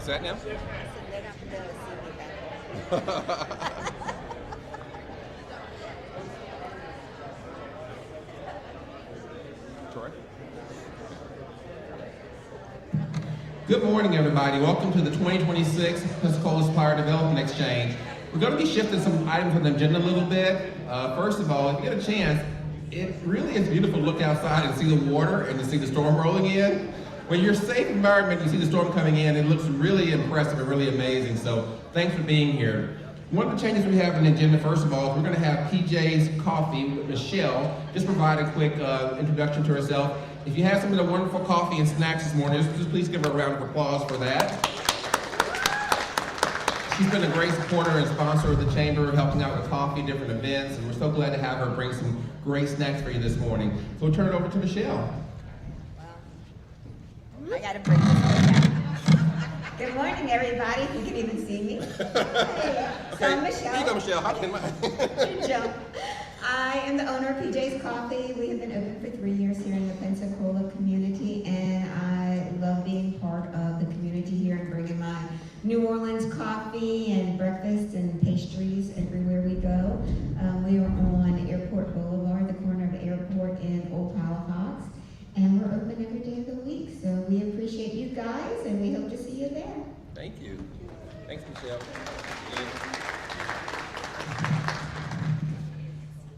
Is that now? I said they're not going to see me back. Troy? Good morning, everybody. Welcome to the 2026 Pensacola Supplier Development Exchange. We're going to be shifting some items on the agenda a little bit. First of all, if you get a chance, it really is beautiful to look outside and see the water and to see the storm rolling in. When you're in a safe environment, you see the storm coming in, it looks really impressive and really amazing. So thanks for being here. One of the changes we have in the agenda, first of all, is we're going to have PJ's Coffee with Michelle. Just provide a quick introduction to herself. If you have some of the wonderful coffee and snacks this morning, just please give her a round of applause for that. She's been a great supporter and sponsor of the Chamber, helping out with coffee, different events, and we're so glad to have her bring some great snacks for you this morning. So we'll turn it over to Michelle. I got to bring this one down. Good morning, everybody. You can even see me. Hey, so I'm Michelle. Here you go, Michelle. How can Joe. I am the owner of PJ's Coffee. We have been open for 3 years here in the Pensacola community, and I love being part of the community here and bringing my New Orleans coffee and breakfast and pastries everywhere we go. We are on Airport Boulevard, the corner of Airport and Old Palafox, and we're open every day of the week. So we appreciate you guys, and we hope to see you there. Thank you. Thanks, Michelle.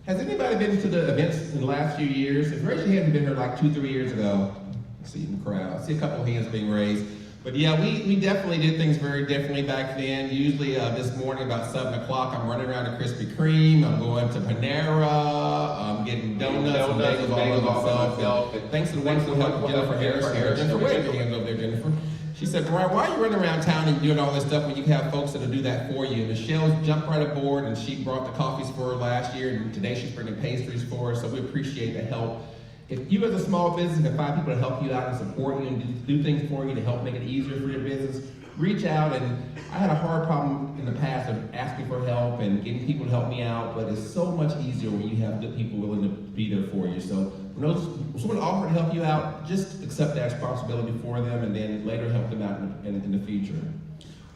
Has anybody been to the events in the last few years? If raise your hand, have been here like 2-3 years ago. I see in the crowd. I see a couple of hands being raised. But yeah, we definitely did things very differently back then. Usually this morning about 7 o'clock, I'm running around to Krispy Kreme, I'm going to Panera, I'm getting donuts and bagels all by myself. Thanks to the wonderful help of Jennifer Harris. Jennifer, wave your hands over there, Jennifer. She said, Brian, why are you running around town and doing all this stuff when you can have folks that'll do that for you? Michelle's jumped right aboard, and she brought the coffees for her last year, and today she's bringing pastries for us, so we appreciate the help. If you as a small business can find people to help you out and support you and do things for you to help make it easier for your business, reach out. And I had a hard problem in the past of asking for help and getting people to help me out, but it's so much easier when you have good people willing to be there for you. So when someone offers to help you out, just accept that responsibility for them and then later help them out in the future.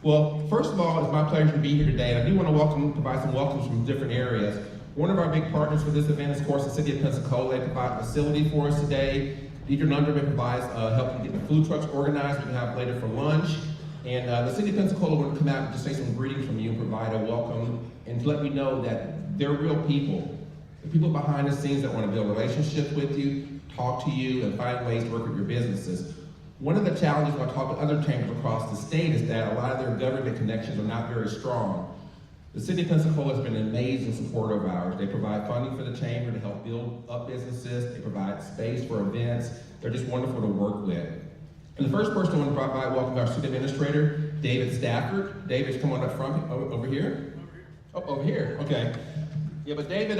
Well, first of all, it's my pleasure to be here today. And I do want to provide some welcomes from different areas. One of our big partners for this event is, of course, the City of Pensacola. They provide a facility for us today. Deidre Lunderman provides helping get the food trucks organized we can have later for lunch. And the City of Pensacola want to come out and just say some greetings from you and provide a welcome and to let you know that they're real people. The people behind the scenes that want to build relationships with you, talk to you, and find ways to work with your businesses. One of the challenges when I talk with other chambers across the state is that a lot of their government connections are not very strong. The City of Pensacola has been an amazing supporter of ours. They provide funding for the chamber to help build up businesses. They provide space for events. They're just wonderful to work with. And the first person I want to provide welcome to our student administrator, David Stafford. David's come on up front, over here? Oh, over here, okay. Yeah, but David,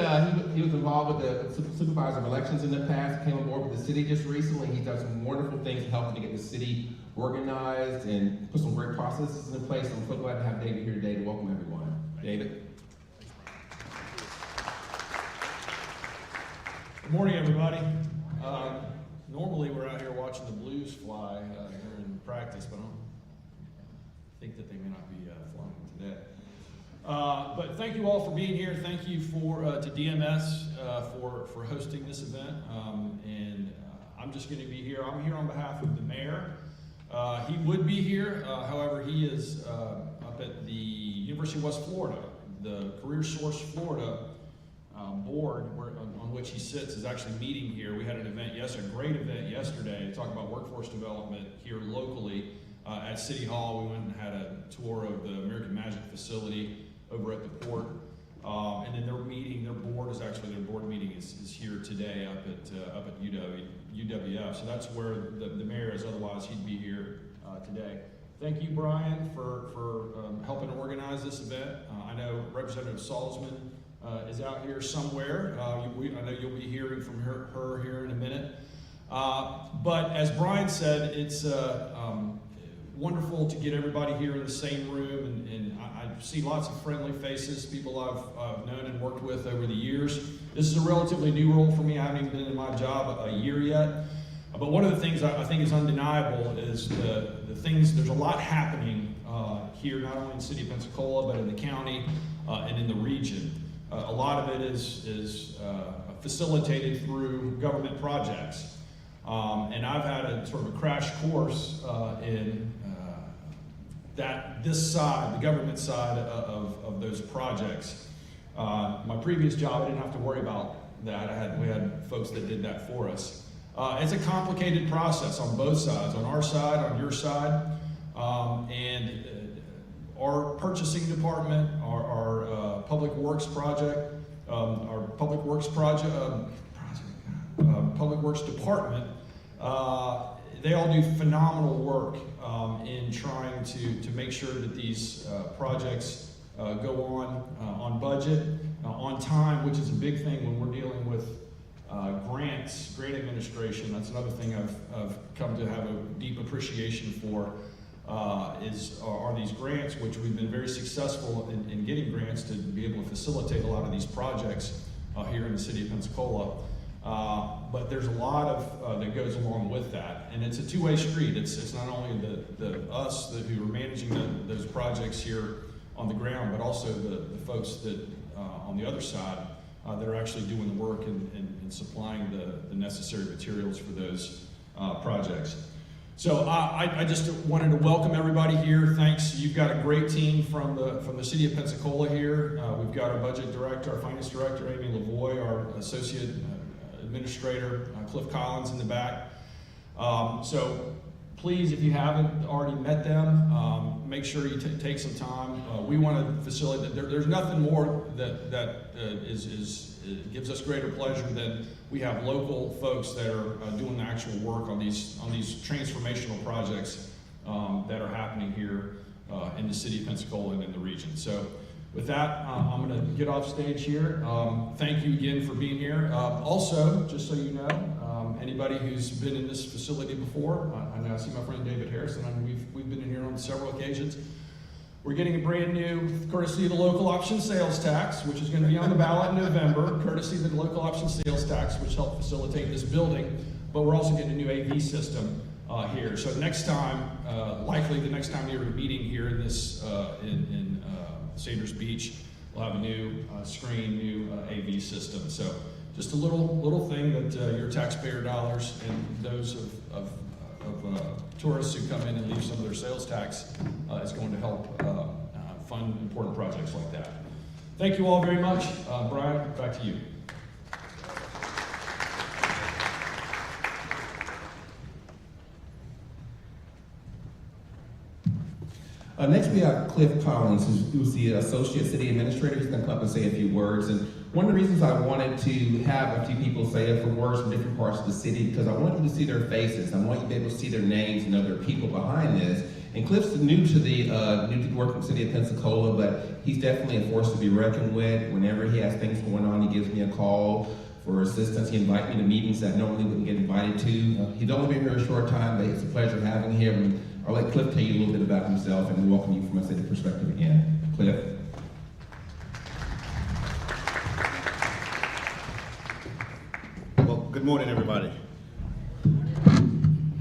he was involved with the supervisor of elections in the past, came on board with the city just recently. He's done some wonderful things helping to get the city organized and put some great processes in place. I'm so glad to have David here today to welcome everyone. David. Good morning, everybody. Normally we're out here watching the Blues fly here in practice, but I don't think that they may not be flying today. But thank you all for being here. Thank you to DMS for hosting this event. I'm just going to be here. I'm here on behalf of the mayor. He would be here, however, he is up at the University of West Florida. The Career Source Florida board on which he sits is actually meeting here. We had an event a great event yesterday to talk about workforce development here locally at City Hall. We went and had a tour of the American Magic facility over at the port. And then their board meeting is here today up at UWF. So that's where the mayor is, otherwise he'd be here today. Thank you, Brian, for helping organize this event. I know Representative Salzman is out here somewhere. I know you'll be hearing from her here in a minute. But as Brian said, it's wonderful to get everybody here in the same room, and I see lots of friendly faces, people I've known and worked with over the years. This is a relatively new role for me. I haven't even been in my job a year yet. But one of the things I think is undeniable is the things, there's a lot happening here, not only in the city of Pensacola, but in the county and in the region. A lot of it is facilitated through government projects. And I've had a sort of a crash course in this side, the government side of those projects. My previous job, I didn't have to worry about that. We had folks that did that for us. It's a complicated process on both sides, on our side, on your side, and our purchasing department, our public works project, public works department, they all do phenomenal work in trying to make sure that these projects go on budget, on time, which is a big thing when we're dealing with grant administration. That's another thing I've come to have a deep appreciation for, are these grants, which we've been very successful in getting grants to be able to facilitate a lot of these projects here in the city of Pensacola. But there's a lot of that goes along with that, and it's a two-way street. It's not only us who are managing those projects here on the ground, but also the folks that on the other side that are actually doing the work and supplying the necessary materials for those projects. So I just wanted to welcome everybody here. Thanks. You've got a great team from the city of Pensacola here. We've got our budget director, our finance director, Amy Lavoie, our associate administrator, Cliff Collins in the back. So please, if you haven't already met them, make sure you take some time. We want to facilitate. There's nothing more that gives us greater pleasure than we have local folks that are doing the actual work on these transformational projects that are happening here in the city of Pensacola and in the region. So with that, I'm going to get off stage here. Thank you again for being here. Also, just so you know, anybody who's been in this facility before, I know I see my friend David Harrison, and we've been in here on several occasions. We're getting a brand new, courtesy of the local option sales tax, which is going to be on the ballot in November, courtesy of the local option sales tax, which helped facilitate this building. But we're also getting a new AV system here. So next time, likely the next time you're meeting here in this in Sanders Beach, we'll have a new screen, new AV system. So just a little thing that your taxpayer dollars and those of tourists who come in and leave some of their sales tax is going to help fund important projects like that. Thank you all very much. Brian, back to you. Next we have Cliff Collins, who's the Associate City Administrator. He's going to come up and say a few words. And one of the reasons I wanted to have a few people say a few words from different parts of the city, because I want you to see their faces. I want you to be able to see their names and know there are people behind this. And Cliff's new to the work in the city of Pensacola, but he's definitely a force to be reckoned with. Whenever he has things going on, he gives me a call for assistance. He invites me to meetings that normally wouldn't get invited to. He's only been here a short time, but it's a pleasure having him. I'll let Cliff tell you a little bit about himself, and we welcome you from a city perspective again. Cliff. Well, good morning, everybody.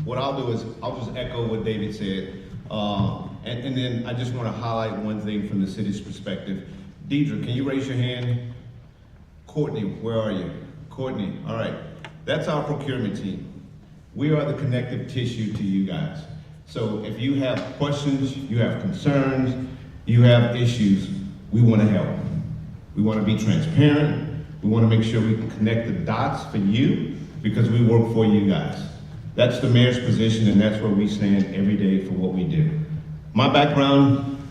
What I'll do is I'll just echo what David said, and then I just want to highlight one thing from the city's perspective. Deidre, can you raise your hand? Courtney, where are you? Courtney, all right. That's our procurement team. We are the connective tissue to you guys. So if you have questions, you have concerns, you have issues, we want to help. We want to be transparent. We want to make sure we can connect the dots for you because we work for you guys. That's the mayor's position, and that's where we stand every day for what we do. My background,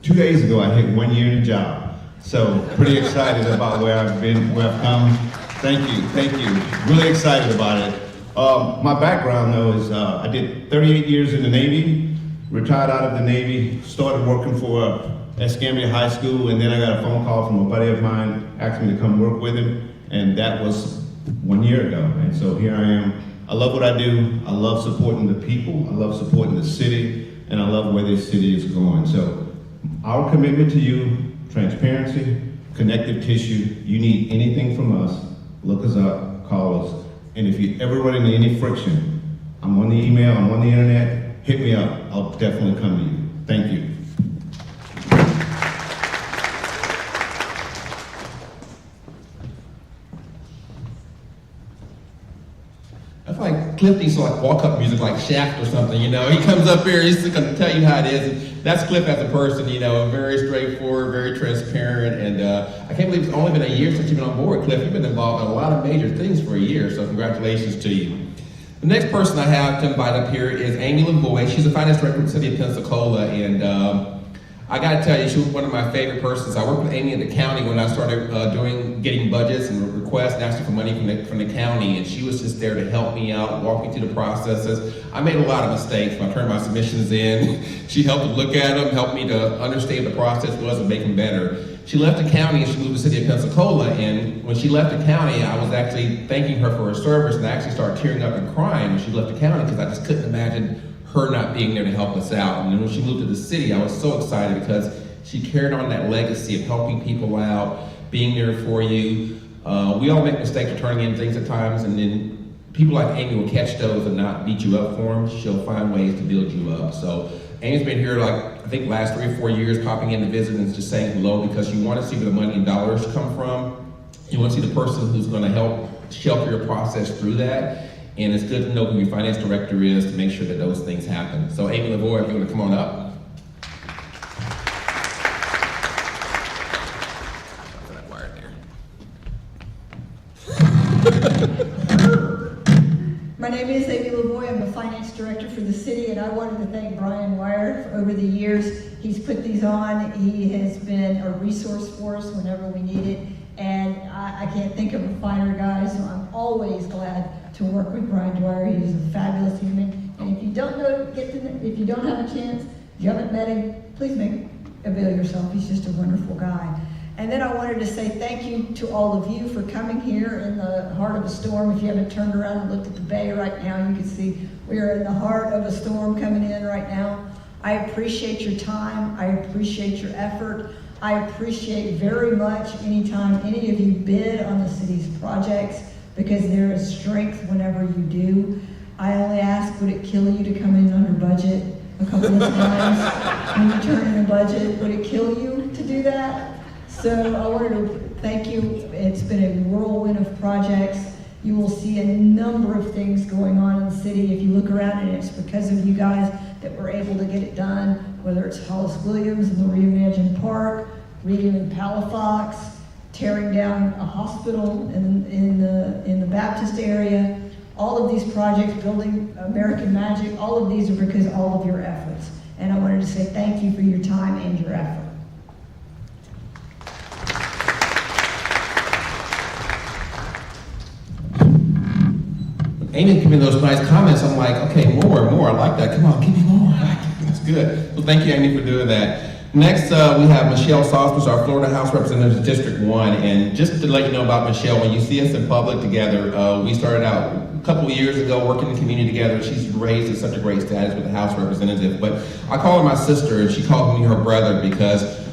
2 days ago I hit 1 year in a job. So pretty excited about where I've been, where I've come. Thank you. Really excited about it. My background though is I did 38 years in the Navy, retired out of the Navy, started working for Escambia High School, and then I got a phone call from a buddy of mine asking me to come work with him, and that was 1 year ago. And so here I am. I love what I do. I love supporting the people. I love supporting the city, and I love where this city is going. So our commitment to you, transparency, connective tissue. You need anything from us, look us up, call us. And if you ever run into any friction, I'm on the email, I'm on the internet, hit me up. I'll definitely come to you. Thank you. I feel like Cliff needs to walk-up music like Shaft or something, you know. He comes up here, he's going to tell you how it is. And that's Cliff as a person, you know, very straightforward, very transparent. And I can't believe it's only been a year since you've been on board, Cliff. You've been involved in a lot of major things for a year, so congratulations to you. The next person I have to invite up here is Amy Lavoie. She's a finance director in the city of Pensacola, and I got to tell you, she was one of my favorite persons. I worked with Amy in the county when I started getting budgets and requests and asking for money from the county, and she was just there to help me out, walk me through the processes. I made a lot of mistakes when I turned my submissions in. She helped me look at them, helped me to understand what the process was and make them better. She left the county and she moved to the city of Pensacola, and when she left the county, I was actually thanking her for her service, and I actually started tearing up and crying when she left the county because I just couldn't imagine her not being there to help us out. And then when she moved to the city, I was so excited because she carried on that legacy of helping people out, being there for you. We all make mistakes of turning in things at times, and then people like Amy will catch those and not beat you up for them. She'll find ways to build you up. So Amy's been here I think last 3 or 4 years, popping in to visit and just saying hello, because you want to see where the money and dollars come from. You want to see the person who's going to help shelter your process through that. And it's good to know who your finance director is to make sure that those things happen. So Amy Lavoie, if you want to come on up. My name is Amy Lavoie. I'm the finance director for the city, and I wanted to thank Brian Wire. Over the years, he's put these on. He has been a resource for us whenever we need it, and I can't think of a finer guy, so I'm always glad to work with Brian Dwyer. He's a fabulous human, and if you don't if you don't have a chance, if you haven't met him, please avail yourself. He's just a wonderful guy. And then I wanted to say thank you to all of you for coming here in the heart of a storm. If you haven't turned around and looked at the bay right now, you can see we are in the heart of a storm coming in right now. I appreciate your time. I appreciate your effort. I appreciate very much anytime any of you bid on the city's projects, because there is strength whenever you do. I only ask, would it kill you to come in under budget a couple of times when you turn in a budget? Would it kill you to do that? So I wanted to thank you. It's been a whirlwind of projects. You will see a number of things going on in the city. If you look around, and it's because of you guys that we're able to get it done, whether it's Hollis Williams and the Reimagined Park, redoing Palafox, tearing down a hospital in the Baptist area. All of these projects, building American Magic, all of these are because of all of your efforts. And I wanted to say thank you for your time and your effort. Amy giving those nice comments. I'm like, okay, more and more. I like that. Come on, give me more. That's good. So thank you, Amy, for doing that. Next, we have Michelle Sauce, our Florida House Representative of District 1. And just to let you know about Michelle, when you see us in public together, we started out a couple of years ago working in the community together. She's raised in such a great status with the House Representative. But I call her my sister, and she calls me her brother, because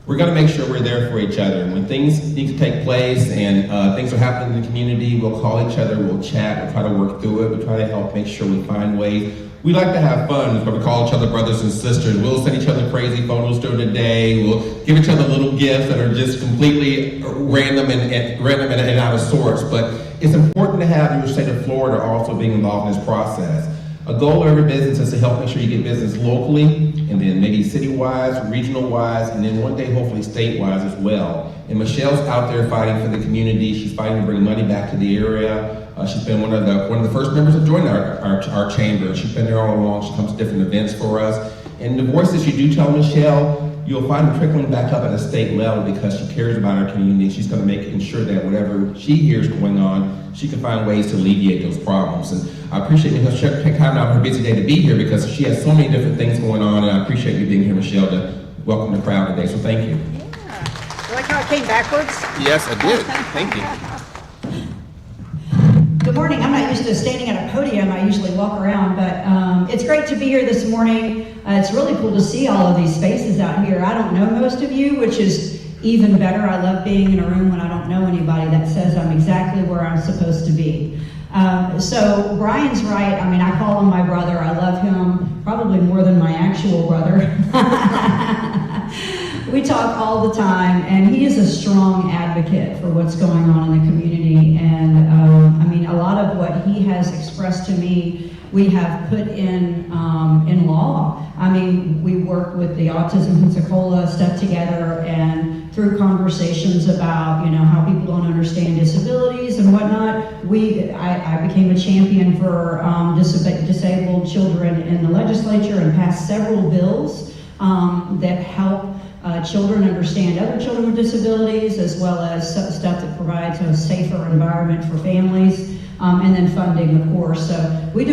we're going to make sure we're there for each other. When things need to take place and things are happening in the community, we'll call each other, we'll chat, we'll try to work through it, we'll try to help make sure we find ways. We like to have fun, but we call each other brothers and sisters. We'll send each other crazy photos during the day. We'll give each other little gifts that are just completely random and out of sorts. But it's important to have your state of Florida also being involved in this process. A goal of every business is to help make sure you get business locally, and then maybe city-wise, regional-wise, and then one day hopefully state-wise as well. And Michelle's out there fighting for the community. She's fighting to bring money back to the area. She's been one of the first members to join our chamber. She's been there all along. She comes to different events for us. And the voices you do tell Michelle, you'll find them trickling back up at a state level, because she cares about our community. She's going to make ensure that whatever she hears going on, she can find ways to alleviate those problems. And I appreciate her taking time out of her busy day to be here, because she has so many different things going on, and I appreciate you being here, Michelle, to welcome the crowd today. So thank you. Yeah. You like how it came backwards? Yes, I did. Thank you. Good morning. I'm not used to standing at a podium. I usually walk around, but it's great to be here this morning. It's really cool to see all of these faces out here. I don't know most of you, which is even better. I love being in a room when I don't know anybody. That says I'm exactly where I'm supposed to be. So Brian's right. I mean, I call him my brother. I love him probably more than my actual brother. We talk all the time, and he is a strong advocate for what's going on in the community. And I mean, a lot of what he has expressed to me, we have put in law. I mean, we work with the Autism Pensacola stuff together, and through conversations about, you know, how people don't understand disabilities and whatnot, I became a champion for disabled children in the legislature and passed several bills that help children understand other children with disabilities, as well as stuff that provides a safer environment for families, and then funding, of course. So we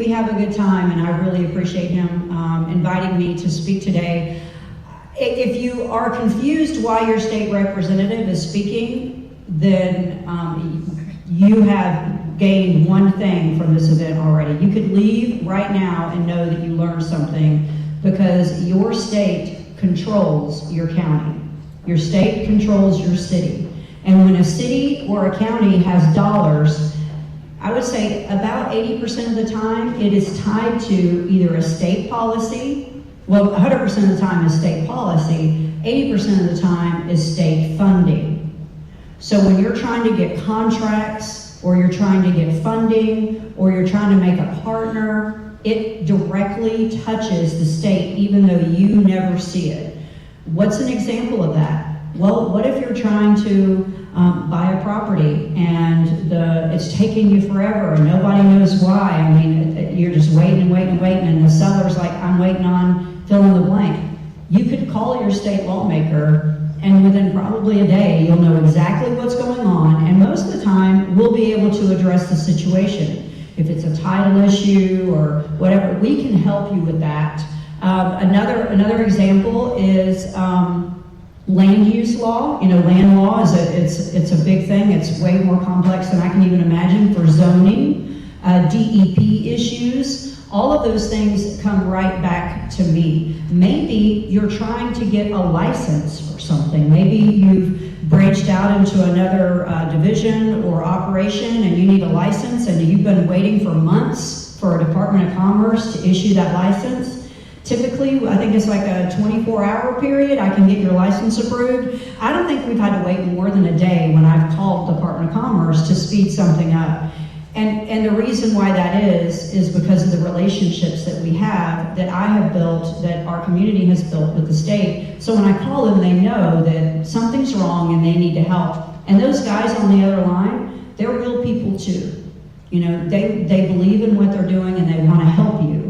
have a good time, and I really appreciate him inviting me to speak today. If you are confused why your state representative is speaking, then you have gained one thing from this event already. You could leave right now and know that you learned something, because your state controls your county. Your state controls your city. And when a city or a county has dollars, I would say about 80% of the time it is tied to either a state policy. Well, 100% of the time is state policy, 80% of the time is state funding. So when you're trying to get contracts, or you're trying to get funding, or you're trying to make a partner, it directly touches the state, even though you never see it. What's an example of that? Well, what if you're trying to buy a property and it's taking you forever and nobody knows why? I mean, you're just waiting and waiting and waiting, and the seller's like, I'm waiting on fill in the blank. You could call your state lawmaker, and within probably a day, you'll know exactly what's going on, and most of the time, we'll be able to address the situation. If it's a title issue or whatever, we can help you with that. Another example is land use law. You know, land law it's a big thing. It's way more complex than I can even imagine for zoning, DEP issues. All of those things come right back to me. Maybe you're trying to get a license for something. Maybe you've branched out into another division or operation and you need a license, and you've been waiting for months for a Department of Commerce to issue that license. Typically, I think it's like a 24-hour period. I can get your license approved. I don't think we've had to wait more than a day when I've called Department of Commerce to speed something up. And the reason why that is because of the relationships that we have, that I have built, that our community has built with the state. So when I call them, they know that something's wrong and they need to help. And those guys on the other line, they're real people too. You know, they believe in what they're doing and they want to help you.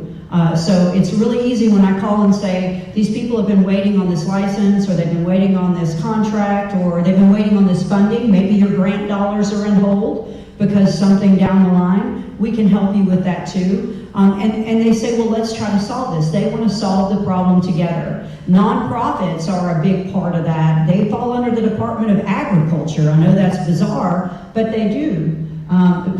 So it's really easy when I call and say, these people have been waiting on this license, or they've been waiting on this contract, or they've been waiting on this funding. Maybe your grant dollars are in hold because something down the line, we can help you with that too. And they say, well, let's try to solve this. They want to solve the problem together. Nonprofits are a big part of that. They fall under the Department of Agriculture. I know that's bizarre, but they do.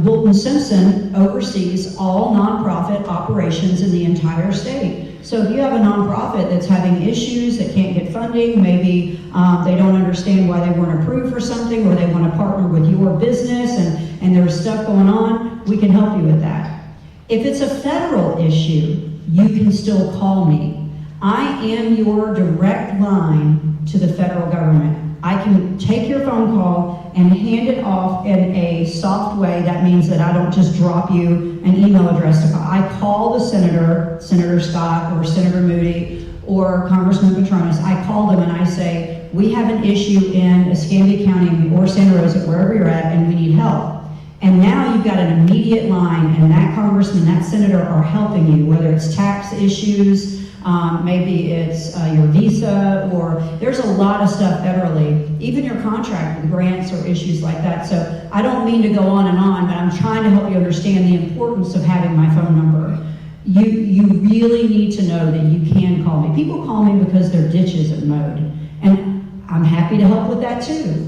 Wilton Simpson oversees all nonprofit operations in the entire state. So if you have a nonprofit that's having issues, that can't get funding, maybe they don't understand why they weren't approved for something, or they want to partner with your business and there's stuff going on, we can help you with that. If it's a federal issue, you can still call me. I am your direct line to the federal government. I can take your phone call and hand it off in a soft way. That means that I don't just drop you an email address to call. I call the senator, Senator Scott or Senator Moody or Congressman Petronis. I call them and I say, we have an issue in Escambia County or Santa Rosa, wherever you're at, and we need help. And now you've got an immediate line, and that congressman, that senator are helping you, whether it's tax issues, maybe it's your visa, or there's a lot of stuff federally, even your contract with grants or issues like that. So I don't mean to go on, but I'm trying to help you understand the importance of having my phone number. You really need to know that you can call me. People call me because their ditches are mowed, and I'm happy to help with that too.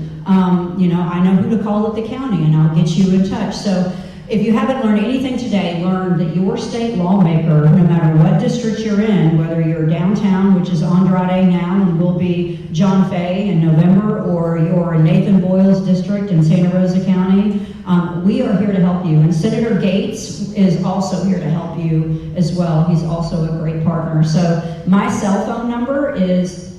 You know, I know who to call at the county, and I'll get you in touch. So if you haven't learned anything today, learn that your state lawmaker, no matter what district you're in, whether you're downtown, which is Andrade now and will be John Fay in November, or you're in Nathan Boyle's district in Santa Rosa County, we are here to help you. And Senator Gates is also here to help you as well. He's also a great partner. So my cell phone number is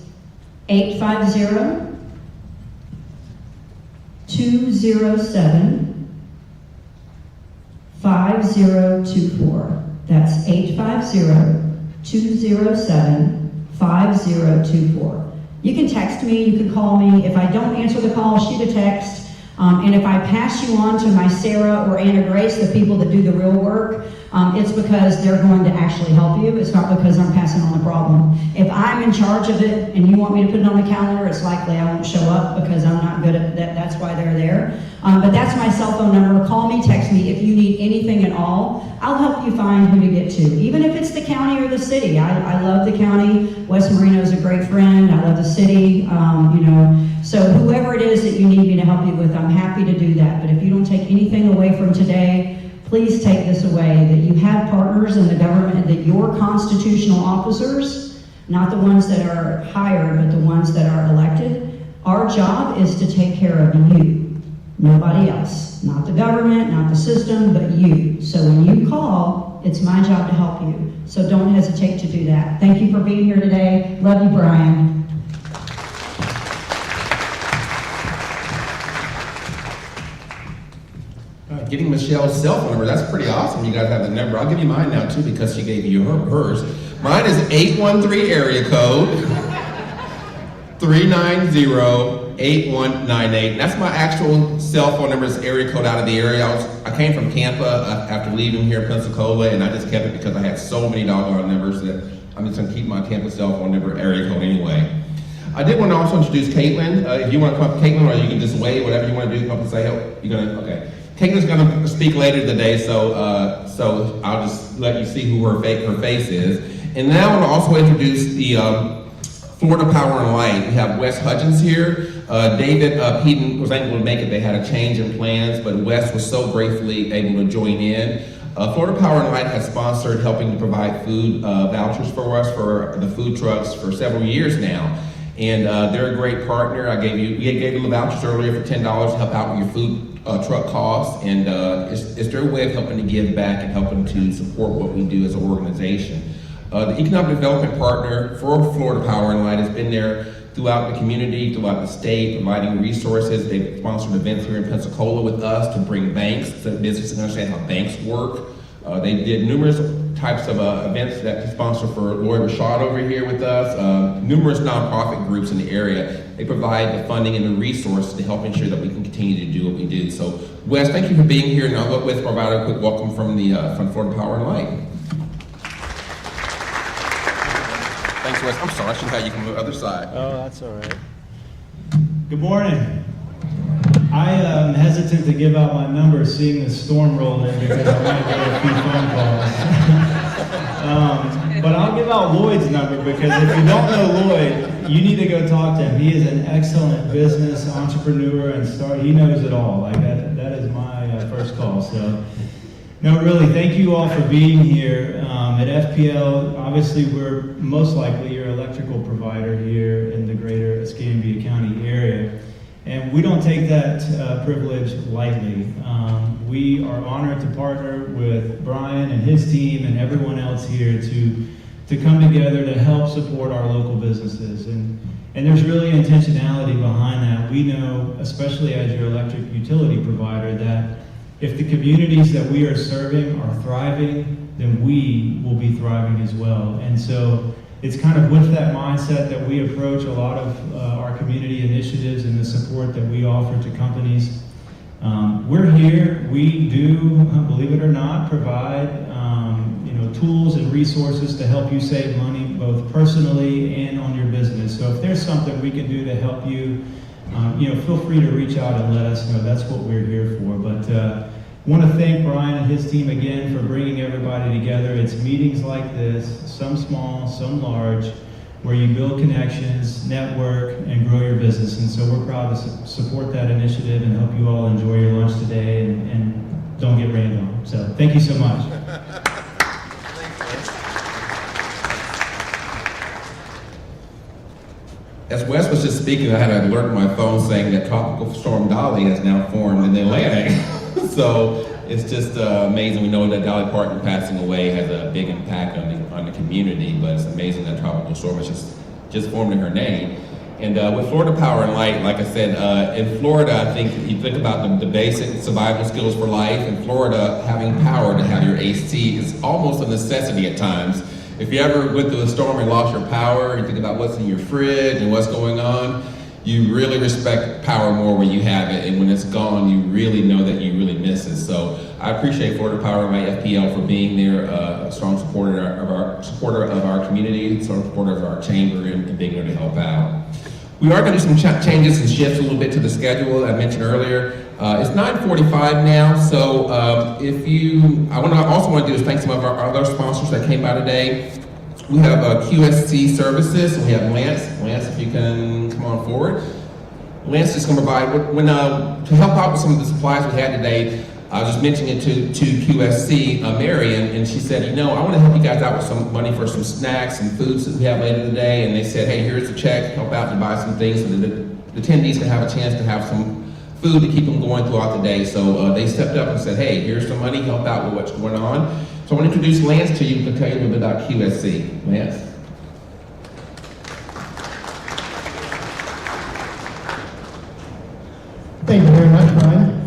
850-207-5024. That's 850-207-5024. You can text me, you can call me. If I don't answer the call, shoot a text. And if I pass you on to my Sarah or Anna Grace, the people that do the real work, it's because they're going to actually help you. It's not because I'm passing on the problem. If I'm in charge of it and you want me to put it on the calendar, it's likely I won't show up because I'm not good at that. That's why they're there. But that's my cell phone number. Call me, text me if you need anything at all. I'll help you find who to get to, even if it's the county or the city. I love the county. West Marino is a great friend. I love the city. So whoever it is that you need me to help you with, I'm happy to do that. But if you don't take anything away from today, please take this away, that you have partners in the government, that your constitutional officers, not the ones that are hired, but the ones that are elected, our job is to take care of you, nobody else. Not the government, not the system, but you. So when you call, it's my job to help you. So don't hesitate to do that. Thank you for being here today. Love you, Brian. Getting Michelle's cell phone number, that's pretty awesome. You guys have the number. I'll give you mine now too because she gave you hers. Mine is 813 area code 390-8198. That's my actual cell phone number. It's area code out of the area. I came from Tampa after leaving here in Pensacola, and I just kept it because I had so many doggone numbers that I'm just gonna keep my Tampa cell phone number area code anyway. I did want to also introduce Caitlin. If you want to come up, Caitlin, or you can just wave, whatever you want to do, come up and say, oh, you're gonna, okay. Caitlin's going to speak later today, so I'll just let you see who her face is. And now I want to also introduce the Florida Power and Light. We have Wes Hudgens here. David Peden was able to make it. They had a change in plans, but Wes was so gratefully able to join in. Florida Power and Light has sponsored helping to provide food vouchers for us for the food trucks for several years now. And they're a great partner. We gave you the vouchers earlier for $10 to help out with your food truck costs, and it's their way of helping to give back and helping to support what we do as an organization. The economic development partner for Florida Power and Light has been there throughout the community, throughout the state, providing resources. They've sponsored events here in Pensacola with us to bring banks so businesses understand how banks work. They did numerous types of events that sponsor for Lloyd Rashad over here with us, numerous nonprofit groups in the area. They provide the funding and the resources to help ensure that we can continue to do what we do. So, Wes, thank you for being here, and I'll let Wes provide a quick welcome from Florida Power and Light. Thanks, Wes. I'm sorry, I should have had you come to the other side. Oh, that's all right. Good morning. I am hesitant to give out my number seeing the storm roll in because I might get a few phone calls. But I'll give out Lloyd's number because if you don't know Lloyd, you need to go talk to him. He is an excellent business entrepreneur and he knows it all. Like that is my first call. So, no, really, thank you all for being here. At FPL, obviously we're most likely your electrical provider here in the greater Escambia County area. And we don't take that privilege lightly. We are honored to partner with Brian and his team and everyone else here to come together to help support our local businesses. And there's really intentionality behind that. We know, especially as your electric utility provider, that if the communities that we are serving are thriving, then we will be thriving as well. And so it's kind of with that mindset that we approach a lot of our community initiatives and the support that we offer to companies. We're here, we do, believe it or not, provide tools and resources to help you save money both personally and on your business. So if there's something we can do to help you, feel free to reach out and let us know. That's what we're here for. But want to thank Brian and his team again for bringing everybody together. It's meetings like this, some small, some large, where you build connections, network, and grow your business. And so we're proud to support that initiative and hope you all enjoy your lunch today and don't get rained on. So thank you so much. As Wes was just speaking, I had an alert on my phone saying that Tropical Storm Dolly has now formed in the Atlantic. So it's just amazing. We know that Dolly Parton passing away has a big impact on the community, but it's amazing that tropical storm is just formed in her name. And with Florida Power and Light, like I said, in Florida, I think you think about the basic survival skills for life. In Florida, having power to have your AC is almost a necessity at times. If you ever went through a storm and lost your power, you think about what's in your fridge and what's going on, you really respect power more when you have it, and when it's gone, you really know that you really miss it. So I appreciate Florida Power and Light FPL for being there, a strong supporter of our community, strong supporter of our chamber, and being there to help out. We are going to do some changes and shifts a little bit to the schedule. I mentioned earlier, it's 9:45 now, so I also want to do is thank some of our other sponsors that came by today. We have QSC Services, and we have Lance. Lance, if you can come on forward. Lance is going to provide, to help out with some of the supplies we had today, I was just mentioning it to QSC, Mary, and she said, I want to help you guys out with some money for some snacks and foods that we have later today. And they said, hey, here's the check, help out and buy some things so that the attendees can have a chance to have some food to keep them going throughout the day. So they stepped up and said, hey, here's some money, help out with what's going on. So I want to introduce Lance to you to tell you a little bit about QSC. Lance. Thank you very much, Brian.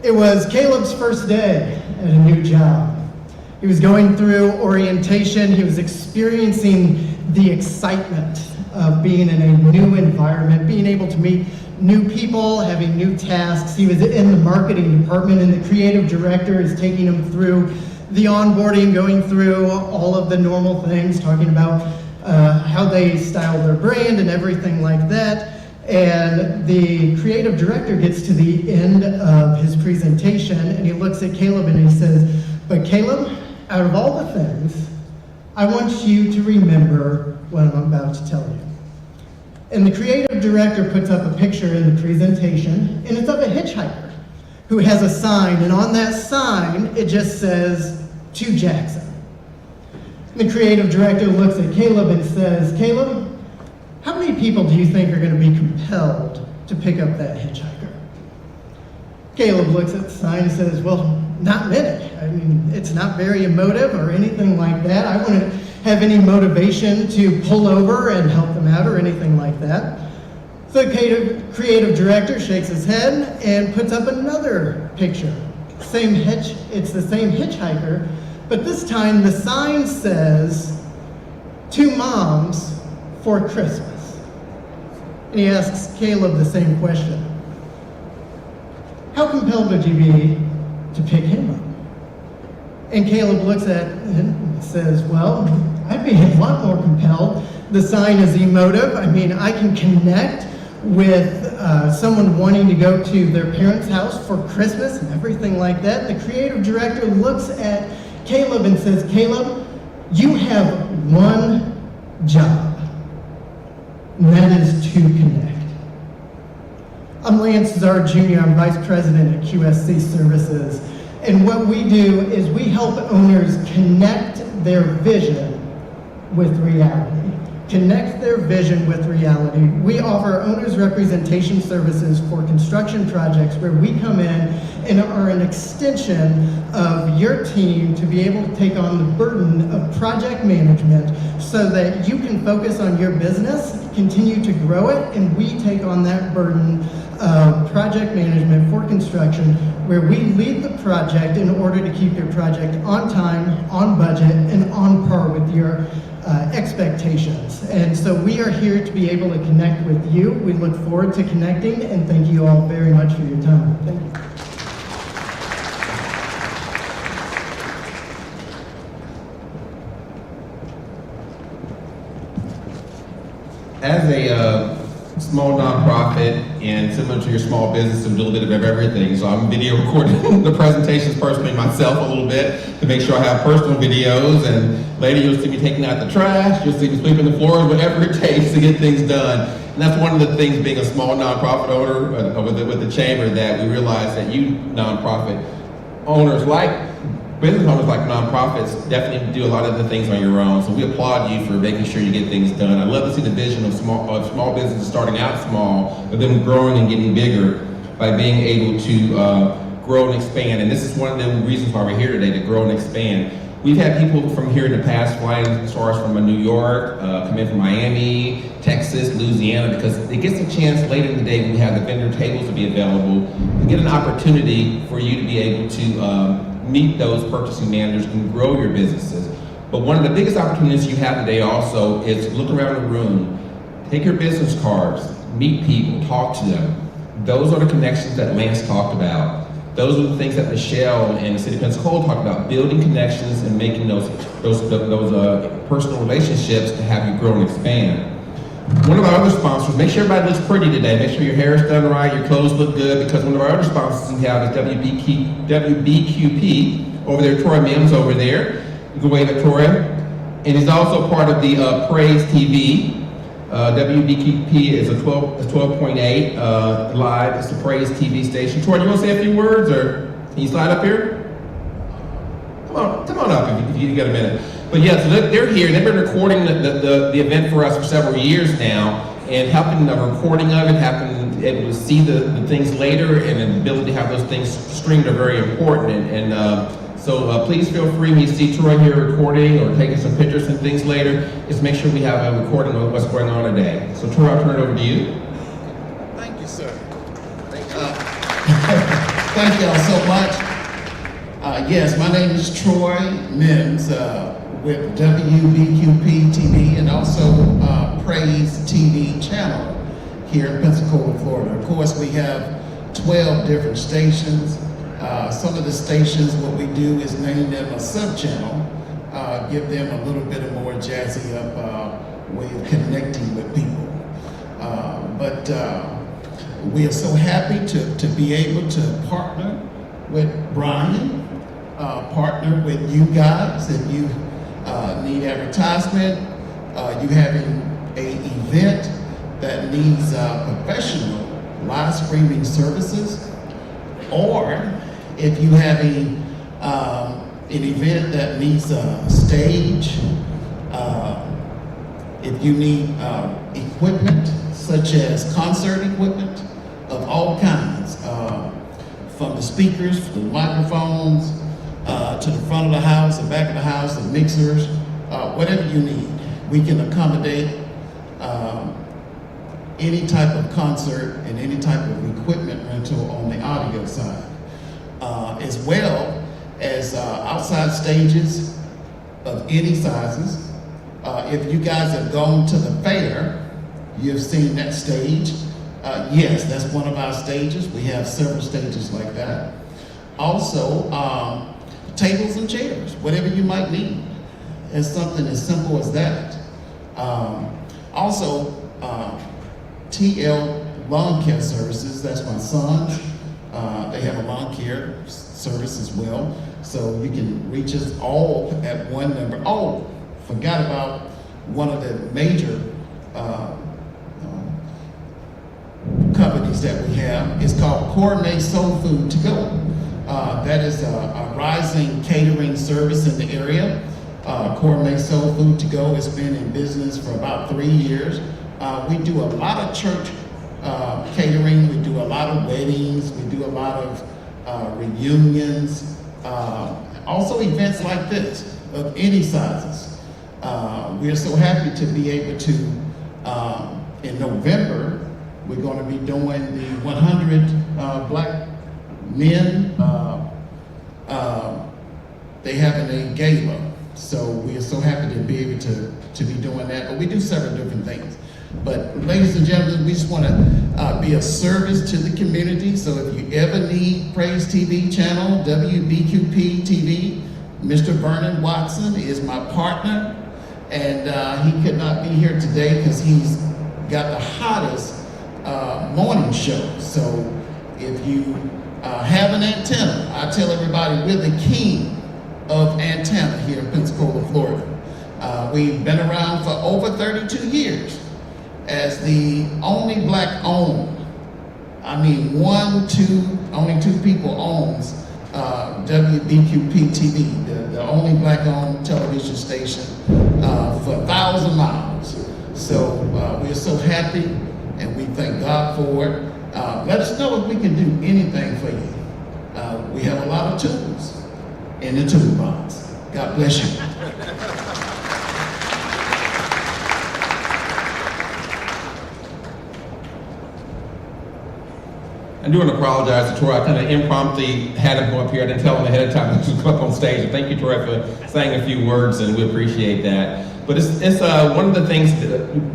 It was Caleb's first day at a new job. He was going through orientation. He was experiencing the excitement of being in a new environment, being able to meet new people, having new tasks. He was in the marketing department, and the creative director is taking him through the onboarding, going through all of the normal things, talking about how they style their brand and everything like that. And the creative director gets to the end of his presentation, and he looks at Caleb and he says, but Caleb, out of all the things, I want you to remember what I'm about to tell you. And the creative director puts up a picture in the presentation, and it's of a hitchhiker who has a sign, and on that sign, it just says, to Jackson. And the creative director looks at Caleb and says, Caleb, how many people do you think are going to be compelled to pick up that hitchhiker? Caleb looks at the sign and says, well, not many. I mean, it's not very emotive or anything like that. I wouldn't have any motivation to pull over and help them out or anything like that. So the creative director shakes his head and puts up another picture. It's the same hitchhiker, but this time the sign says, to moms for Christmas. And he asks Caleb the same question. How compelled would you be to pick him up? And Caleb looks at it and says, well, I'd be a lot more compelled. The sign is emotive. I mean, I can connect with someone wanting to go to their parents' house for Christmas and everything like that. The creative director looks at Caleb and says, Caleb, you have one job, and that is to connect. I'm Lance Czar Jr. I'm Vice President at QSC Services. And what we do is we help owners connect their vision with reality. Connect their vision with reality. We offer owners representation services for construction projects where we come in and are an extension of your team to be able to take on the burden of project management so that you can focus on your business, continue to grow it, and we take on that burden of project management for construction where we lead the project in order to keep your project on time, on budget, and on par with your expectations. And so we are here to be able to connect with you. We look forward to connecting, and thank you all very much for your time. Thank you. As a small nonprofit and similar to your small business, and do a little bit of everything. So I'm video recording the presentations personally myself a little bit to make sure I have personal videos, and later you'll see me taking out the trash, you'll see me sweeping the floors, whatever it takes to get things done. And that's one of the things being a small nonprofit owner with the chamber, that we realize that you nonprofit owners, like business owners, like nonprofits, definitely do a lot of the things on your own. So we applaud you for making sure you get things done. I love to see the vision of small businesses starting out small, but then growing and getting bigger. by being able to grow and expand. And this is one of the reasons why we're here today, to grow and expand. We've had people from here in the past fly in, as far as from New York, come in from Miami, Texas, Louisiana, because it gets a chance later in the day when we have the vendor tables to be available, to get an opportunity for you to be able to meet those purchasing managers and grow your businesses. But one of the biggest opportunities you have today also is look around the room, take your business cards, meet people, talk to them. Those are the connections that Lance talked about. Those are the things that Michelle and the City of Pensacola talked about, building connections and making those personal relationships to have you grow and expand. One of our other sponsors, make sure everybody looks pretty today. Make sure your hair is done right, your clothes look good, because one of our other sponsors we have is WBQP over there, Troy Mims over there. You can wave at Troy. And he's also part of the Praise TV. WBQP is a 12.8 live. It's the Praise TV station. Troy, you want to say a few words, or can you slide up here? Come on up if you get a minute. But yeah, so they're here. They've been recording the event for us for several years now, and helping the recording of it, helping able to see the things later, and the ability to have those things streamed are very important. So please feel free when you see Troy here recording or taking some pictures and things later, just make sure we have a recording of what's going on today. So Troy, I'll turn it over to you. Thank you, sir. Thank y'all so much. Yes, my name is Troy Mims with WBQP TV and also Praise TV channel here in Pensacola, Florida. Of course, we have 12 different stations. Some of the stations, what we do is name them a sub-channel, give them a little bit of more jazzy up way of connecting with people. But we are so happy to be able to partner with Brian, partner with you guys. If you need advertisement, you having an event that needs professional live streaming services, or if you having an event that needs a stage, if you need equipment such as concert equipment of all kinds, from the speakers, to the microphones, to the front of the house, the back of the house, the mixers, whatever you need, we can accommodate any type of concert and any type of equipment rental on the audio side, as well as outside stages of any sizes. If you guys have gone to the fair, you've seen that stage. Yes, that's one of our stages. We have several stages like that. Also, tables and chairs, whatever you might need. It's something as simple as that. Also, TL Lawn Care Services, that's my sons. They have a lawn care service as well. So you can reach us all at one number. Oh, forgot about one of the major companies that we have. It's called Gourmet Soul Food To Go. That is a rising catering service in the area. Gourmet Soul Food To Go has been in business for about 3 years. We do a lot of church catering. We do a lot of weddings. We do a lot of reunions. Also events like this of any sizes. We are so happy to be able to, in November, we're going to be doing the 100 black men. They having a gala. So we are so happy to be able to be doing that. But we do several different things. But ladies and gentlemen, we just want to be a service to the community. So if you ever need Praise TV channel, WBQP TV, Mr. Vernon Watson is my partner. And he could not be here today because he's got the hottest morning show. So if you have an antenna, I tell everybody we're the king of antenna here in Pensacola, Florida. We've been around for over 32 years as the only black owned, only two people owns WBQP TV, the only black owned television station for 1,000 miles. So we're so happy and we thank God for it. Let us know if we can do anything for you. We have a lot of tools in the toolbox. God bless you. I do want to apologize to Troy. I kind of impromptu had him go up here. I didn't tell him ahead of time to come up on stage. And thank you, Troy, for saying a few words, and we appreciate that. But it's one of the things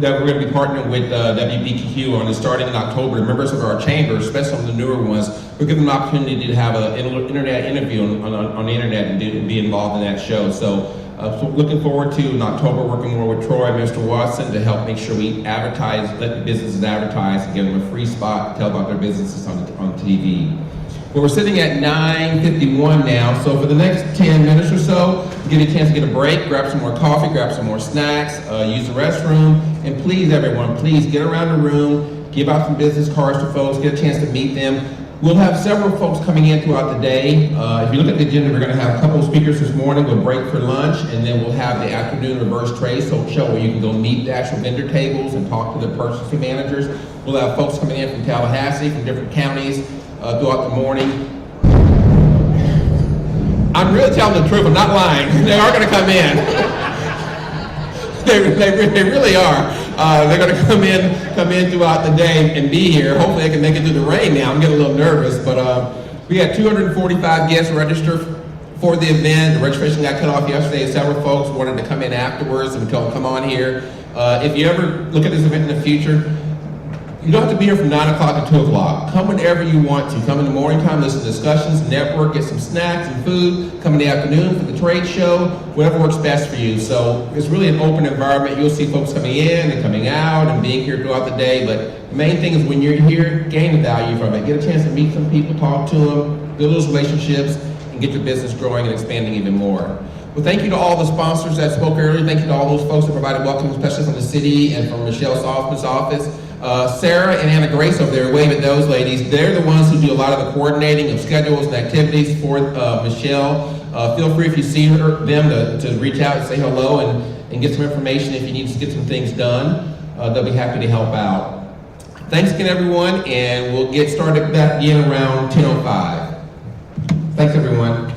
that we're going to be partnering with WBQQ on is starting in October. Members of our chamber, especially some of the newer ones, we're giving them an opportunity to have an internet interview on the internet and be involved in that show. So looking forward to in October working more with Troy and Mr. Watson to help make sure we advertise, let the businesses advertise, and give them a free spot to tell about their businesses on TV. Well, we're sitting at 9:51 now, so for the next 10 minutes or so, give you a chance to get a break, grab some more coffee, grab some more snacks, use the restroom, and please, everyone, please get around the room, give out some business cards to folks, get a chance to meet them. We'll have several folks coming in throughout the day. If you look at the agenda, we're going to have a couple of speakers this morning. We'll break for lunch, and then we'll have the afternoon reverse trade show where you can go meet the actual vendor tables and talk to the purchasing managers. We'll have folks coming in from Tallahassee, from different counties throughout the morning. I'm really telling the truth. I'm not lying. They are going to come in. They really are. They're going to come in throughout the day and be here. Hopefully, they can make it through the rain now. I'm getting a little nervous, but we had 245 guests register for the event. The registration got cut off yesterday. Several folks wanted to come in afterwards, and we told them come on here. If you ever look at this event in the future, you don't have to be here from 9 o'clock to 2 o'clock. Come whenever you want to. Come in the morning time, listen to discussions, network, get some snacks and food. Come in the afternoon for the trade show, whatever works best for you. So it's really an open environment. You'll see folks coming in and coming out and being here throughout the day. But the main thing is when you're here, gain the value from it. Get a chance to meet some people, talk to them, build those relationships, and get your business growing and expanding even more. Well, thank you to all the sponsors that spoke earlier. Thank you to all those folks that provided welcome, especially from the city and from Michelle Softman's office. Sarah and Anna Grace over there, wave at those ladies. They're the ones who do a lot of the coordinating of schedules and activities for Michelle. Feel free if you see them to reach out and say hello and get some information if you need to get some things done. They'll be happy to help out. Thanks again, everyone, and we'll get started back again around 10:05. Thanks, everyone.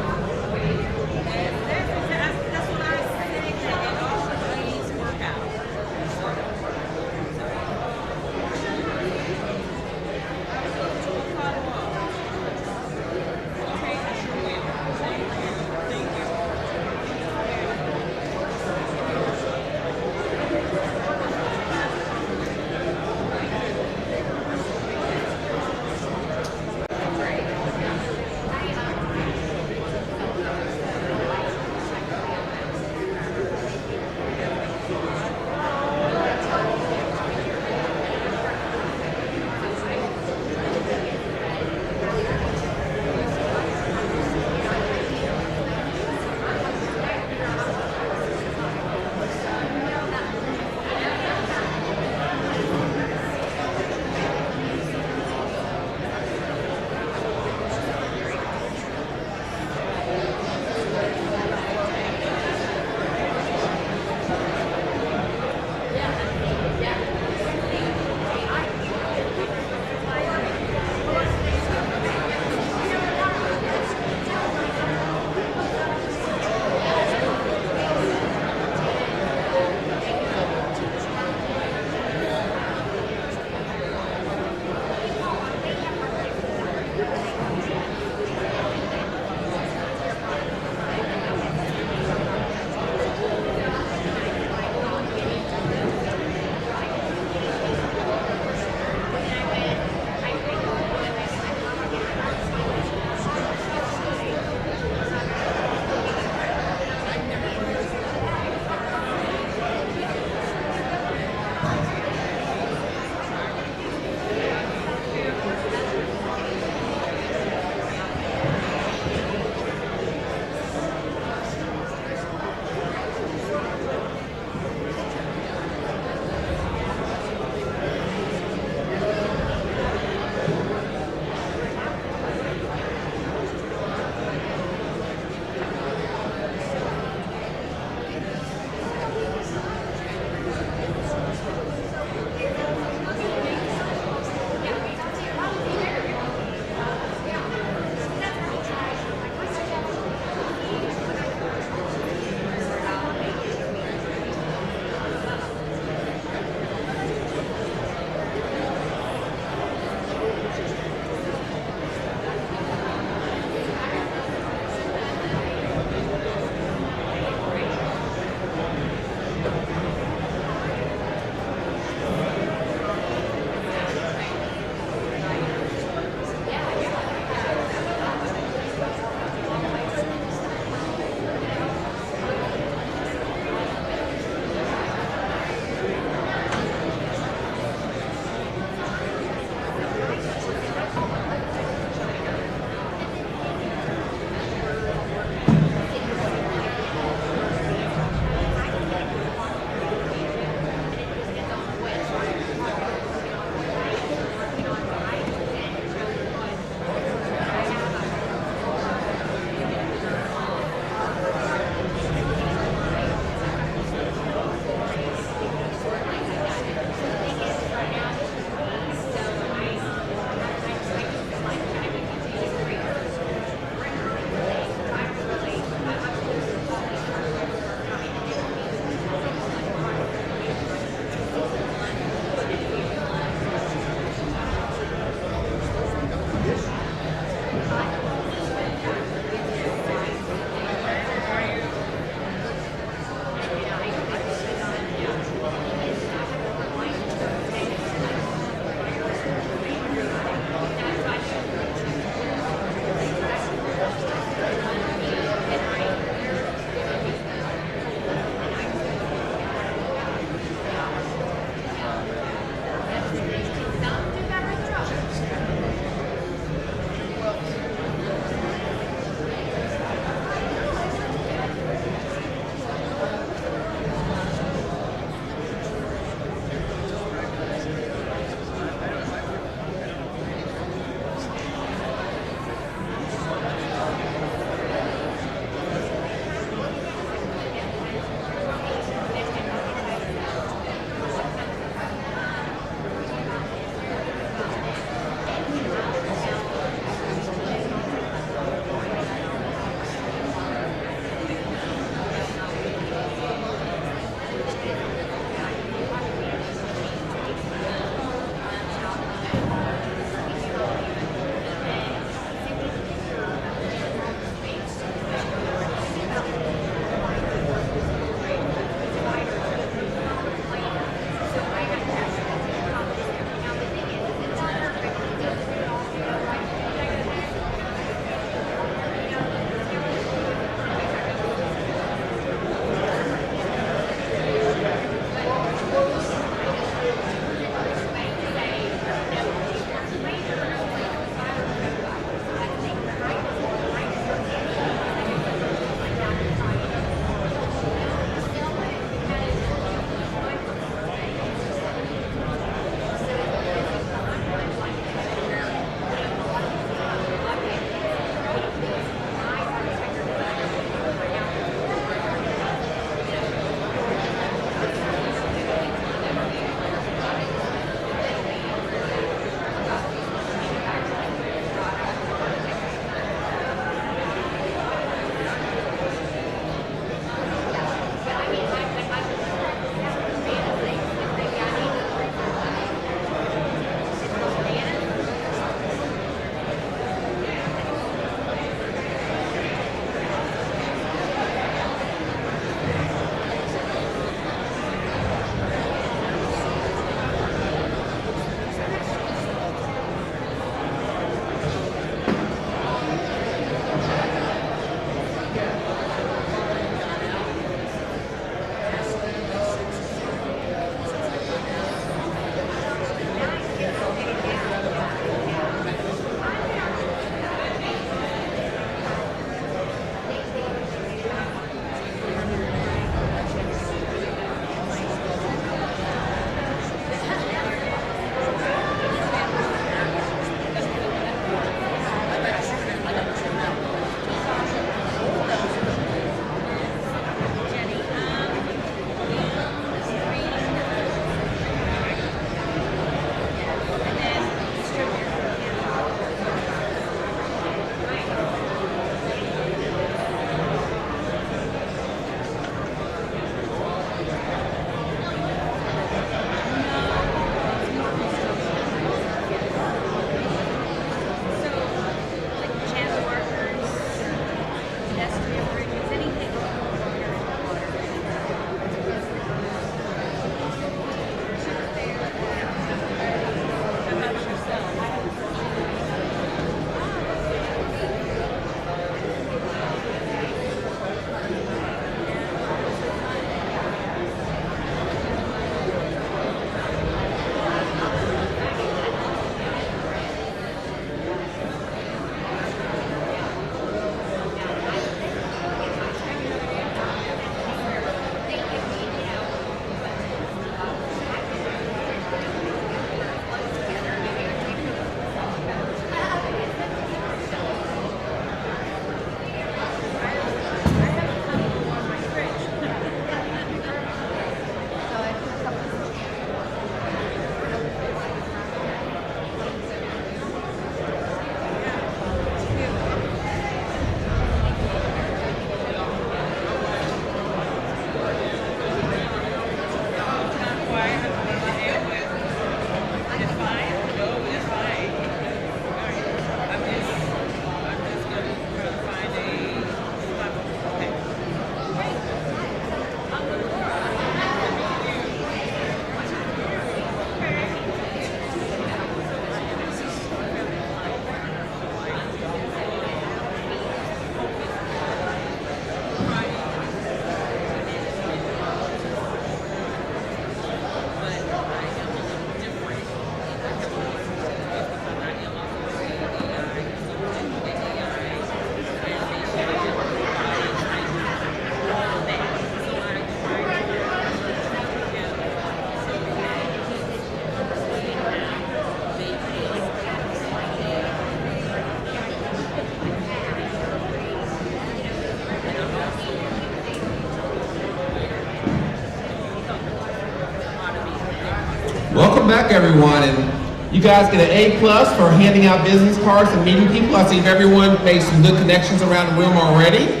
welcome back, everyone. And you guys get an A+ for handing out business cards and meeting people. I see everyone made some good connections around the room already.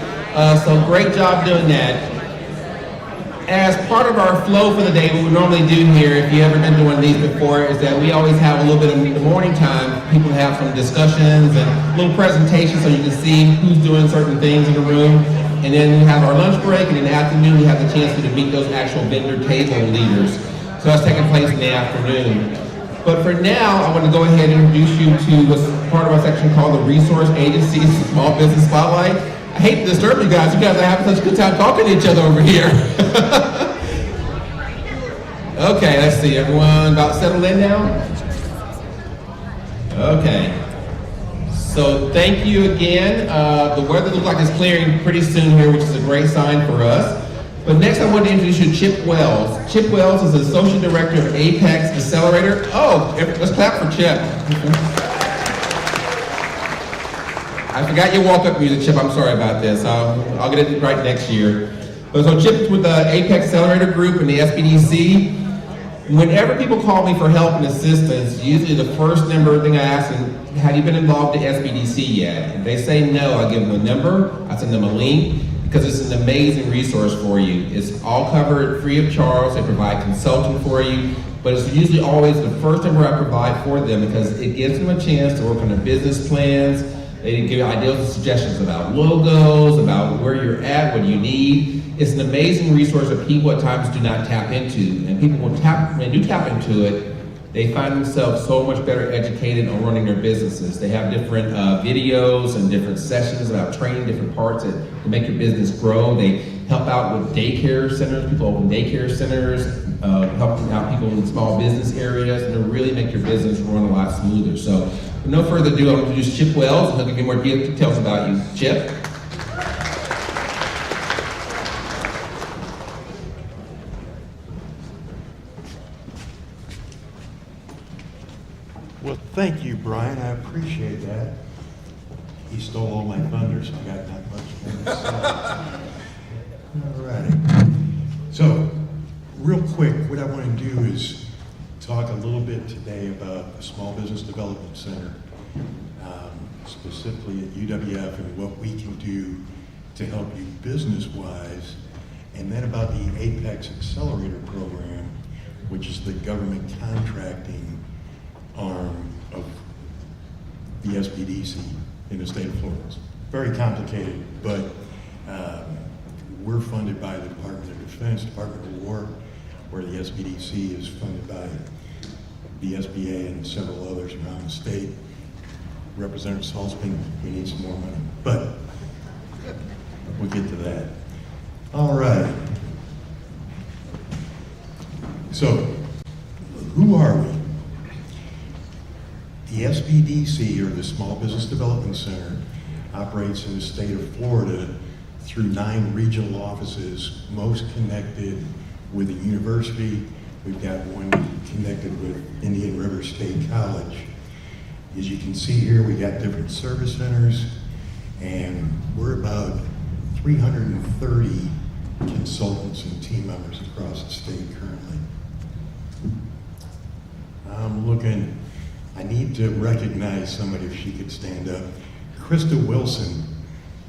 So great job doing that. As part of our flow for the day, what we normally do here, if you've ever been to one of these before, is that we always have a little bit of the morning time. People have some discussions and little presentations so you can see who's doing certain things in the room. And then we have our lunch break, and in the afternoon we have the chance to meet those actual vendor table leaders. So that's taking place in the afternoon. But for now, I want to go ahead and introduce you to what's part of our section called the Resource Agency's Small Business Spotlight. I hate to disturb you guys. You guys are having such a good time talking to each other over here. Okay, let's see. Everyone about settled in now? Okay. So thank you again. The weather looks like it's clearing pretty soon here, which is a great sign for us. But next I want to introduce you to Chip Wells. Chip Wells is Associate Director of Apex Accelerator. Oh, let's clap for Chip. I forgot your walk-up music, Chip. I'm sorry about this. I'll get it right next year. But so Chip's with the Apex Accelerator Group and the SBDC. Whenever people call me for help and assistance, usually the first thing I ask them, have you been involved in SBDC yet? If they say no, I give them a number, I send them a link, because it's an amazing resource for you. It's all covered free of charge. They provide consulting for you, but it's usually always the first number I provide for them because it gives them a chance to work on their business plans. They give ideas and suggestions about logos, about where you're at, what you need. It's an amazing resource that people at times do not tap into. And people when they do tap into it, they find themselves so much better educated on running their businesses. They have different videos and different sessions about training different parts to make your business grow. They help out with daycare centers. People open daycare centers, helping out people in small business areas, and to really make your business run a lot smoother. So with no further ado, I'm going to introduce Chip Wells, and he'll give you more details about you. Chip? Well, thank you, Brian. I appreciate that. He stole all my thunder, so I got not much more to say. All righty. So, real quick, what I want to do is talk a little bit today about the Small Business Development Center, specifically at UWF, and what we can do to help you business-wise, and then about the Apex Accelerator Program, which is the government contracting arm of the SBDC in the state of Florida. It's very complicated, but we're funded by the Department of Defense, Department of War, where the SBDC is funded by the SBA and several others around the state. Representative Salzman, we need some more money, but we'll get to that. All right. So, who are we? The SBDC, or the Small Business Development Center, operates in the state of Florida through 9 regional offices, most connected with the university. We've got one connected with Indian River State College. As you can see here, we got different service centers, and we're about 330 consultants and team members across the state currently. I'm looking, I need to recognize somebody if she could stand up. Krista Wilson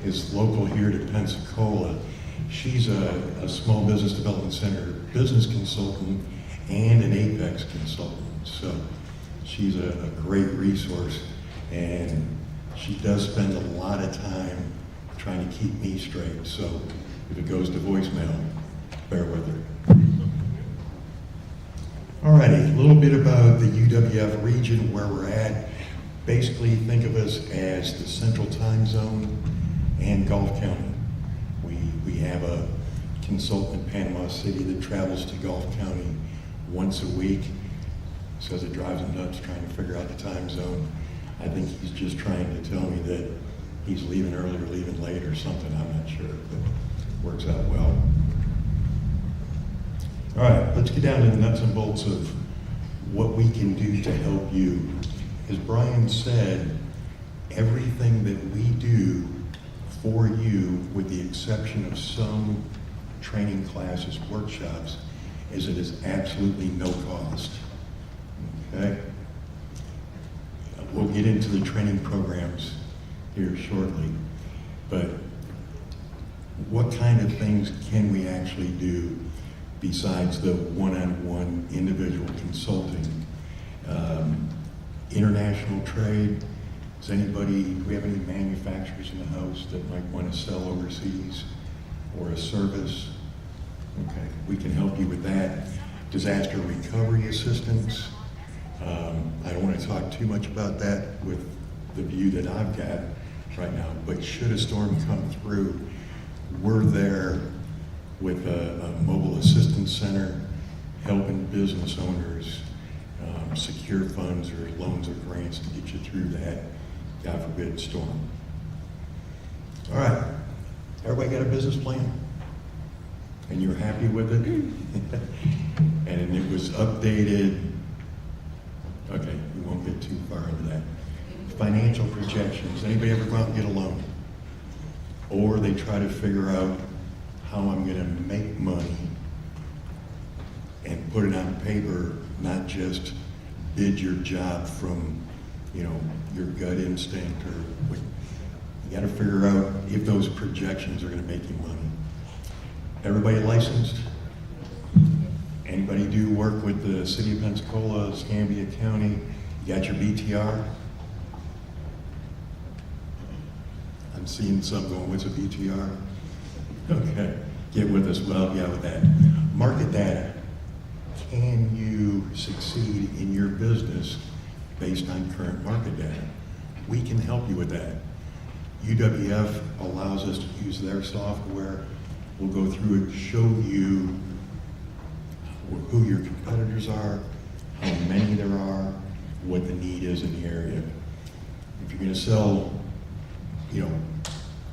is local here to Pensacola. She's a Small Business Development Center business consultant and an Apex consultant. So she's a great resource, and she does spend a lot of time trying to keep me straight. So if it goes to voicemail, bear with her. Alrighty, a little bit about the UWF region, where we're at. Basically, think of us as the Central Time Zone and Gulf County. We have a consultant in Panama City that travels to Gulf County once a week. Says it drives him nuts trying to figure out the time zone. I think he's just trying to tell me that he's leaving early or leaving late or something, I'm not sure, but works out well. All right, let's get down to the nuts and bolts of what we can do to help you. As Brian said, everything that we do for you, with the exception of some training classes, workshops, is it is absolutely no cost. okay? We'll get into the training programs here shortly, but what kind of things can we actually do besides the one-on-one individual consulting? International trade. Does anybody, do we have any manufacturers in the house that might want to sell overseas, or a service? Okay, we can help you with that. Disaster recovery assistance. I don't want to talk too much about that with the view that I've got right now, but should a storm come through, we're there with a mobile assistance center, helping business owners secure funds or loans or grants to get you through that, God forbid, storm. All right, everybody got a business plan? And you're happy with it? And it was updated. Okay, we won't get too far into that. Financial projections. Anybody ever go out and get a loan? Or they try to figure out how I'm going to make money and put it on paper, not just bid your job from, your gut instinct, or what. You got to figure out if those projections are going to make you money. Everybody licensed? Anybody do work with the City of Pensacola, Escambia County? You got your BTR? I'm seeing some going, what's a BTR? Okay, get with us, we'll help you out with that. Market data. Can you succeed in your business based on current market data? We can help you with that. UWF allows us to use their software. We'll go through it, show you who your competitors are, how many there are, what the need is in the area. If you're going to sell,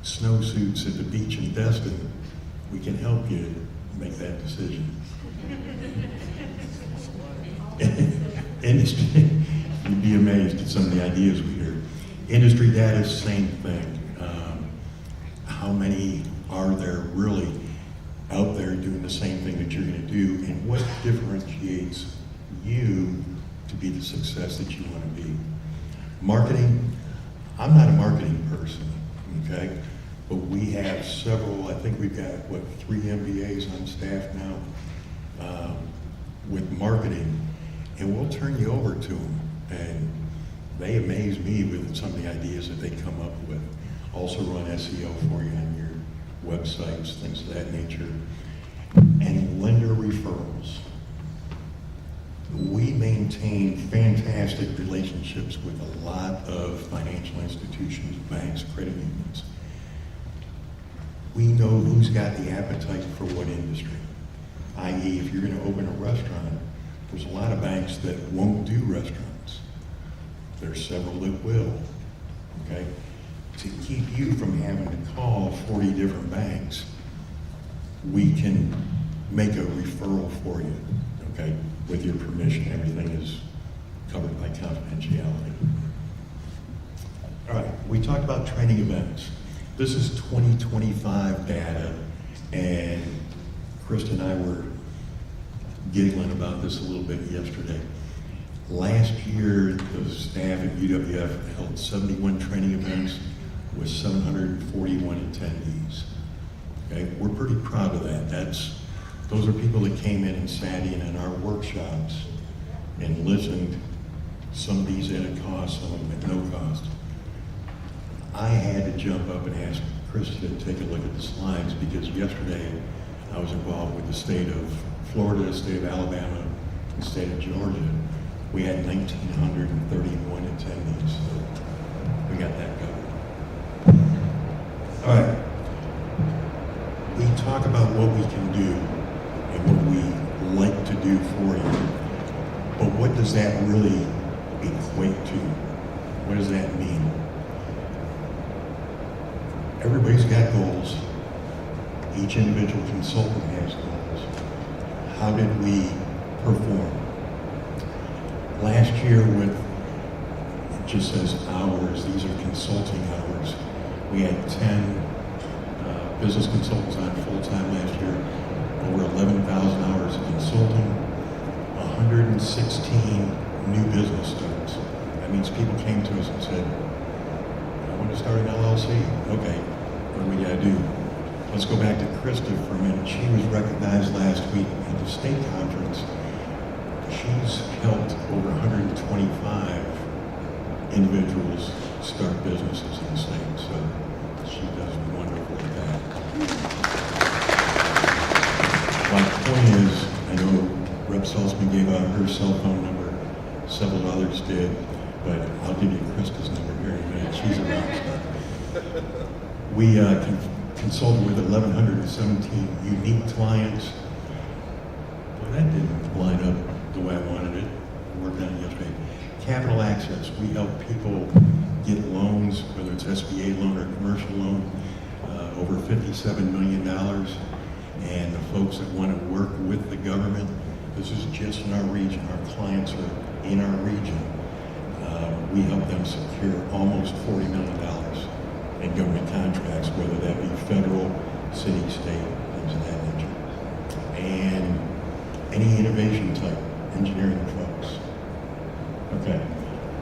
snowsuits at the beach in Destin, we can help you make that decision. Industry, you'd be amazed at some of the ideas we hear. Industry data, same thing. How many are there really out there doing the same thing that you're going to do, and what differentiates you to be the success that you want to be? Marketing, I'm not a marketing person, okay? But we have several, I think we've got, 3 MBAs on staff now with marketing, and we'll turn you over to them. And they amaze me with some of the ideas that they come up with. Also run SEO for you on your websites, things of that nature. And lender referrals. We maintain fantastic relationships with a lot of financial institutions, banks, credit unions. We know who's got the appetite for what industry. I.e., if you're going to open a restaurant, there's a lot of banks that won't do restaurants. There's several that will, okay? To keep you from having to call 40 different banks, we can make a referral for you, okay? With your permission, everything is covered by confidentiality. All right, we talked about training events. This is 2025 data, and Krista and I were giggling about this a little bit yesterday. Last year, the staff at UWF held 71 training events with 741 attendees. Okay, we're pretty proud of that. Those are people that came in and sat in our workshops and listened. Some of these at a cost, some of them at no cost. I had to jump up and ask Krista to take a look at the slides, because yesterday I was involved with the state of Florida, the state of Alabama, the state of Georgia. We had 1,931 attendees, so we got that covered. All right, we talk about what we can do and what we like to do for you, but what does that really equate to? What does that mean? Everybody's got goals. Each individual consultant has goals. How did we perform? Last year, with, it just says hours, these are consulting hours. We had 10 business consultants on full-time last year, over 11,000 hours of consulting, 116 new business starts. That means people came to us and said, I want to start an LLC. Okay, what do we gotta do? Let's go back to Krista for a minute. She was recognized last week at the state conference. She's helped over 125 individuals start businesses in the state, so she does wonderful at that. My point is, I know Rep. Salzman gave out her cell phone number, several others did, but I'll give you Krista's number here in a minute. She's a rock star. We consulted with 1,117 unique clients. Well, that didn't line up the way I wanted it. I worked on it yesterday. Capital access. We help people get loans, whether it's SBA loan or commercial loan, over $57 million. And the folks that want to work with the government, this is just in our region. Our clients are in our region. We help them secure almost $40 million in government contracts, whether that be federal, city, state, things of that nature. And any innovation type, engineering folks. Okay,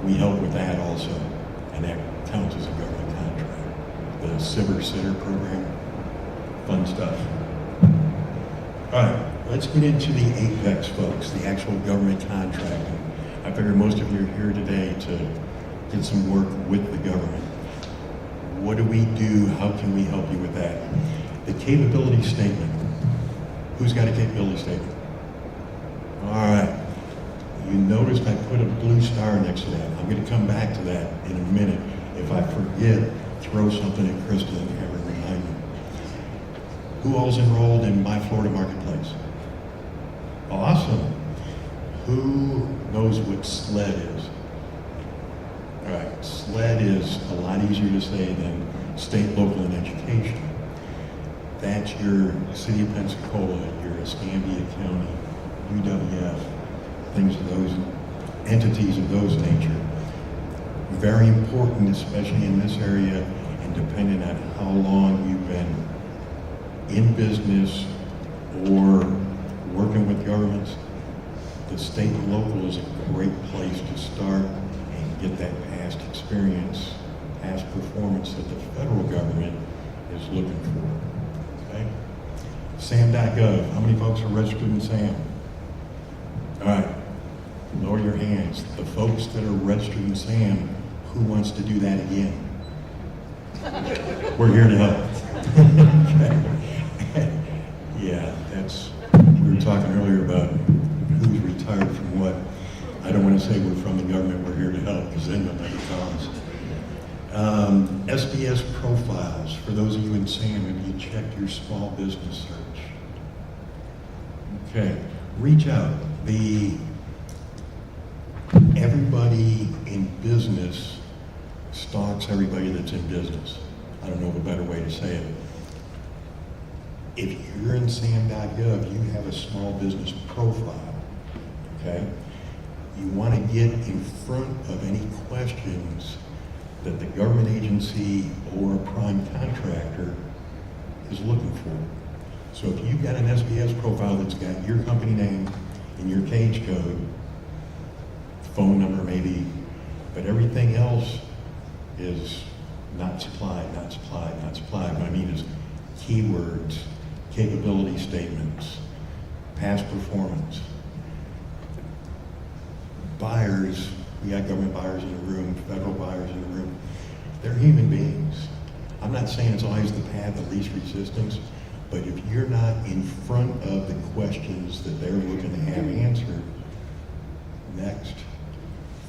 we help with that also, and that counts as a government contract. The Sibber Sitter program, fun stuff. All right, let's get into the Apex folks, the actual government contracting. I figure most of you are here today to get some work with the government. What do we do? How can we help you with that? The capability statement. Who's got a capability statement? All right. You noticed I put a blue star next to that. I'm going to come back to that in a minute. If I forget, throw something at Krista and have her remind me. Who all's enrolled in My Florida Marketplace? Awesome. Who knows what SLED is? All right, SLED is a lot easier to say than state, local, and education. That's your city of Pensacola, your Escambia County, UWF, things of those, entities of those nature. Very important, especially in this area, and depending on how long you've been in business or working with governments, the state and local is a great place to start and get that past experience, past performance that the federal government is looking for. Okay? SAM.gov. How many folks are registered in SAM? All right. Lower your hands. The folks that are registered in SAM, who wants to do that again? We're here to help. Okay. Yeah, we were talking earlier about who's retired from what. I don't want to say we're from the government, we're here to help, because then they'll never call us. SBS profiles. For those of you in SAM, have you checked your small business search? Okay. Reach out. Everybody in business stalks everybody that's in business. I don't know of a better way to say it. If you're in SAM.gov, you have a small business profile, okay? You want to get in front of any questions that the government agency or a prime contractor is looking for. So if you've got an SBS profile that's got your company name and your cage code, phone number maybe, but everything else is not supplied, not supplied, not supplied. What I mean is keywords, capability statements, past performance. Buyers, we got government buyers in the room, federal buyers in the room. They're human beings. I'm not saying it's always the path of least resistance, but if you're not in front of the questions that they're looking to have answered, next.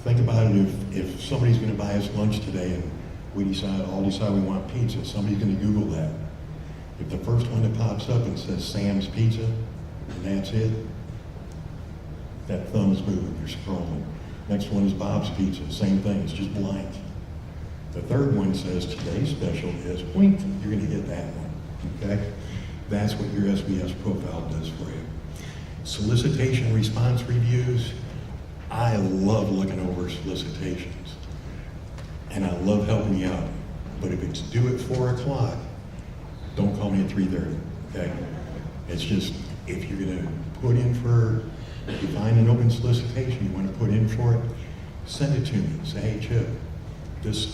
Think about it, if somebody's going to buy us lunch today and we all decide we want pizza, somebody's going to Google that. If the first one that pops up and says Sam's Pizza, and that's it, that thumb's moving, you're scrolling. Next one is Bob's Pizza, same thing, it's just blank. The third one says today's special is wink, you're going to hit that one, okay? That's what your SBS profile does for you. Solicitation response reviews. I love looking over solicitations, and I love helping you out. But if it's due at 4 o'clock, don't call me at 3:30, okay? It's just, if you're gonna put in for If you find an open solicitation you want to put in for it, send it to me. Say, hey, Chip,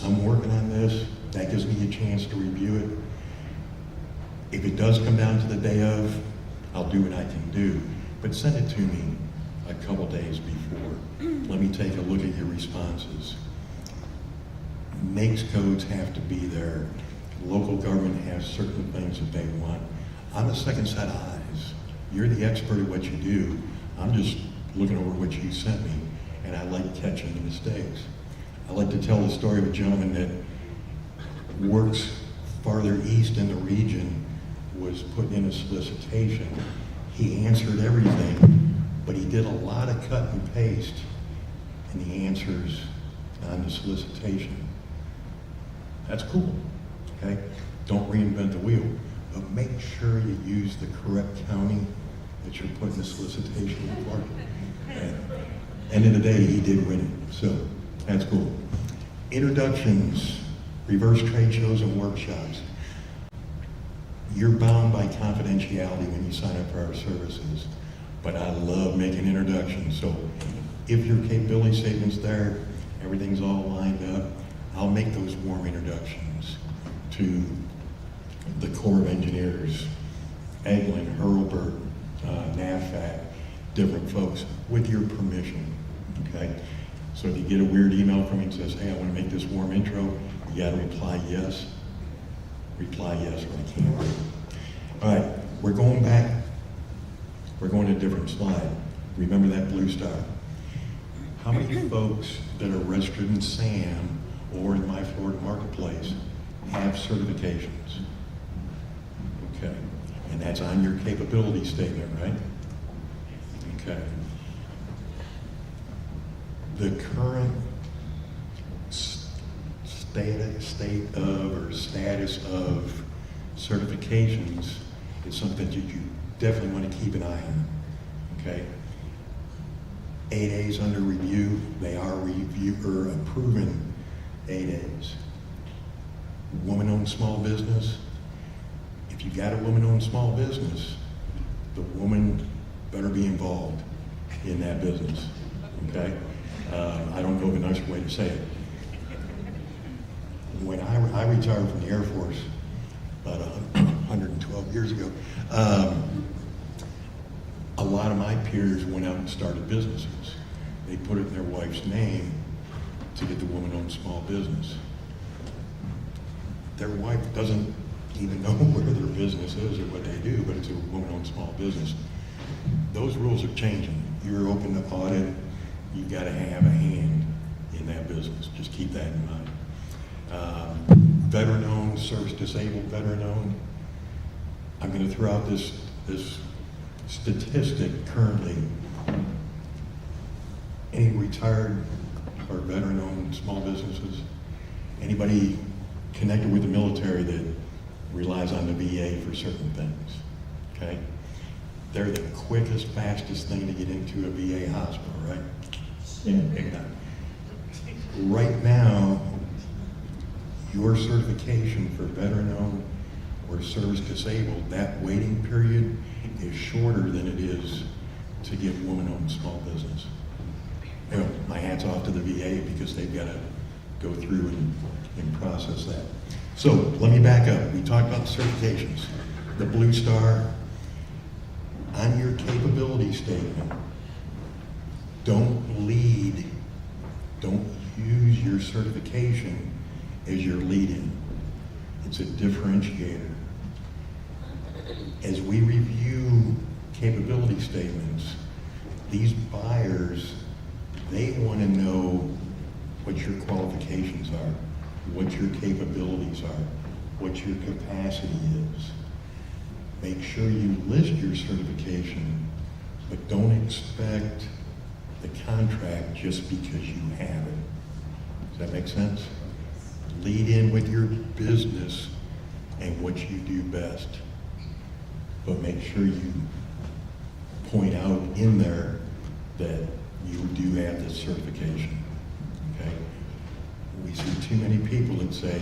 I'm working on this. That gives me a chance to review it. If it does come down to the day of, I'll do what I can do. But send it to me a couple days before. Let me take a look at your responses. NAICS codes have to be there. Local government has certain things that they want. I'm a second set of eyes. You're the expert at what you do. I'm just looking over what you sent me, and I like catching the mistakes. I like to tell the story of a gentleman that works farther east in the region, was putting in a solicitation. He answered everything, but he did a lot of cut and paste in the answers on the solicitation. That's cool, okay? Don't reinvent the wheel, but make sure you use the correct county that you're putting the solicitation in for. And end of the day, he did win it, so that's cool. Introductions, reverse trade shows and workshops. You're bound by confidentiality when you sign up for our services, but I love making introductions. So if your capability statement's there, everything's all lined up, I'll make those warm introductions to the Corps of Engineers, Eglin, Hurlburt, NAVFAC, different folks, with your permission, okay? So if you get a weird email from me that says, hey, I want to make this warm intro, you got to reply yes or I can't. All right, we're going back. We're going to a different slide. Remember that blue star. How many folks that are registered in SAM or in My Florida Marketplace have certifications? Okay, and that's on your capability statement, right? Okay. The current status of certifications is something that you definitely want to keep an eye on, okay? 8As under review, they are approving 8As. Woman-owned small business, if you got a woman-owned small business, the woman better be involved in that business, okay? I don't know of a nicer way to say it. When I retired from the Air Force about 112 years ago, a lot of my peers went out and started businesses. They put it in their wife's name to get the woman-owned small business. Their wife doesn't even know where their business is or what they do, but it's a woman-owned small business. Those rules are changing. You're open to audit. You've got to have a hand in that business. Just keep that in mind. Veteran-owned, service-disabled veteran-owned. I'm going to throw out this statistic currently. Any retired or veteran-owned small businesses? Anybody connected with the military that relies on the VA for certain things? Okay? They're the quickest, fastest thing to get into a VA hospital, right? Yeah, big time. Right now, your certification for veteran-owned or service-disabled, that waiting period is shorter than it is to get woman-owned small business. You know, my hat's off to the VA because they've got to go through and process that. So let me back up. We talked about the certifications. The blue star, on your capability statement, don't use your certification as your lead-in. It's a differentiator. As we review capability statements, these buyers, they want to know what your qualifications are, what your capabilities are, what your capacity is. Make sure you list your certification, but don't expect the contract just because you have it. Does that make sense? Lead in with your business and what you do best, but make sure you point out in there that you do have this certification, okay? We see too many people that say,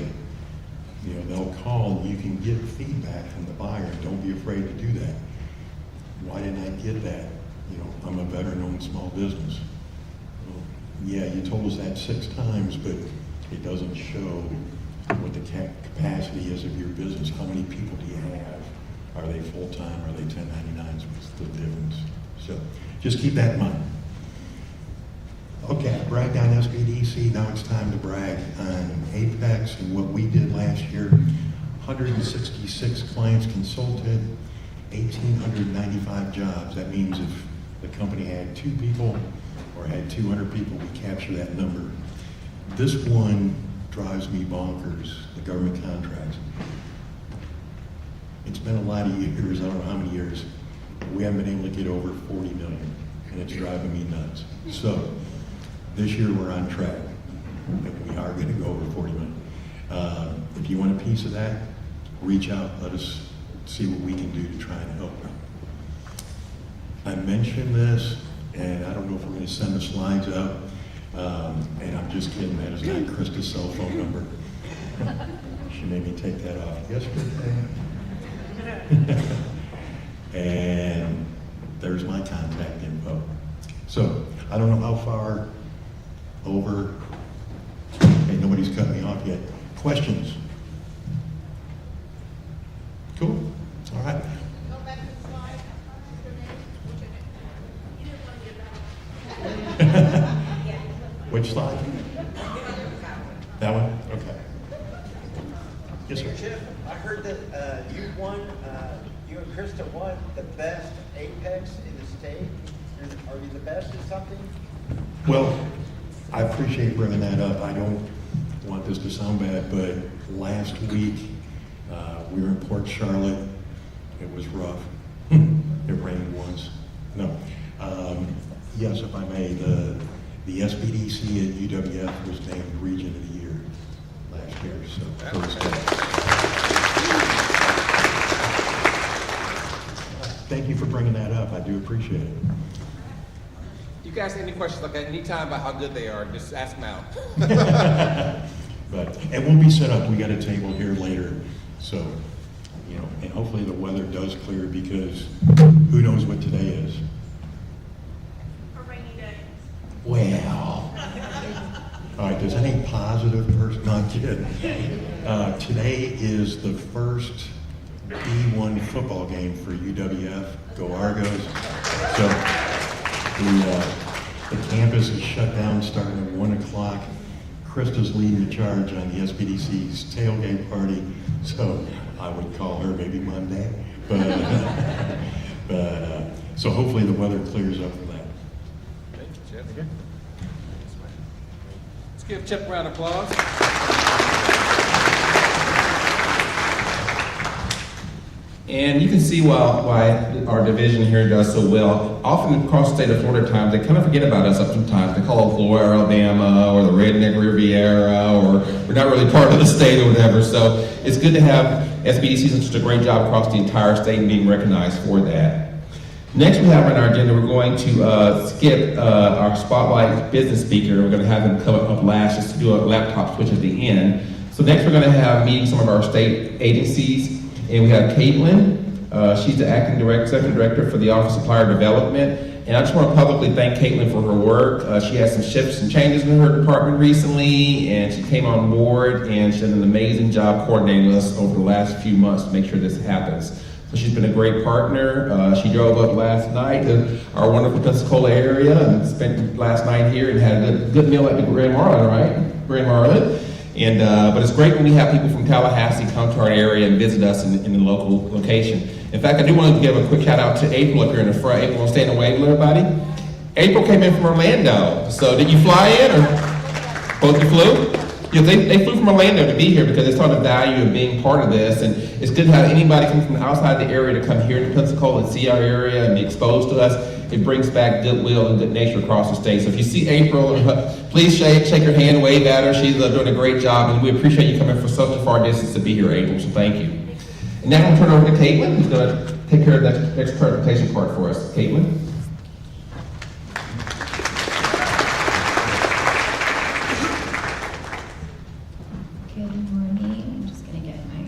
you know, they'll call and you can get feedback from the buyer. Don't be afraid to do that. Why didn't I get that? you know, I'm a veteran-owned small business. Well, yeah, you told us that 6 times, but it doesn't show what the capacity is of your business. How many people do you have? Are they full-time? Are they 1099s? What's the difference? So just keep that in mind. Okay, I bragged on SBDC. Now it's time to brag on Apex and what we did last year. 166 clients consulted, 1,895 jobs. That means if the company had 2 people or had 200 people, we capture that number. This one drives me bonkers, the government contracts. It's been a lot of years, I don't know how many years, but we haven't been able to get over 40 million, and it's driving me nuts. So, this year we're on track, and we are going to go over 40 million. If you want a piece of that, reach out, let us see what we can do to try and help. I mentioned this, and I don't know if we're going to send the slides out, and I'm just kidding, that is not Krista's cell phone number. She made me take that off yesterday. And there's my contact info. So, I don't know how far over, hey, nobody's cut me off yet. Questions? Cool, all right. Go back to the slide. Which slide? That one? Okay. Yes, sir. Chip, I heard that you and Krista won the best Apex in the state. Are you the best at something? Well, I appreciate bringing that up. I don't want this to sound bad, but last week we were in Port Charlotte. It was rough. It rained once. No. Yes, if I may, the SBDC at UWF was named Region of the Year last year. So first thank you for bringing that up. I do appreciate it. You guys have any questions like that anytime about how good they are, just ask them out. But it won't be set up. We got a table here later. So, you know, and hopefully the weather does clear because who knows what today is. A rainy day. Well, all right, does any positive person, not kidding. Today is the first B1 football game for UWF, Go Argos. So the campus is shut down starting at 1 o'clock. Krista's leading the charge on the SBDC's tailgate party, so I would call her maybe Monday. But so hopefully the weather clears up for that. Thank you, Chip. Let's give Chip a round of applause. And you can see why our division here does so well. Often across the state of Florida at times, they kind of forget about us sometimes. They call us Lower Alabama or the Redneck Riviera, or we're not really part of the state or whatever. So it's good to have SBDC doing such a great job across the entire state and being recognized for that. Next we have on our agenda, we're going to skip our spotlight business speaker. We're going to have him come up last just to do a laptop switch at the end. So next we're going to have meeting some of our state agencies. And we have Caitlin. She's the acting executive director for the Office of Supplier Development. And I just want to publicly thank Caitlin for her work. She had some shifts and changes in her department recently, and she came on board, and she did an amazing job coordinating us over the last few months to make sure this happens. So she's been a great partner. She drove up last night to our wonderful Pensacola area and spent last night here and had a good meal at the Grand Marlin, right? Grand Marlin. And, but it's great when we have people from Tallahassee come to our area and visit us in the local location. In fact, I do want to give a quick shout out to April up here in the front. April, want to stand and wave to everybody? April came in from Orlando. So did you fly in or both you flew? Yeah, they flew from Orlando to be here because they saw the value of being part of this. And it's good to have anybody come from outside the area to come here to Pensacola and see our area and be exposed to us. It brings back goodwill and good nature across the state. So if you see April, please shake her hand, wave at her. She's doing a great job, and we appreciate you coming from such a far distance to be here, April, so thank you. And now I'm going to turn it over to Caitlin, who's going to take care of the next presentation part for us. Caitlin. Good morning. I'm just going to get my...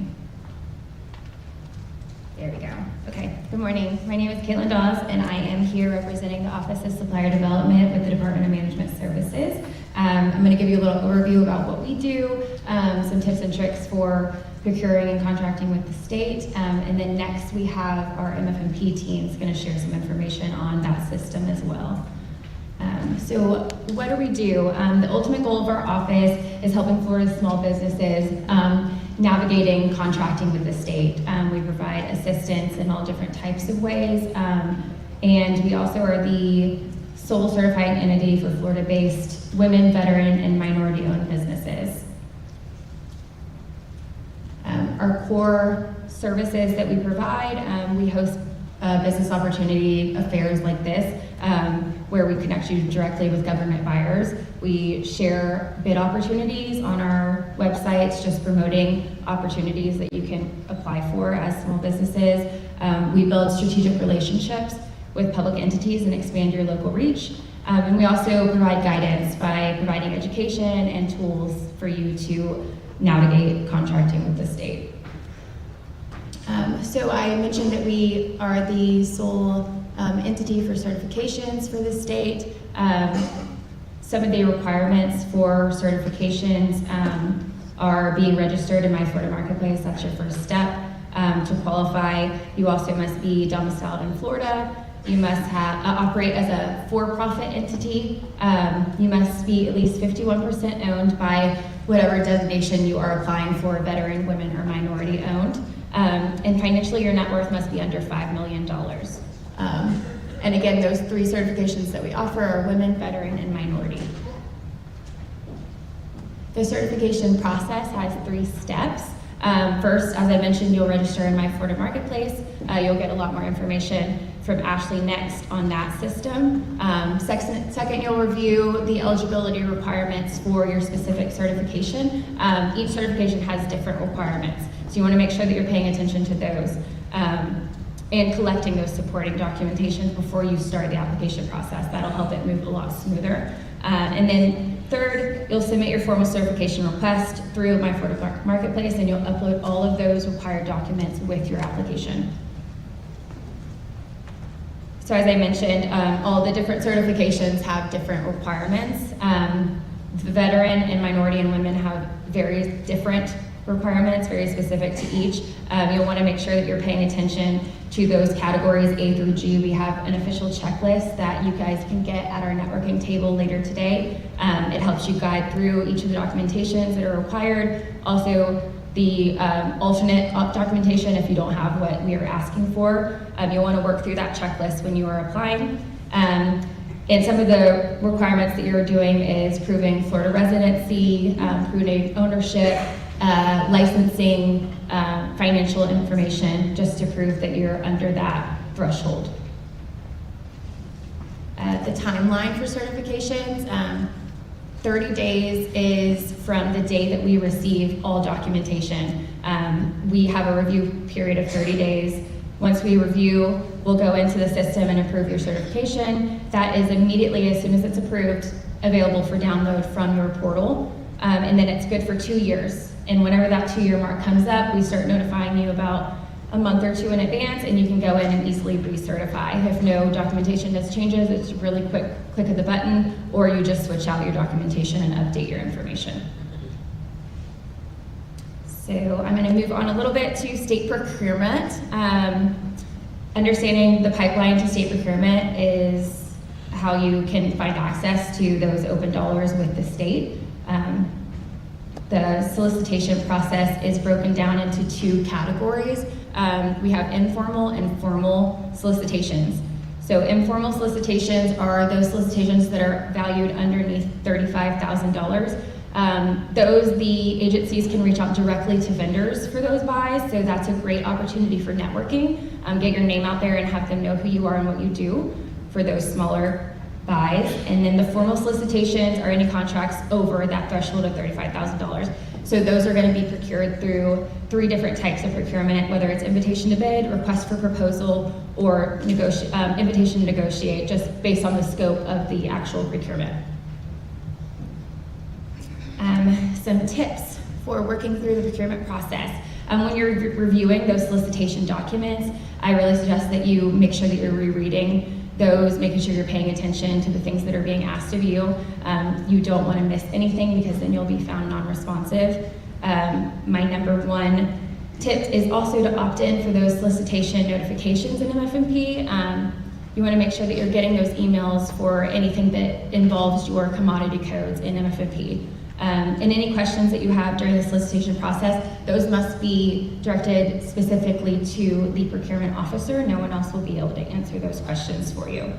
There we go. Okay. Good Good morning. My name is Caitlin Dawes, and I am here representing the Office of Supplier Development with the Department of Management Services. I'm going to give you a little overview about what we do, some tips and tricks for procuring and contracting with the state, and then next we have our MFMP team is going to share some information on that system as well. So what do we do? The ultimate goal of our office is helping Florida's small businesses navigating contracting with the state. We provide assistance in all different types of ways, and we also are the sole certifying entity for Florida-based women, veteran, and minority-owned businesses. Our core services that we provide, we host business opportunity affairs like this, where we connect you directly with government buyers. We share bid opportunities on our websites, just promoting opportunities that you can apply for as small businesses. We build strategic relationships with public entities and expand your local reach. And we also provide guidance by providing education and tools for you to navigate contracting with the state. So I mentioned that we are the sole entity for certifications for the state. Some of the requirements for certifications are being registered in My Florida Marketplace. That's your first step. To qualify, you also must be domiciled in Florida. You must operate as a for-profit entity. You must be at least 51% owned by whatever designation you are applying for, veteran, women, or minority owned. And financially, your net worth must be under $5 million. And again, those three certifications that we offer are women, veteran, and minority. The certification process has 3 steps. First, as I mentioned, you'll register in My Florida Marketplace. You'll get a lot more information from Ashley next on that system. Second, you'll review the eligibility requirements for your specific certification. Each certification has different requirements, so you want to make sure that you're paying attention to those and collecting those supporting documentation before you start the application process. That'll help it move a lot smoother. And then third, you'll submit your formal certification request through My Florida Marketplace, and you'll upload all of those required documents with your application. So as I mentioned, all the different certifications have different requirements. The veteran and minority and women have very different requirements, very specific to each. You'll want to make sure that you're paying attention to those categories A through G. We have an official checklist that you guys can get at our networking table later today. It helps you guide through each of the documentations that are required. Also, the alternate documentation if you don't have what we are asking for. You'll want to work through that checklist when you are applying. And some of the requirements that you're doing is proving Florida residency, proving ownership, licensing, financial information, just to prove that you're under that threshold. The timeline for certifications, 30 days is from the day that we receive all documentation. We have a review period of 30 days. Once we review, we'll go into the system and approve your certification. That is immediately, as soon as it's approved, available for download from your portal. And then it's good for 2 years. And whenever that 2-year mark comes up, we start notifying you about a month or 2 in advance, and you can go in and easily recertify. If no documentation has changes, it's a really quick click of the button, or you just switch out your documentation and update your information. So I'm gonna move on a little bit to state procurement. Understanding the pipeline to state procurement is how you can find access to those open dollars with the state. The solicitation process is broken down into 2 categories. We have informal and formal solicitations. So informal solicitations are those solicitations that are valued underneath $35,000. Those, the agencies can reach out directly to vendors for those buys, so that's a great opportunity for networking. Get your name out there and have them know who you are and what you do for those smaller buys. And then the formal solicitations are any contracts over that threshold of $35,000. So those are going to be procured through 3 different types of procurement, whether it's invitation to bid, request for proposal, or invitation to negotiate, just based on the scope of the actual procurement. Some tips for working through the procurement process. When you're reviewing those solicitation documents, I really suggest that you make sure that you're rereading those, making sure you're paying attention to the things that are being asked of you. You don't want to miss anything because then you'll be found non-responsive. My number one tip is also to opt in for those solicitation notifications in MFMP. You want to make sure that you're getting those emails for anything that involves your commodity codes in MFMP. And any questions that you have during the solicitation process, those must be directed specifically to the procurement officer. No one else will be able to answer those questions for you.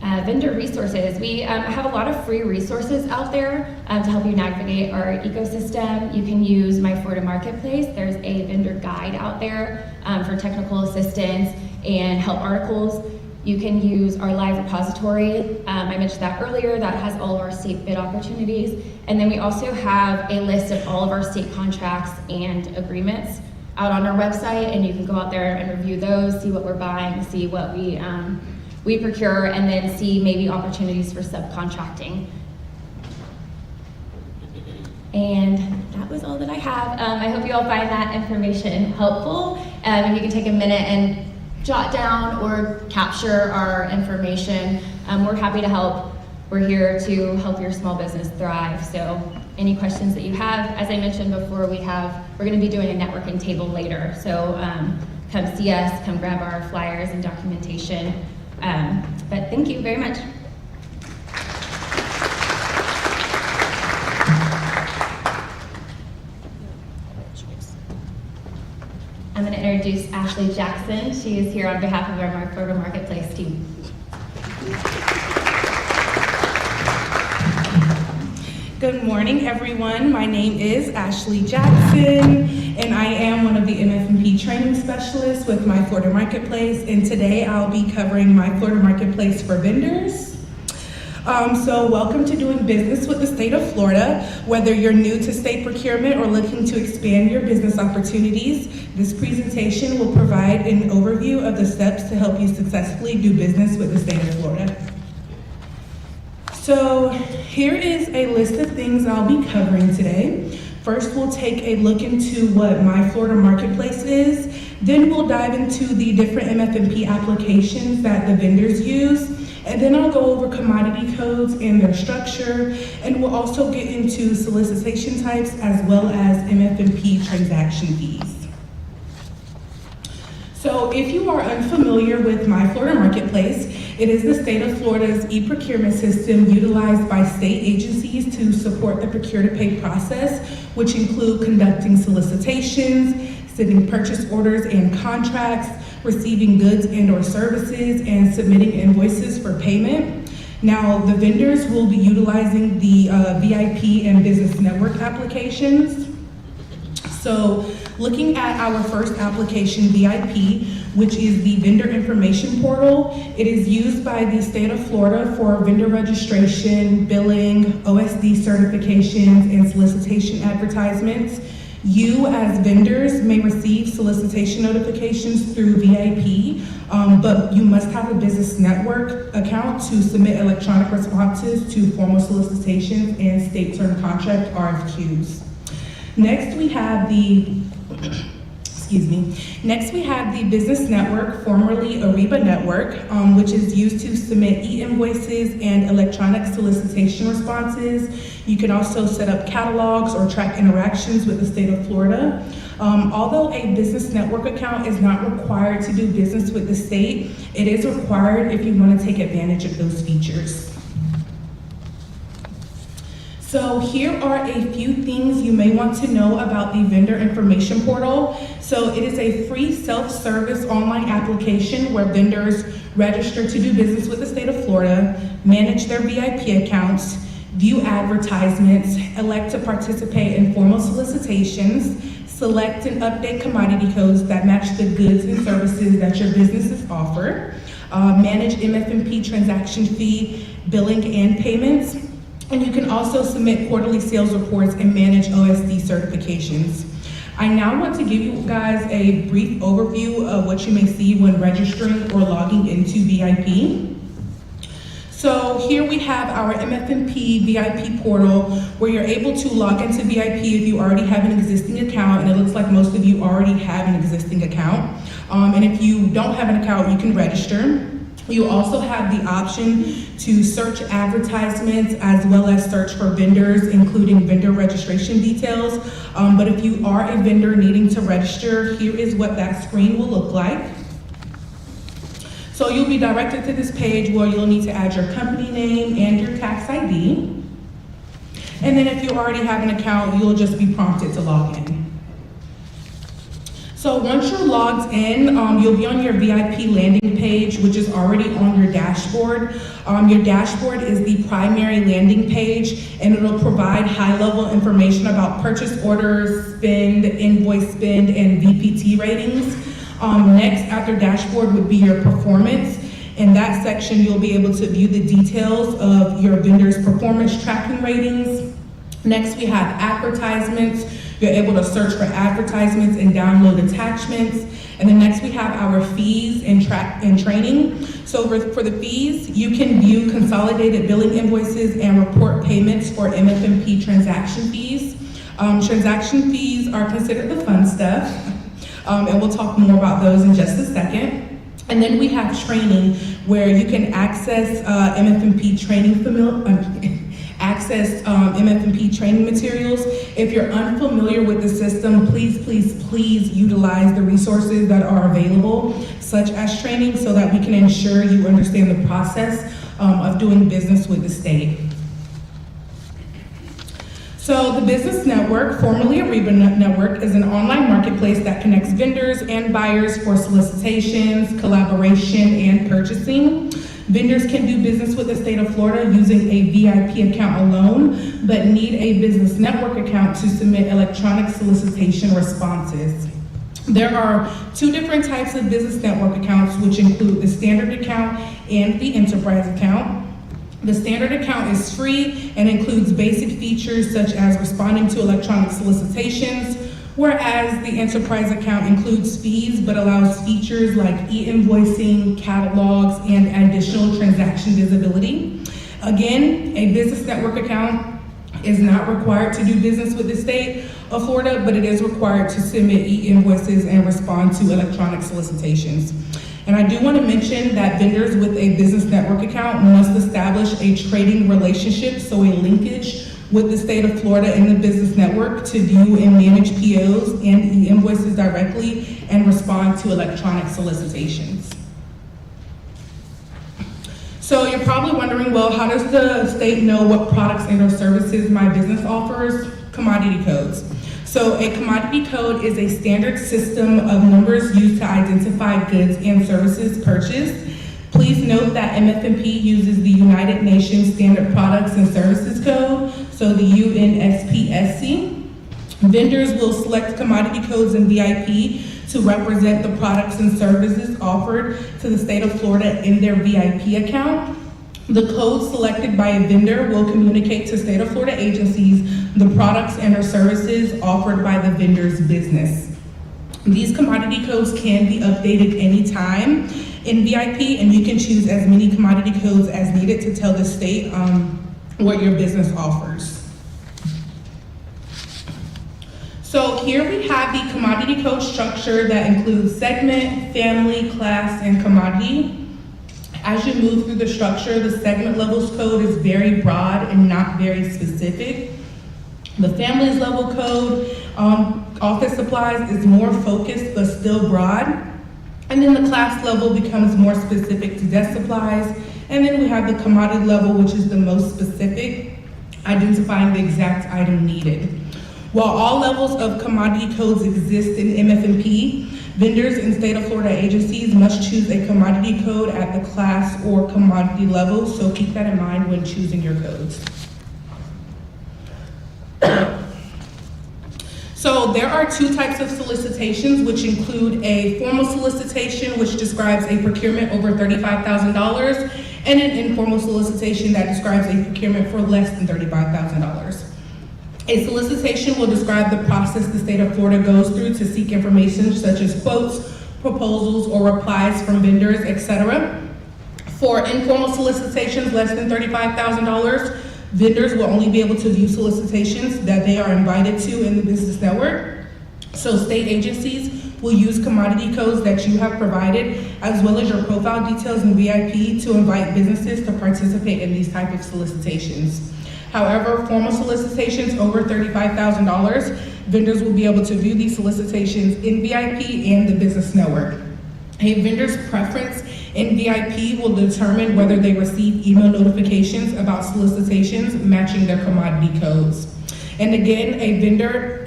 Vendor resources. We have a lot of free resources out there to help you navigate our ecosystem. You can use My Florida Marketplace. There's a vendor guide out there for technical assistance and help articles. You can use our live repository. I mentioned that earlier. That has all of our state bid opportunities. And then we also have a list of all of our state contracts and agreements out on our website, and you can go out there and review those, see what we're buying, see what we procure, and then see maybe opportunities for subcontracting. And that was all that I have. I hope you all find that information helpful. If you can take a minute and jot down or capture our information, we're happy to help. We're here to help your small business thrive. So any questions that you have, as I mentioned before, we're going to be doing a networking table later. So come see us, come grab our flyers and documentation. But thank you very much. I'm going to introduce Ashley Jackson. She is here on behalf of our Florida Marketplace team. Good morning, everyone. My name is Ashley Jackson, and I am one of the MFMP training specialists with My Florida Marketplace, and today I'll be covering My Florida Marketplace for vendors. So welcome to doing business with the state of Florida. Whether you're new to state procurement or looking to expand your business opportunities, this presentation will provide an overview of the steps to help you successfully do business with the state of Florida. So here is a list of things I'll be covering today. First, we'll take a look into what My Florida Marketplace is. Then we'll dive into the different MFMP applications that the vendors use. And then I'll go over commodity codes and their structure. And we'll also get into solicitation types as well as MFMP transaction fees. So if you are unfamiliar with My Florida Marketplace, it is the state of Florida's e-procurement system utilized by state agencies to support the procure-to-pay process, which include conducting solicitations, sending purchase orders and contracts, receiving goods and or services, and submitting invoices for payment. Now, the vendors will be utilizing the VIP and business network applications. So looking at our first application, VIP, which is the vendor information portal, it is used by the state of Florida for vendor registration, billing, OSD certifications, and solicitation advertisements. You as vendors may receive solicitation notifications through VIP, but you must have a business network account to submit electronic responses to formal solicitations and state term contract RFQs. Next we have the business network, formerly Ariba Network, which is used to submit e-invoices and electronic solicitation responses. You can also set up catalogs or track interactions with the state of Florida. Although a business network account is not required to do business with the state, it is required if you want to take advantage of those features. So here are a few things you may want to know about the vendor information portal. So it is a free self-service online application where vendors register to do business with the state of Florida, manage their VIP accounts, view advertisements, elect to participate in formal solicitations, select and update commodity codes that match the goods and services that your businesses offer, manage MFMP transaction fee, billing and payments, and you can also submit quarterly sales reports and manage OSD certifications. I now want to give you guys a brief overview of what you may see when registering or logging into VIP. So here we have our MFMP VIP portal where you're able to log into VIP if you already have an existing account, and it looks like most of you already have an existing account. And if you don't have an account, you can register. You also have the option to search advertisements as well as search for vendors, including vendor registration details. But if you are a vendor needing to register, here is what that screen will look like. So you'll be directed to this page where you'll need to add your company name and your tax ID. And then if you already have an account, you'll just be prompted to log in. So once you're logged in, you'll be on your VIP landing page, which is already on your dashboard. Your dashboard is the primary landing page, and it'll provide high-level information about purchase orders, spend, invoice spend, and VPT ratings. Next, after dashboard would be your performance. In that section, you'll be able to view the details of your vendor's performance tracking ratings. Next, we have advertisements. You're able to search for advertisements and download attachments. And then next we have our fees and training. So for the fees, you can view consolidated billing invoices and report payments for MFMP transaction fees. Transaction fees are considered the fun stuff. And we'll talk more about those in just a second. And then we have training where you can access MFMP training MFMP training materials. If you're unfamiliar with the system, please utilize the resources that are available, such as training, so that we can ensure you understand the process of doing business with the state. So the Business Network, formerly Ariba Network, is an online marketplace that connects vendors and buyers for solicitations, collaboration, and purchasing. Vendors can do business with the state of Florida using a VIP account alone, but need a Business Network account to submit electronic solicitation responses. There are two different types of Business Network accounts, which include the standard account and the enterprise account. The standard account is free and includes basic features such as responding to electronic solicitations, whereas the enterprise account includes fees but allows features like e-invoicing, catalogs, and additional transaction visibility. Again, a Business Network account is not required to do business with the state of Florida, but it is required to submit e-invoices and respond to electronic solicitations. And I do want to mention that vendors with a Business Network account must establish a trading relationship, so a linkage with the state of Florida and the Business Network to view and manage POs and e-invoices directly and respond to electronic solicitations. So you're probably wondering, well, how does the state know what products and or services my business offers? Commodity codes. So a commodity code is a standard system of numbers used to identify goods and services purchased. Please note that MFMP uses the United Nations Standard Products and Services Code, so the UNSPSC. Vendors will select commodity codes in VIP to represent the products and services offered to the state of Florida in their VIP account. The code selected by a vendor will communicate to state of Florida agencies the products and or services offered by the vendor's business. These commodity codes can be updated anytime in VIP, and you can choose as many commodity codes as needed to tell the state what your business offers. So here we have the commodity code structure that includes segment, family, class, and commodity. As you move through the structure, the segment levels code is very broad and not very specific. The families level code, office supplies, is more focused but still broad. And then the class level becomes more specific to desk supplies. And then we have the commodity level, which is the most specific, identifying the exact item needed. While all levels of commodity codes exist in MFMP, vendors in state of Florida agencies must choose a commodity code at the class or commodity level, so keep that in mind when choosing your codes. So there are two types of solicitations, which include a formal solicitation, which describes a procurement over $35,000, and an informal solicitation that describes a procurement for less than $35,000. A solicitation will describe the process the state of Florida goes through to seek information such as quotes, proposals, or replies from vendors, etc. For informal solicitations less than $35,000, vendors will only be able to view solicitations that they are invited to in the business network. So state agencies will use commodity codes that you have provided, as well as your profile details in VIP, to invite businesses to participate in these type of solicitations. However, formal solicitations over $35,000, vendors will be able to view these solicitations in VIP and the business network. A vendor's preference in VIP will determine whether they receive email notifications about solicitations matching their commodity codes. And again, a vendor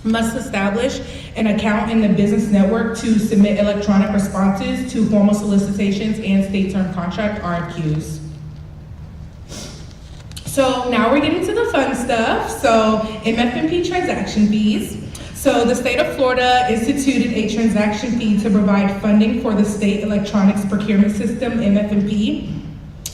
must establish an account in the business network to submit electronic responses to formal solicitations and state term contract RFQs. So now we're getting to the fun stuff. So MFMP transaction fees. So the state of Florida instituted a transaction fee to provide funding for the state electronics procurement system, MFMP.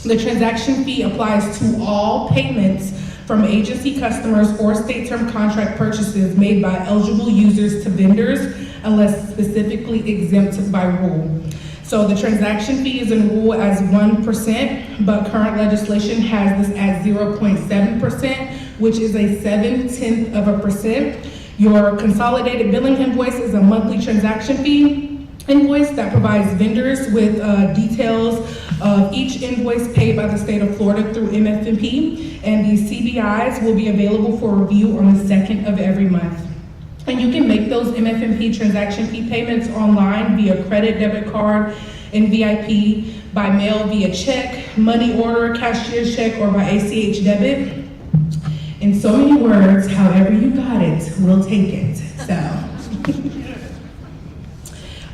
The transaction fee applies to all payments from agency customers or state term contract purchases made by eligible users to vendors unless specifically exempt by rule. So the transaction fee is in rule as 1%, but current legislation has this at 0.7%, which is a 0.7%. Your consolidated billing invoice is a monthly transaction fee invoice that provides vendors with details of each invoice paid by the state of Florida through MFMP, and these CBIs will be available for review on the 2nd of every month. And you can make those MFMP transaction fee payments online via credit, debit card, and VIP, by mail via check, money order, cashier's check, or by ACH debit. In so many words, however you got it, we'll take it. So.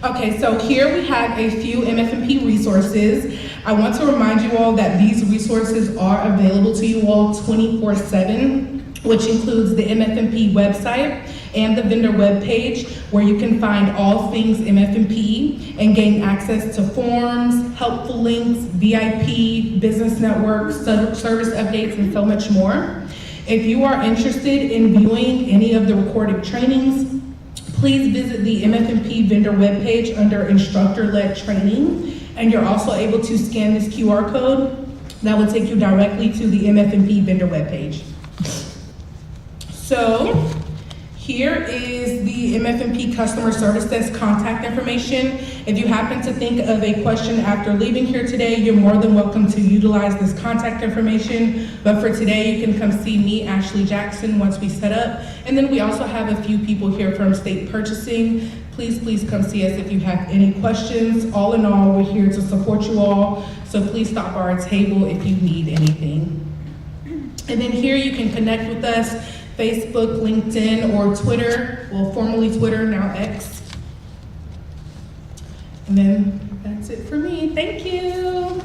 Okay, so here we have a few MFMP resources. I want to remind you all that these resources are available to you all 24/7, which includes the MFMP website and the vendor webpage, where you can find all things MFMP and gain access to forms, helpful links, VIP, business networks, service updates, and so much more. If you are interested in viewing any of the recorded trainings, please visit the MFMP vendor webpage under instructor-led training, and you're also able to scan this QR code that will take you directly to the MFMP vendor webpage. So here is the MFMP customer service desk contact information. If you happen to think of a question after leaving here today, you're more than welcome to utilize this contact information. But for today, you can come see me, Ashley Jackson, once we set up. And then we also have a few people here from state purchasing. Please come see us if you have any questions. All in all, we're here to support you all. So please stop by our table if you need anything. And then here you can connect with us, Facebook, LinkedIn, or Twitter. Well, formerly Twitter, now X. And then that's it for me. Thank you.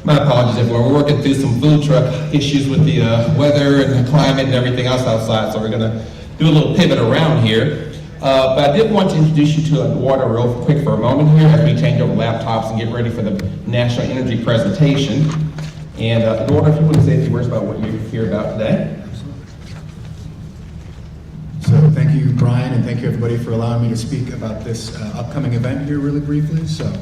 My apologies, everyone. We're working through some food truck issues with the weather and the climate and everything else outside, so we're gonna do a little pivot around here. But I did want to introduce you to Eduardo real quick for a moment here as we change over laptops and get ready for the national energy presentation. And Eduardo, if you want to say a few words about what you're here about today. So thank you, Brian, and thank you everybody for allowing me to speak about this upcoming event here really briefly. So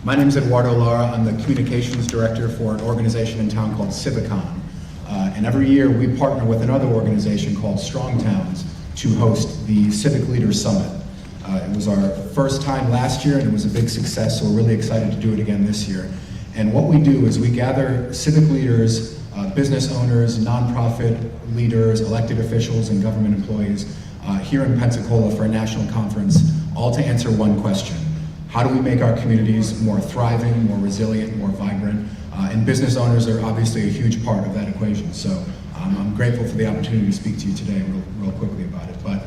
my name is Eduardo Lara. I'm the communications director for an organization in town called Civicon. And every year we partner with another organization called Strong Towns to host the Civic Leaders Summit. It was our first time last year and it was a big success, so we're really excited to do it again this year. And what we do is we gather civic leaders, business owners, nonprofit leaders, elected officials, and government employees here in Pensacola for a national conference, all to answer one question. How do we make our communities more thriving, more resilient, more vibrant? And business owners are obviously a huge part of that equation. So I'm grateful for the opportunity to speak to you today real quickly about it. But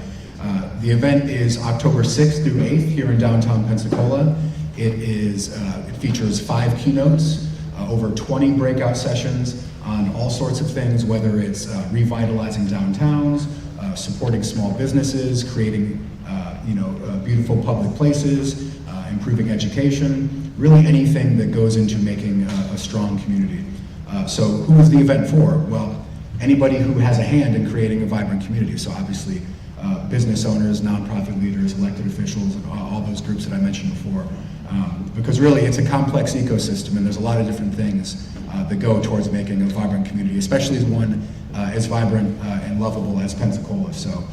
the event is October 6th through 8th here in downtown Pensacola. It features 5 keynotes, over 20 breakout sessions on all sorts of things, whether it's revitalizing downtowns, supporting small businesses, creating beautiful public places, improving education, really anything that goes into making a strong community. So who is the event for? Well, anybody who has a hand in creating a vibrant community. So obviously business owners, nonprofit leaders, elected officials, and all those groups that I mentioned before. Because really it's a complex ecosystem and there's a lot of different things that go towards making a vibrant community, especially as one as vibrant and lovable as Pensacola. So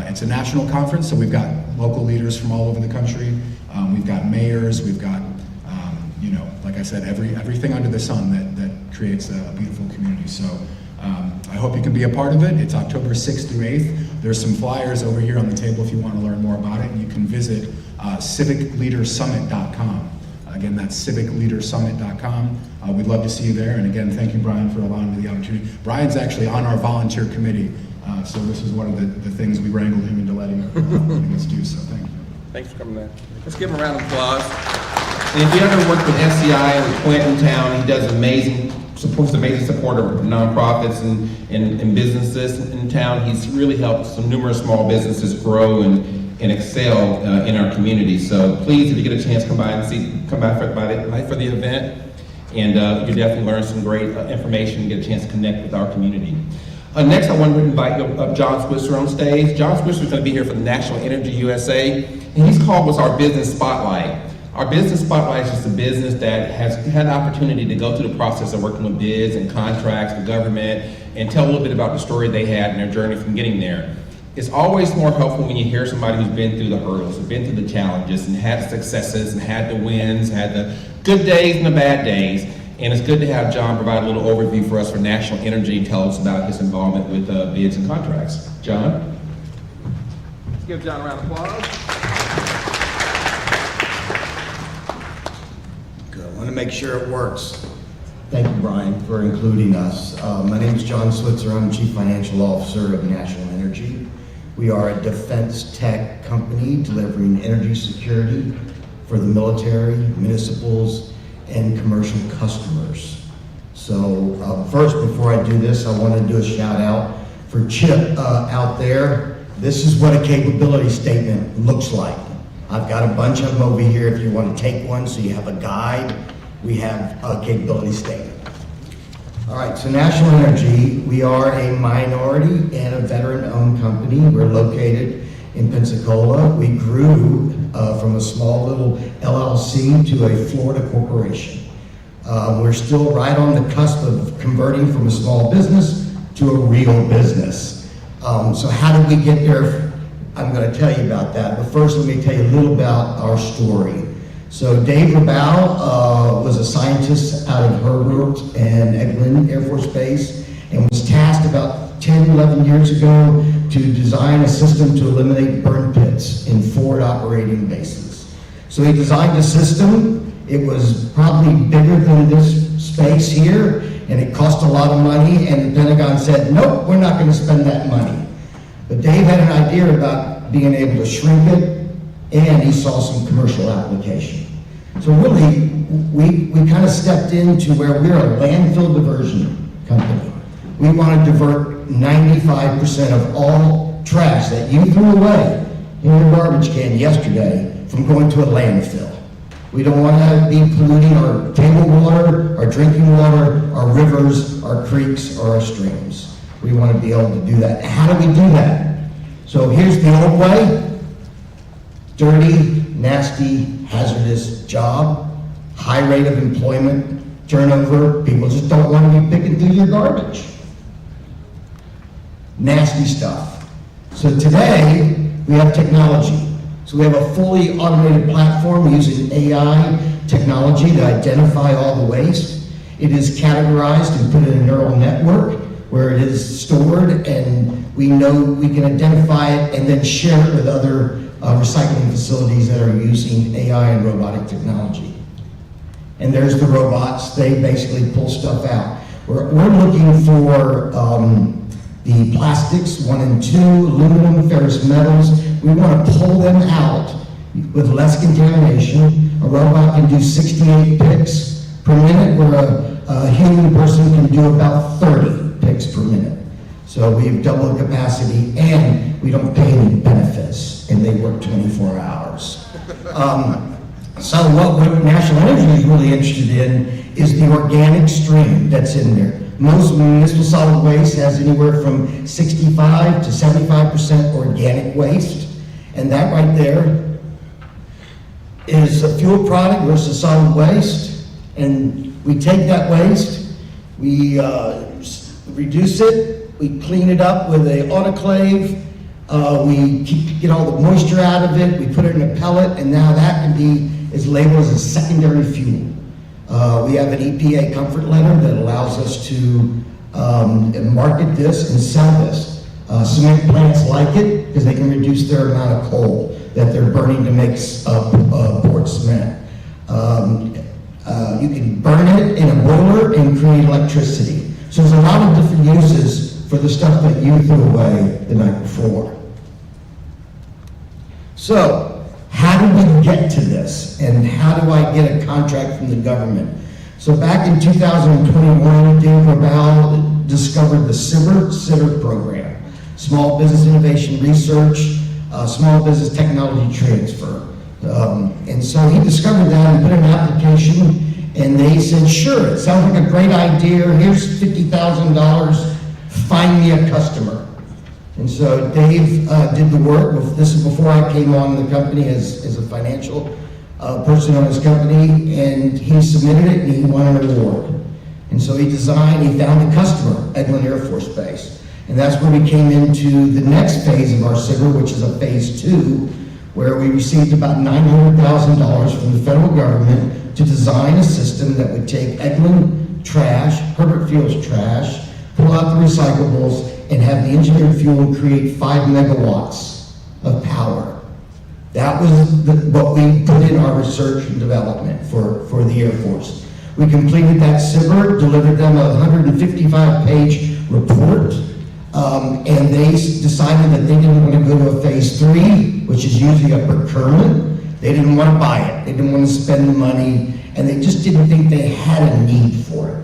it's a national conference, so we've got local leaders from all over the country. We've got mayors, we've got, like I said, everything under the sun that creates a beautiful community. So I hope you can be a part of it. It's October 6th through 8th. There's some flyers over here on the table if you want to learn more about it. And you can visit civicleadersummit.com. Again, that's civicleadersummit.com. We'd love to see you there. And again, thank you, Brian, for allowing me the opportunity. Brian's actually on our volunteer committee, so this is one of the things we wrangled him into letting us do, so thank you. Thanks for coming back. Let's give him a round of applause. And if you ever worked with SCI in Clinton Town, he does supports amazing support of nonprofits and businesses in town. He's really helped some numerous small businesses grow and excel in our community. So please, if you get a chance, come by for the event, and you can definitely learn some great information and get a chance to connect with our community. Next, I want to invite up John Switzer on stage. John Switzer is going to be here for the National Energy USA, and he's called what's our Business Spotlight. Our Business Spotlight is just a business that has had the opportunity to go through the process of working with bids and contracts, the government, and tell a little bit about the story they had and their journey from getting there. It's always more helpful when you hear somebody who's been through the hurdles, been through the challenges, and had the successes, and had the wins, had the good days and the bad days. And it's good to have John provide a little overview for us for National Energy and tell us about his involvement with bids and contracts. John? Let's give John a round of applause. Good. I want to make sure it works. Thank you, Brian, for including us. My name is John Switzer. I'm Chief Financial Officer of National Energy. We are a defense tech company delivering energy security for the military, municipals, and commercial customers. So first, before I do this, I want to do a shout out for Chip out there. This is what a capability statement looks like. I've got a bunch of them over here if you want to take one so you have a guide. We have a capability statement. All right, so National Energy, we are a minority and a veteran-owned company. We're located in Pensacola. We grew from a small little LLC to a Florida corporation. We're still right on the cusp of converting from a small business to a real business. So how did we get there? I'm going to tell you about that. But first, let me tell you a little about our story. So Dave Rabow was a scientist out of Herbert and Eglin Air Force Base and was tasked about 10, 11 years ago to design a system to eliminate burn pits in forward operating bases. So he designed a system. It was probably bigger than this space here, and it cost a lot of money, and the Pentagon said, nope, we're not going to spend that money. But Dave had an idea about being able to shrink it, and he saw some commercial application. So really, we kind of stepped into where we're a landfill diversion company. We want to divert 95% of all trash that you threw away in your garbage can yesterday from going to a landfill. We don't want to be polluting our table water, our drinking water, our rivers, our creeks, or our streams. We want to be able to do that. How do we do that? So here's the old way. Dirty, nasty, hazardous job, high rate of employment, turnover. People just don't want to be picking through your garbage. Nasty stuff. So today, we have technology. So we have a fully automated platform using AI technology to identify all the waste. It is categorized and put in a neural network where it is stored, and we know we can identify it and then share it with other recycling facilities that are using AI and robotic technology. And there's the robots. They basically pull stuff out. We're looking for the plastics, 1 and 2, aluminum, ferrous metals. We want to pull them out with less contamination. A robot can do 68 picks per minute, where a human person can do about 30 picks per minute. So we've doubled capacity, and we don't pay any benefits, and they work 24 hours. So what National Energy is really interested in is the organic stream that's in there. Most municipal solid waste has anywhere from 65 to 75% organic waste, and that right there is a fuel product versus solid waste. And we take that waste, we reduce it, we clean it up with an autoclave, we get all the moisture out of it, we put it in a pellet, and now that can be is labeled as a secondary fuel. We have an EPA comfort letter that allows us to market this and sell this. Cement plants like it because they can reduce their amount of coal that they're burning to make poured cement. You can burn it in a boiler and create electricity. So there's a lot of different uses for the stuff that you threw away the night before. So, how do we get to this? And how do I get a contract from the government? So back in 2021, Dave Rabal discovered the SITR program, Small Business Innovation Research, Small Business Technology Transfer. And so he discovered that and put in an application, and they said, sure, it sounds like a great idea. Here's $50,000, find me a customer. And so Dave did the work. This is before I came on the company as a financial person on his company, and he submitted it and he won an award. And so he found a customer, Eglin Air Force Base. And that's where we came into the next phase of our SITR, which is a phase 2, where we received about $900,000 from the federal government to design a system that would take Eglin trash, Herbert Field's trash, pull out the recyclables, and have the engineered fuel create 5 megawatts of power. That was what we put in our research and development for the Air Force. We completed that SITR, delivered them a 155-page report, and they decided that they didn't want to go to a phase 3, which is usually a procurement. They didn't want to buy it. They didn't want to spend the money, and they just didn't think they had a need for it.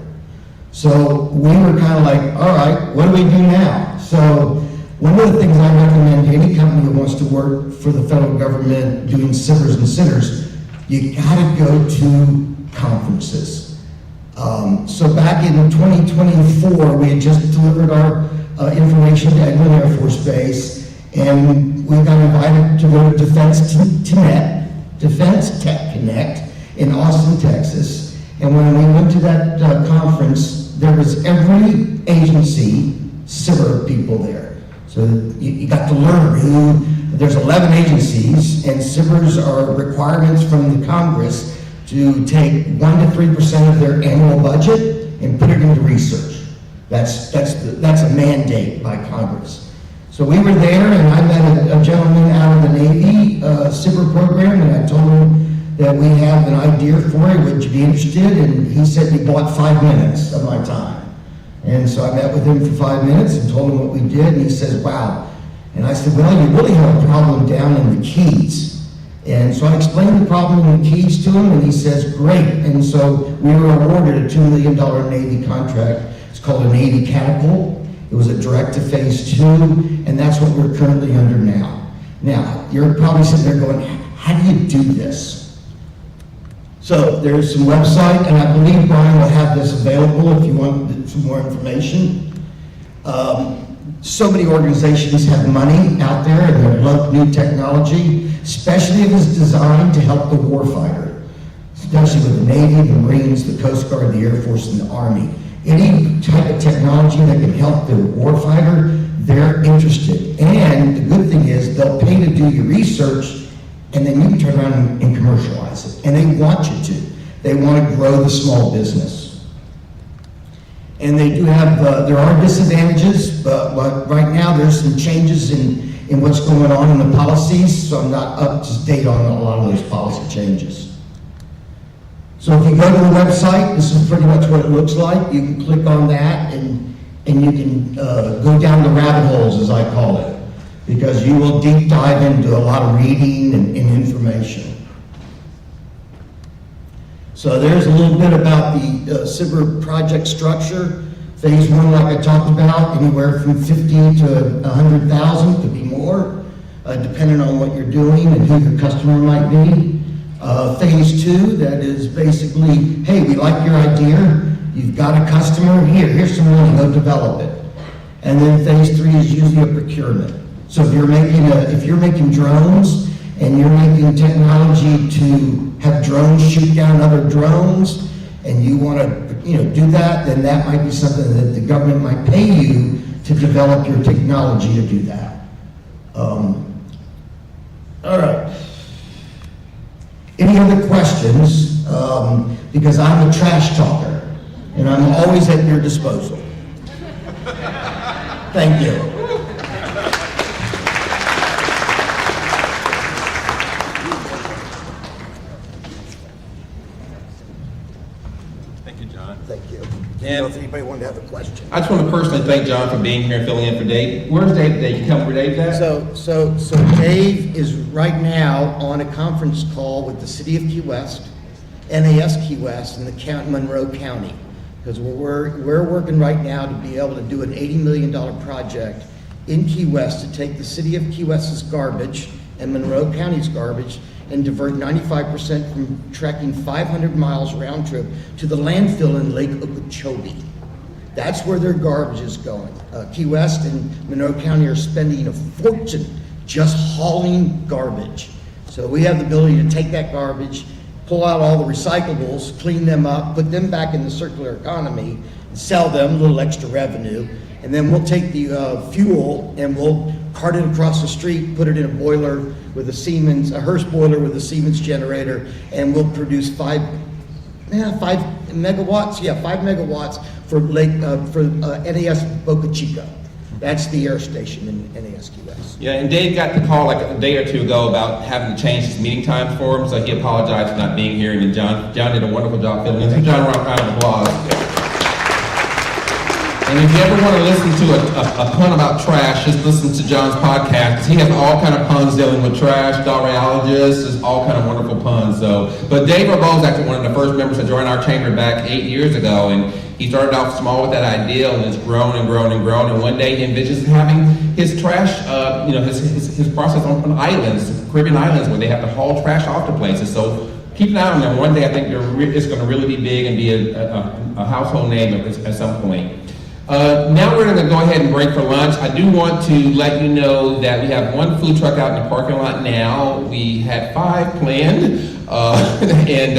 So we were kind of like, all right, what do we do now? So one of the things I recommend to any company that wants to work for the federal government doing SITRs and SITRs, you gotta go to conferences. So back in 2024, we had just delivered our information to Eglin Air Force Base, and we got invited to go to Defense Tech Connect in Austin, Texas. And when we went to that conference, there was every agency SITR people there. So you got to learn there's 11 agencies, and SITRs are requirements from the Congress to take 1 to 3% of their annual budget and put it into research. That's a mandate by Congress. So we were there, and I met a gentleman out of the Navy SITR program, and I told him that we have an idea for it, would you be interested? And he said he bought 5 minutes of my time. And so I met with him for 5 minutes and told him what we did, and he says, wow. And I said, well, you really have a problem down in the Keys. And so I explained the problem in the Keys to him, and he says, great. And so we were awarded a $2 million Navy contract. It's called a Navy Catapult. It was a direct to phase 2, and that's what we're currently under now. Now, you're probably sitting there going, how do you do this? So there's some website, and I believe Brian will have this available if you want some more information. So many organizations have money out there and they love new technology, especially if it's designed to help the warfighter, especially with the Navy, the Marines, the Coast Guard, the Air Force, and the Army. Any type of technology that can help the warfighter, they're interested. And the good thing is they'll pay to do your research and then you can turn around and commercialize it. And they want you to. They want to grow the small business. And they do have, there are disadvantages, but right now there's some changes in what's going on in the policies, so I'm not up to date on a lot of those policy changes. So if you go to the website, this is pretty much what it looks like. You can click on that and you can go down the rabbit holes, as I call it, because you will deep dive into a lot of reading and information. So there's a little bit about the SBIR project structure. Phase 1, like I talked about, anywhere from 50 to 100,000, could be more, depending on what you're doing and who your customer might be. Phase 2, that is basically, hey, we like your idea, you've got a customer, here's some money, go develop it. And then phase 3 is usually a procurement. So if you're making drones and you're making technology to have drones shoot down other drones, and you want to do that, then that might be something that the government might pay you to develop your technology to do that. All right. Any other questions? Because I'm a trash talker, and I'm always at your disposal. Thank you. Thank you, John. Thank you. I don't know if anybody wanted to have a question. I just want to personally thank John for being here and filling in for Dave. Where's Dave today? Can you tell me where Dave's at? So Dave is right now on a conference call with the City of Key West, NAS Key West, and the Monroe County, because we're working right now to be able to do an $80 million project in Key West to take the City of Key West's garbage and Monroe County's garbage and divert 95% from trekking 500 miles round trip to the landfill in Lake Okeechobee. That's where their garbage is going. Key West and Monroe County are spending a fortune just hauling garbage. So we have the ability to take that garbage, pull out all the recyclables, clean them up, put them back in the circular economy, and sell them, a little extra revenue, and then we'll take the fuel and we'll cart it across the street, put it in a boiler with a Siemens, a Hearst boiler with a Siemens generator, and we'll produce 5 megawatts. Yeah, 5 megawatts for NAS Boca Chica. That's the air station in NAS Key West. Yeah, and Dave got the call like a day or two ago about having to change his meeting times for him, so he apologized for not being here. And then John did a wonderful job filling in. So John, a round of applause. And if you ever want to listen to a pun about trash, just listen to John's podcast, because he has all kind of puns dealing with trash, dollariologists, just all kind of wonderful puns. But Dave Rabeau is actually one of the first members to join our chamber back 8 years ago, and he started off small with that idea, and it's grown and grown and grown. And one day he envisions having his trash, his process on islands, Caribbean islands, where they have to haul trash off to places. So keep an eye on them. One day I think it's going to really be big and be a household name at some point. Now we're going to go ahead and break for lunch. I do want to let you know that we have one food truck out in the parking lot now. We had 5 planned, and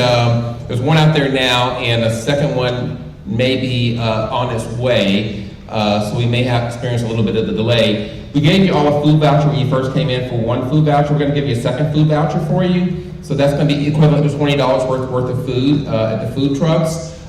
there's one out there now, and a second one may be on its way, so we may have experienced a little bit of the delay. We gave you all a food voucher when you first came in for one food voucher. We're going to give you a second food voucher for you, so that's going to be equivalent to $20 worth of food at the food trucks.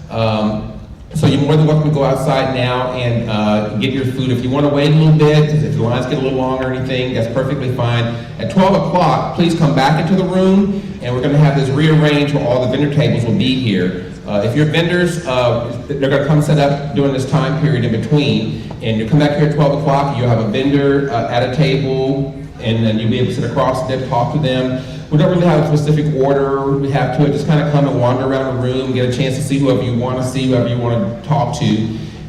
So you're more than welcome to go outside now and get your food. If you want to wait a little bit, if your lines get a little longer or anything, that's perfectly fine. At 12 o'clock, please come back into the room, and we're going to have this rearranged where all the vendor tables will be here. If your vendors, they're going to come set up during this time period in between, and you come back here at 12 o'clock, you'll have a vendor at a table, and then you'll be able to sit across them, talk to them. We don't really have a specific order we have to it. Just kind of come and wander around the room, get a chance to see whoever you want to see, whoever you want to talk to,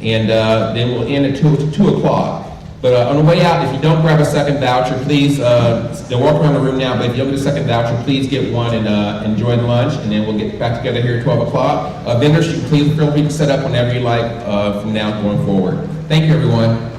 and then we'll end at 2 o'clock. But on the way out, if you don't grab a second voucher, please, they'll walk around the room now, but if you don't get a second voucher, please get one and enjoy the lunch, and then we'll get back together here at 12 o'clock. Vendors, you can please feel free to set up whenever you like from now going forward. Thank you, everyone.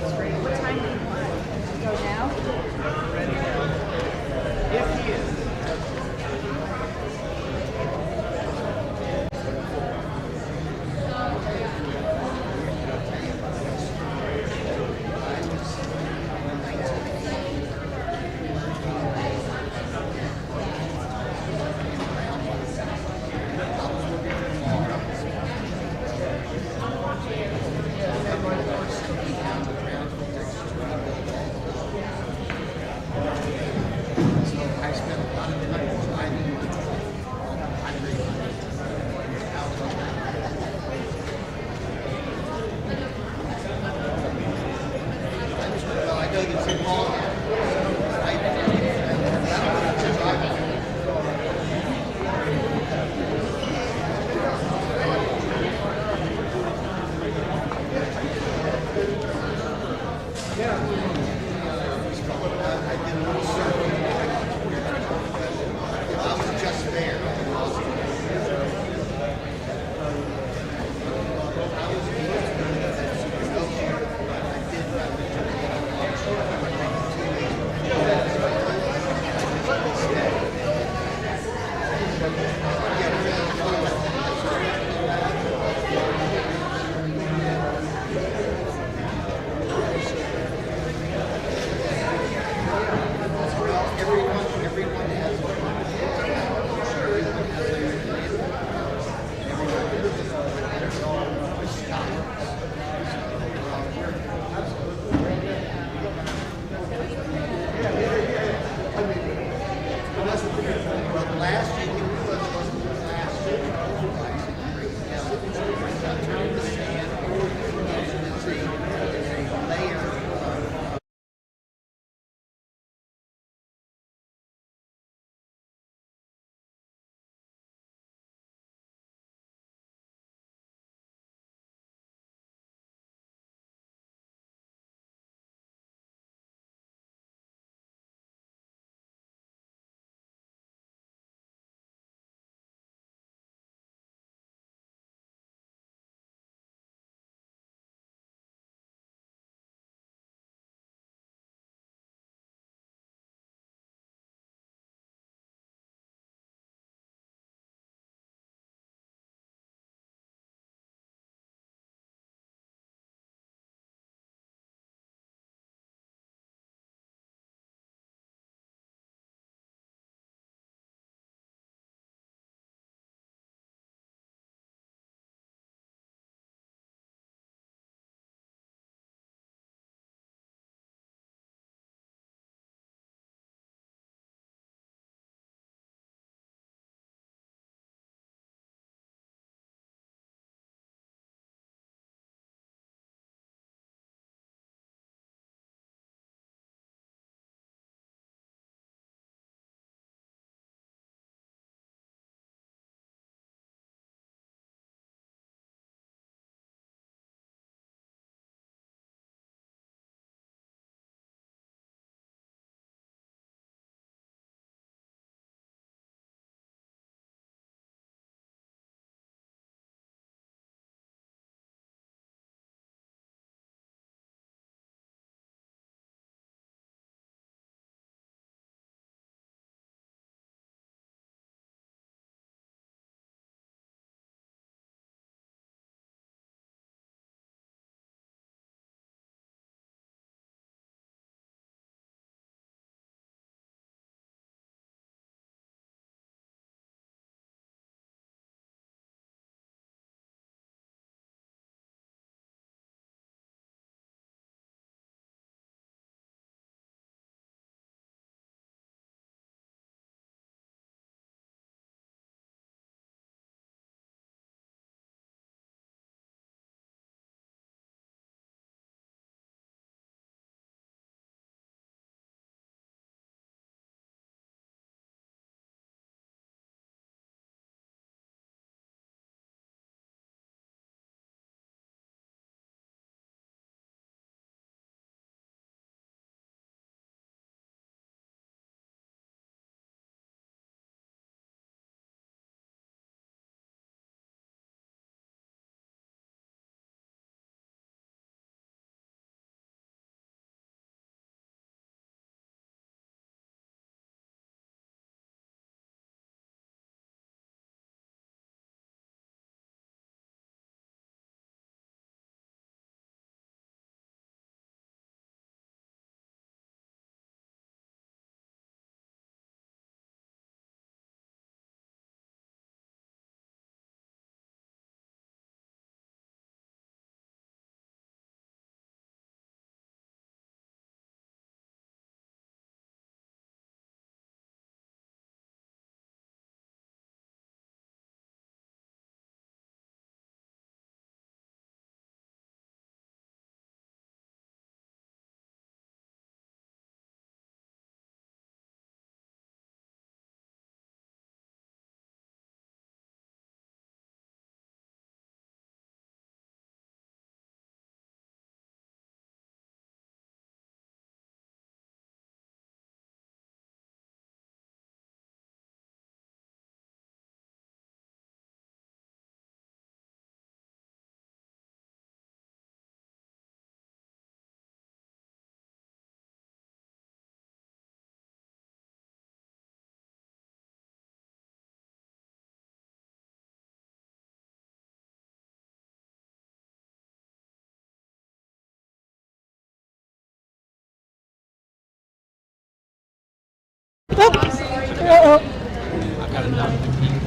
That's great. What time do you want? Go now? Yes, he is.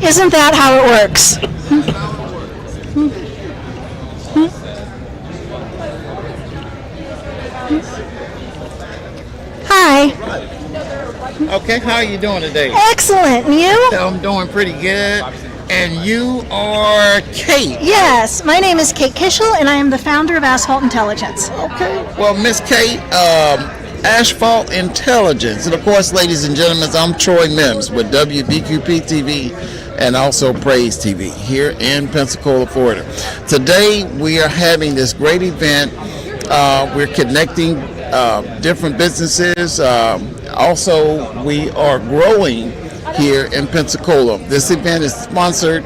Isn't that how it works? Hi. Okay, how are you doing today? Excellent. And you? I'm doing pretty good. And you are Kate. Yes, my name is Kate Kishel, and I am the founder of Asphalt Intelligence. Okay. Well, Miss Kate, Asphalt Intelligence. And of course, ladies and gentlemen, I'm Troy Mims with WBQP TV and also Praise TV here in Pensacola, Florida. Today, we are having this great event. We're connecting different businesses. Also, we are growing here in Pensacola. This event is sponsored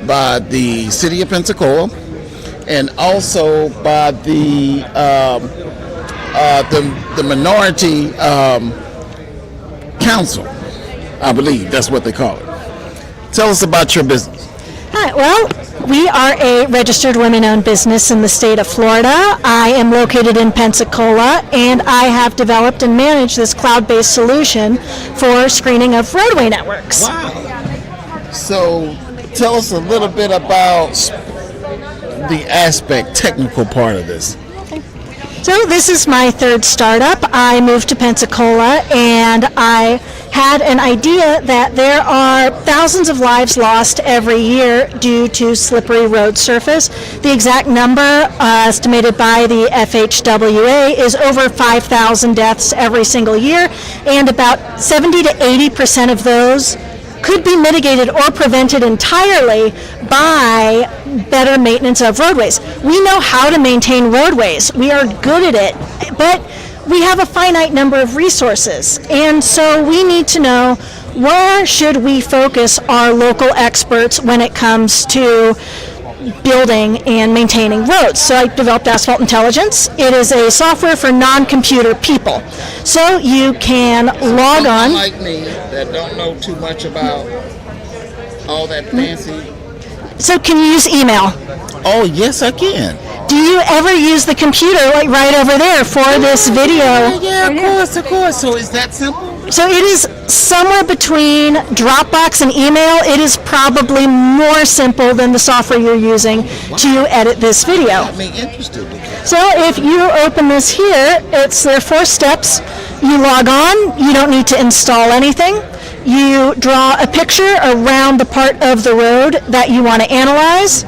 by the City of Pensacola and also by the Minority Council, I believe that's what they call it. Tell us about your business. Hi, well, we are a registered women-owned business in the state of Florida. I am located in Pensacola, and I have developed and managed this cloud-based solution for screening of roadway networks. Wow. So tell us a little bit about the technical part of this. So this is my third startup. I moved to Pensacola, and I had an idea that there are thousands of lives lost every year due to slippery road surface. The exact number estimated by the FHWA is over 5,000 deaths every single year, and about 70 to 80% of those could be mitigated or prevented entirely by better maintenance of roadways. We know how to maintain roadways. We are good at it, but we have a finite number of resources, and so we need to know where should we focus our local experts when it comes to building and maintaining roads. So I developed Asphalt Intelligence. It is a software for non-computer people. So you can log on. Like me that don't know too much about all that fancy. So can you use email? Oh, yes, I can. Do you ever use the computer like right over there for this video? Yeah, of course. So is that simple? So it is somewhere between Dropbox and email. It is probably more simple than the software you're using to edit this video. Got me interested. So if you open this here, there are 4 steps. You log on. You don't need to install anything. You draw a picture around the part of the road that you want to analyze,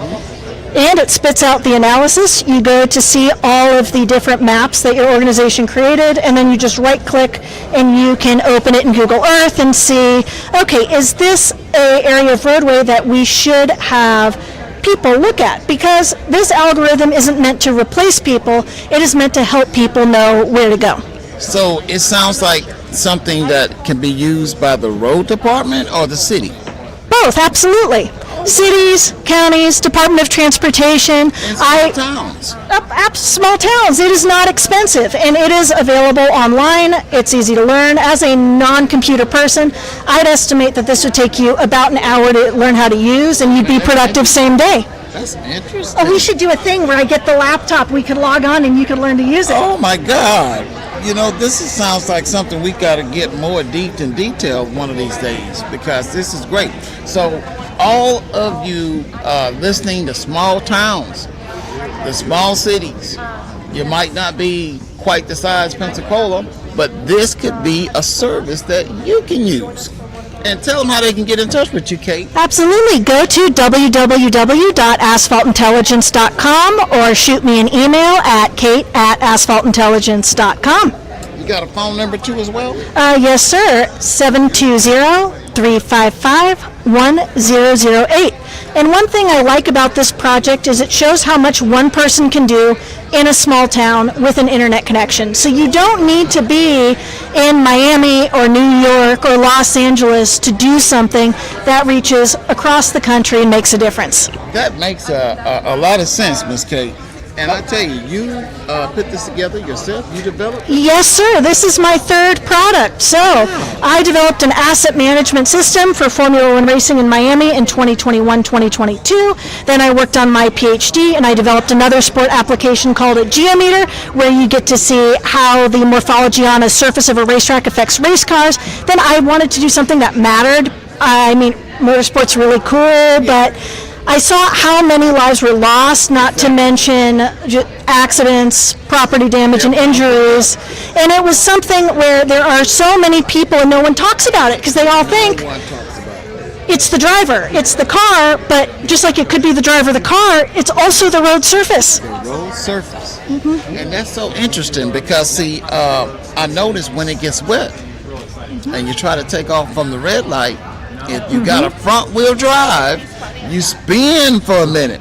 and it spits out the analysis. You go to see all of the different maps that your organization created, and then you just right-click and you can open it in Google Earth and see, okay, is this an area of roadway that we should have people look at? Because this algorithm isn't meant to replace people, it is meant to help people know where to go. So it sounds like something that can be used by the road department or the city? Both, absolutely. Cities, counties, Department of Transportation. Small towns. Small towns. It is not expensive, and it is available online. It's easy to learn. As a non-computer person, I'd estimate that this would take you about an hour to learn how to use, and you'd be productive same day. That's interesting. Oh, we should do a thing where I get the laptop, we could log on, and you could learn to use it. Oh my God. You know, sounds like something we got to get more deep in detail one of these days, because this is great. So all of you listening to small towns, the small cities, you might not be quite the size Pensacola, but this could be a service that you can use. And tell them how they can get in touch with you, Kate. Absolutely. Go to www.asphaltintelligence.com or shoot me an email at kate@asphaltintelligence.com. You got a phone number too as well? Yes, sir. 720-355-1008. And one thing I like about this project is it shows how much one person can do in a small town with an internet connection. So you don't need to be in Miami or New York or Los Angeles to do something that reaches across the country and makes a difference. That makes a lot of sense, Miss Kate. And I tell you, you put this together yourself? You developed it? Yes, sir. This is my third product. So I developed an asset management system for Formula One racing in Miami in 2021-2022. Then I worked on my PhD, and I developed another sport application called a geometer, where you get to see how the morphology on a surface of a racetrack affects race cars. Then I wanted to do something that mattered. I mean, motorsport's really cool, but I saw how many lives were lost, not to mention accidents, property damage, and injuries. And it was something where there are so many people and no one talks about it because they all think it's the driver, it's the car, but just like it could be the driver of the car, it's also the road surface. The road surface. And that's so interesting because, see, I noticed when it gets wet and you try to take off from the red light, if you got a front wheel drive, you spin for a minute.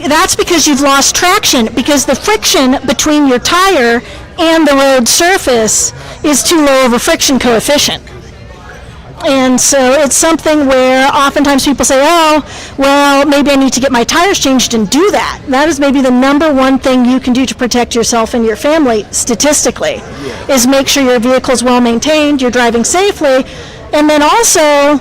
That's because you've lost traction, because the friction between your tire and the road surface is too low of a friction coefficient. And so it's something where oftentimes people say, oh, well, maybe I need to get my tires changed and do that. That is maybe the number one thing you can do to protect yourself and your family statistically, is make sure your vehicle is well maintained, you're driving safely, and then also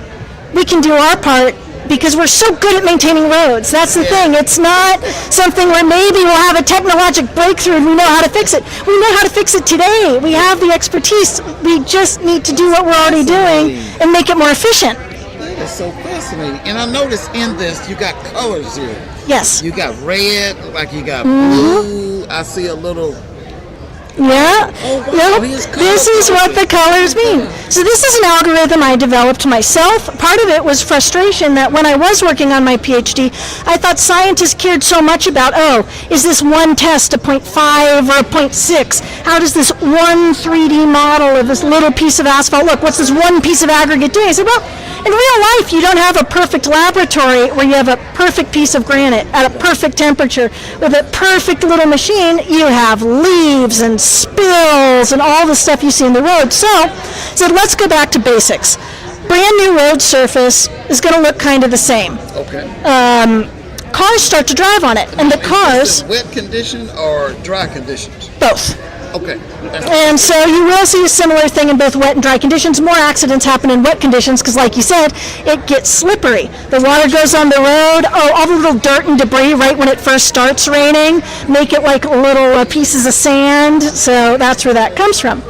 we can do our part because we're so good at maintaining roads. That's the thing. It's not something where maybe we'll have a technological breakthrough and we know how to fix it. We know how to fix it today. We have the expertise. We just need to do what we're already doing and make it more efficient. That is so fascinating. And I noticed in this, you got colors here. Yes. You got red, like you got blue. I see a little... Yeah, this is what the colors mean. So this is an algorithm I developed myself. Part of it was frustration that when I was working on my PhD, I thought scientists cared so much about, oh, is this one test a 0.5 or a 0.6? How does this one 3D model of this little piece of asphalt look? What's this one piece of aggregate doing? I said, well, in real life, you don't have a perfect laboratory where you have a perfect piece of granite at a perfect temperature with a perfect little machine. You have leaves and spills and all the stuff you see in the road. So I said, let's go back to basics. Brand new road surface is going to look kind of the same. Okay. Cars start to drive on it, and the cars... Is this wet condition or dry conditions? Both. Okay. And so you will see a similar thing in both wet and dry conditions. More accidents happen in wet conditions because, like you said, it gets slippery. The water goes on the road. Oh, all the little dirt and debris right when it first starts raining make it like little pieces of sand. So that's where that comes from.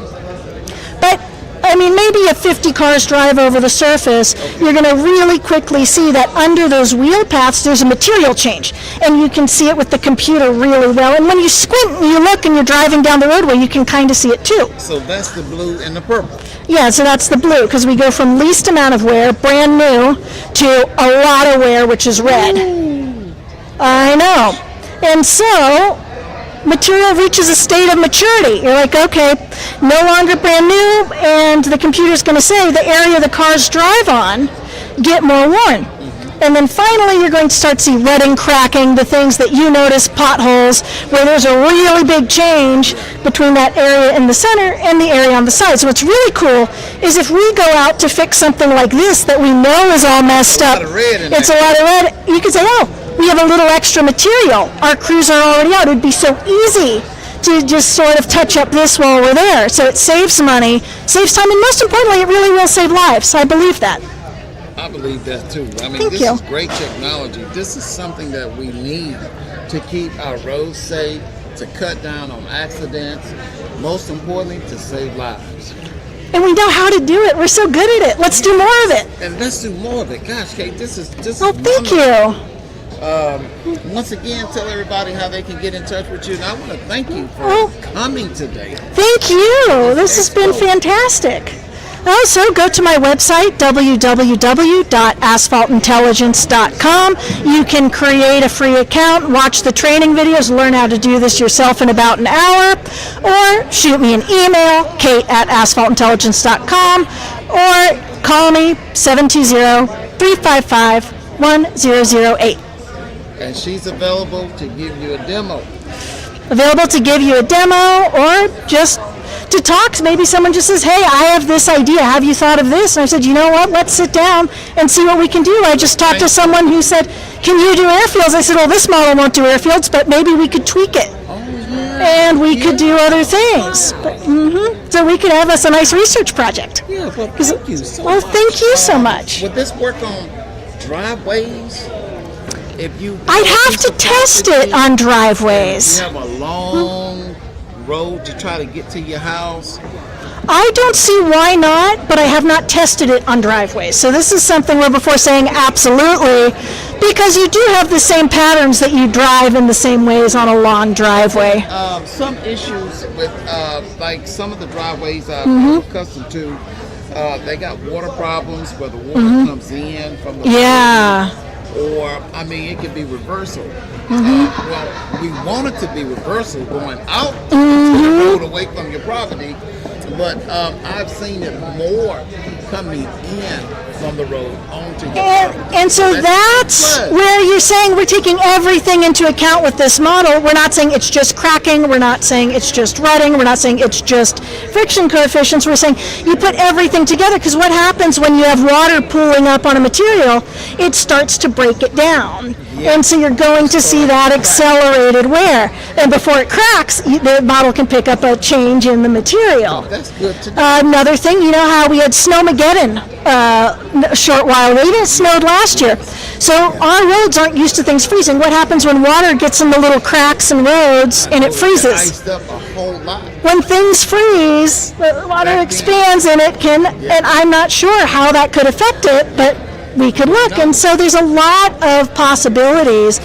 But I mean, maybe if 50 cars drive over the surface, you're going to really quickly see that under those wheel paths, there's a material change. And you can see it with the computer really well. And when you squint and you look and you're driving down the roadway, you can kind of see it too. So that's the blue and the purple. Yeah, so that's the blue, because we go from least amount of wear, brand new, to a lot of wear, which is red. I know. And so material reaches a state of maturity. You're like, okay, no longer brand new, and the computer's going to say the area the cars drive on get more worn. And then finally you're going to start to see rutting, cracking, the things that you notice, potholes, where there's a really big change between that area in the center and the area on the side. So what's really cool is if we go out to fix something like this that we know is all messed up, it's a lot of red, you can say, oh, we have a little extra material. Our crews are already out. It would be so easy to just sort of touch up this while we're there. So it saves money, saves time, and most importantly, it really will save lives. I believe that. I believe that too. I mean, this is great technology. This is something that we need to keep our roads safe, to cut down on accidents, most importantly, to save lives. And we know how to do it. We're so good at it. Let's do more of it. And let's do more of it. Gosh, Kate, this is thank you. Once again, tell everybody how they can get in touch with you. And I want to thank you for coming today. Thank you. This has been fantastic. Also, go to my website, www.asphaltintelligence.com. You can create a free account, watch the training videos, learn how to do this yourself in about an hour, or shoot me an email, kate@asphaltintelligence.com, or call me, 720-355-1008. And she's available to give you a demo. Available to give you a demo, or just to talk. Maybe someone just says, hey, I have this idea. Have you thought of this? And I said, you know what? Let's sit down and see what we can do. I just talked to someone who said, can you do airfields? I said, well, this model won't do airfields, but maybe we could tweak it. And we could do other things. But, so we could have us a nice research project. Yeah, well, thank you so Well, much. thank you so much. Would this work on driveways? If you I'd have to test it on driveways. You have a long road to try to get to your house. I don't see why not, but I have not tested it on driveways. So this is something where before saying absolutely, because you do have the same patterns that you drive in the same ways on a long driveway. Some issues with like some of the driveways I'm accustomed to, they got water problems where the water comes in from the road, or I mean it could be reversal. Well, we want it to be reversal going out to the road away from your property. But I've seen it more coming in from the road onto your property. And so that's where you're saying we're taking everything into account with this model. We're not saying it's just cracking. We're not saying it's just rutting. We're not saying it's just friction coefficients. We're saying you put everything together, because what happens when you have water pooling up on a material, it starts to break it down. And so you're going to see that accelerated wear. And before it cracks, the model can pick up a change in the material. That's good to know. Another thing, you know how we had Snowmageddon a short while ago. It snowed last year. So our roads aren't used to things freezing. What happens when water gets in the little cracks in roads and it freezes? Iced up a whole lot. When things freeze, the water expands and it can, and I'm not sure how that could affect it, but we could look. And so there's a lot of possibilities.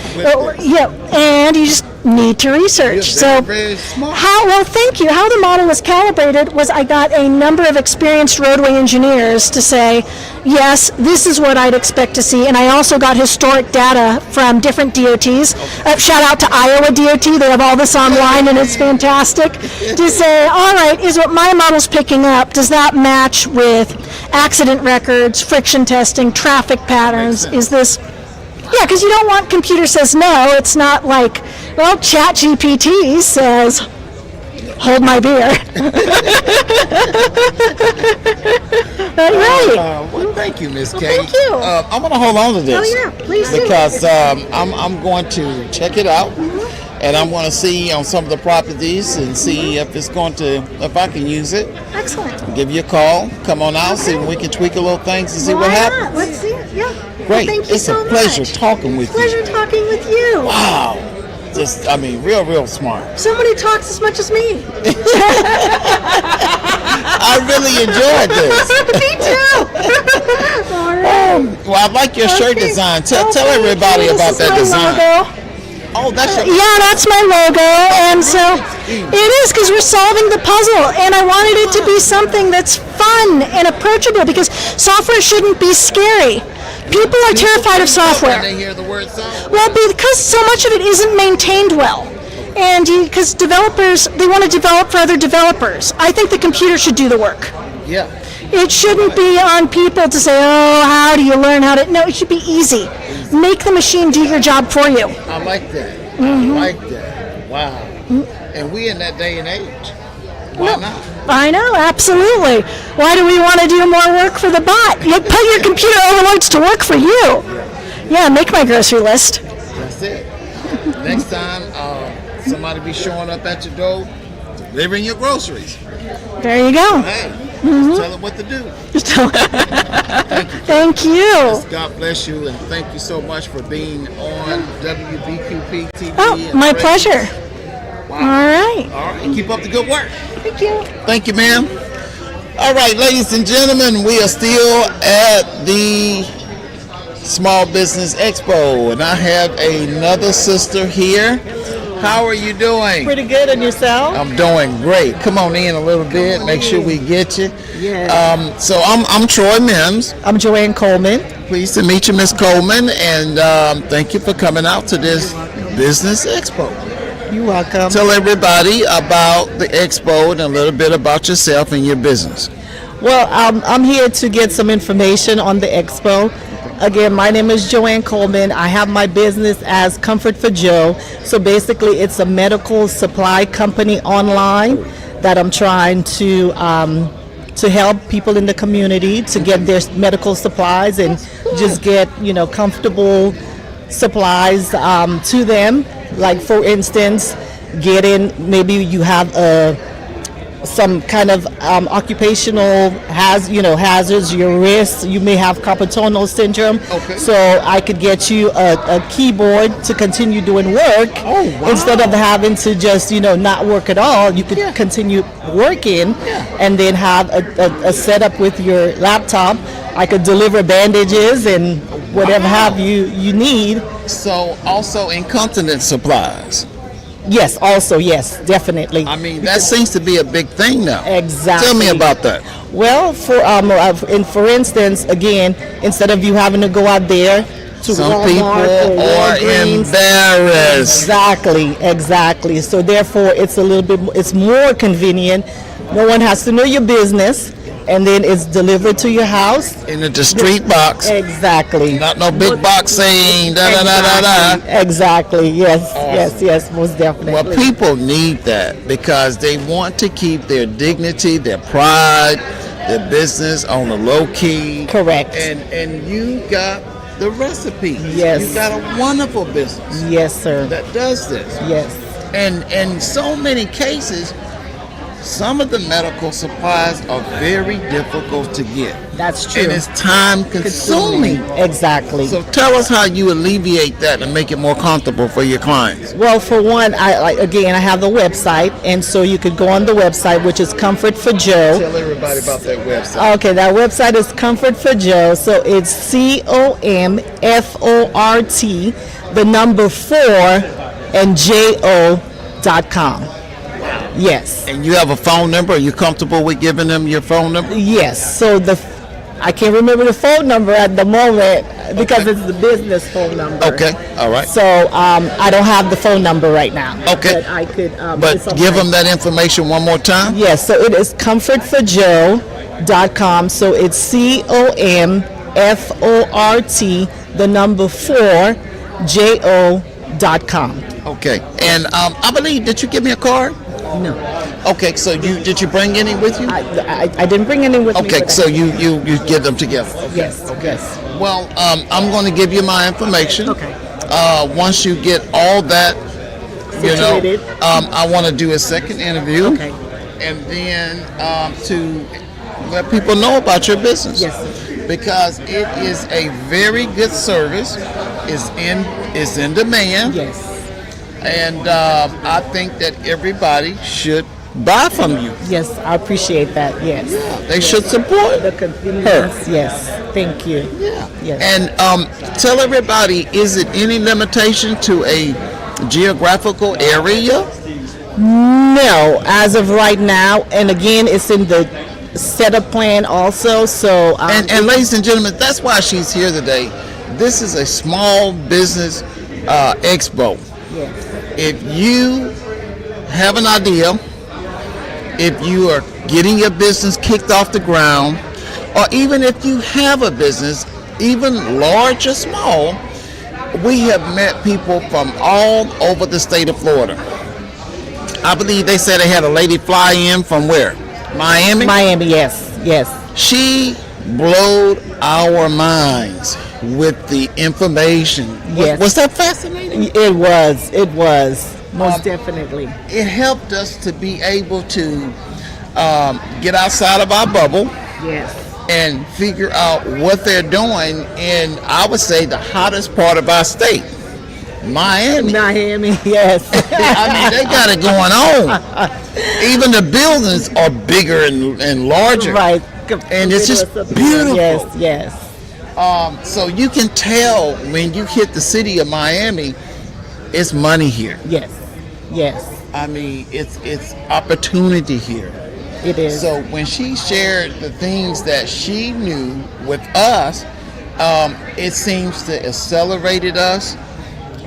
And you just need to research. So well, thank you. How the model was calibrated was I got a number of experienced roadway engineers to say, yes, this is what I'd expect to see. And I also got historic data from different DOTs. Shout out to Iowa DOT. They have all this online and it's fantastic. To say, all right, is what my model's picking up, does that match with accident records, friction testing, traffic patterns? Is this... Yeah, because you don't want computer says no. It's not like, well, ChatGPT says, hold my beer. Right. Well, thank you, Miss Kate. Thank you. I'm going to hold on to this. Oh, yeah, please do. Because I'm going to check it out. And I'm going to see on some of the properties and see if it's going to, if I can use it. Excellent. Give you a call. Come on out, see if we can tweak a little things and see what happens. Let's see it. Yeah. Great. Thank you It's so a pleasure much. talking with you. Pleasure talking with you. Wow. Just, I mean, real smart. Somebody talks as much as me. I really enjoyed this. Me too. All right. Well, I like your shirt design. Tell everybody about that design. Logo. Oh, that's your... Yeah, that's my logo, and so it is because we're solving the puzzle, and I wanted it to be something that's fun and approachable, because software shouldn't be scary. People are terrified of software. When they hear the word software. Well, because so much of it isn't maintained well. And because developers, they want to develop for other developers. I think the computer should do the work. Yeah. It shouldn't be on people to say, oh, how do you learn how to... No, it should be easy. Make the machine do your job for you. I like that. I like that. Wow. And we in that day and age. Why not? I know, absolutely. Why do we want to do more work for the bot? You put your computer overloads to work for you. Yeah, make my grocery list. That's it. Next time, somebody be showing up at your door, delivering your groceries. There you go. Hey, just tell them what to do. Just tell Thank you. Thank you. Yes, God bless you, and thank you so much for being on WBQP TV. Oh, my pleasure. Wow. All right. All right. Keep up the good work. Thank you. Thank you, ma'am. All right, ladies and gentlemen, we are still at the Small Business Expo, and I have another sister here. How are you doing? Pretty good, and yourself? I'm doing great. Come on in a little bit. Make sure we get you. Yes. So I'm Troy Mims. I'm Joanne Coleman. Pleased to meet you, Miss Coleman, and thank you for coming out to this Business Expo. You're welcome. Tell everybody about the expo and a little bit about yourself and your business. Well, I'm here to get some information on the expo. Again, my name is Joanne Coleman. I have my business as Comfort for Joe. So basically, it's a medical supply company online that I'm trying to help people in the community to get their medical supplies and just get, comfortable supplies to them. Like, for instance, maybe you have some kind of occupational hazards, your wrists, you may have carpal tunnel syndrome. Okay. So I could get you a keyboard to continue doing work. Oh, wow. Instead of having to just, not work at all, you could continue working and then have a setup with your laptop. I could deliver bandages and whatever have you need. So also incontinence supplies. Yes, also, yes, definitely. I mean, that seems to be a big thing now. Exactly. Tell me about that. Well, for instance, again, instead of you having to go out there to Some Walmart people or are Walgreens. embarrassed. Exactly. So therefore, it's more convenient. No one has to know your business, and then it's delivered to your house In a discreet box. Exactly. Not no big box saying da da da da da. Exactly. Yes, most definitely. Well, people need that because they want to keep their dignity, their pride, their business on the low key. Correct. And you got the recipe. Yes. You got a wonderful business. Yes, sir. That does this. Yes. And in so many cases, some of the medical supplies are very difficult to get. That's true. And it's time consuming. Exactly. So tell us how you alleviate that and make it more comfortable for your clients. Well, for one, I have the website, and so you could go on the website, which is Comfort for Joe. Tell everybody about that website. Okay, that website is Comfort for Joe. So it's COMFORT, the number 4, and JO.com. Yes. And you have a phone number? Are you comfortable with giving them your phone number? Yes. So I can't remember the phone number at the moment because it's the business phone number. Okay. All right. So I don't have the phone number right now. Okay. But I could. But give them that information one more time. Yes. So it is comfortforjoe.com. So it's COMFORT, the number 4, JO.com. Okay. And I believe, did you give me a card? No. Okay, so did you bring any with you? I didn't bring any with me. Okay, so you get them together. Okay. Yes. Yes. Well, I'm going to give you my information. Okay. Once you get all that, Situated. I want to do a second interview. Okay. And then to let people know about your business. Yes, sir. Because it is a very good service. It's in demand. Yes. And I think that everybody should buy from you. Yes, I appreciate that. Yes. Yeah, they should support the convenience. Yes. Thank you. Yeah. Yes. And tell everybody, is it any limitation to a geographical area? No, as of right now, and again, it's in the setup plan also. So. And ladies and gentlemen, that's why she's here today. This is a small business expo. Yes. If you have an idea, if you are getting your business kicked off the ground, or even if you have a business, even large or small, we have met people from all over the state of Florida. I believe they said they had a lady fly in from where? Miami? Miami, yes. Yes. She blowed our minds with the information. Yes. Was that fascinating? It was. It was. Most definitely. It helped us to be able to get outside of our bubble. Yes. And figure out what they're doing in, I would say, the hottest part of our state, Miami. Miami, yes. I mean, they got it going on. Even the buildings are bigger and larger. Right. And it's just beautiful. Yes, yes. So you can tell when you hit the city of Miami, it's money here. Yes, yes. I mean, it's opportunity here. It is. So when she shared the things that she knew with us, it seems to accelerated us.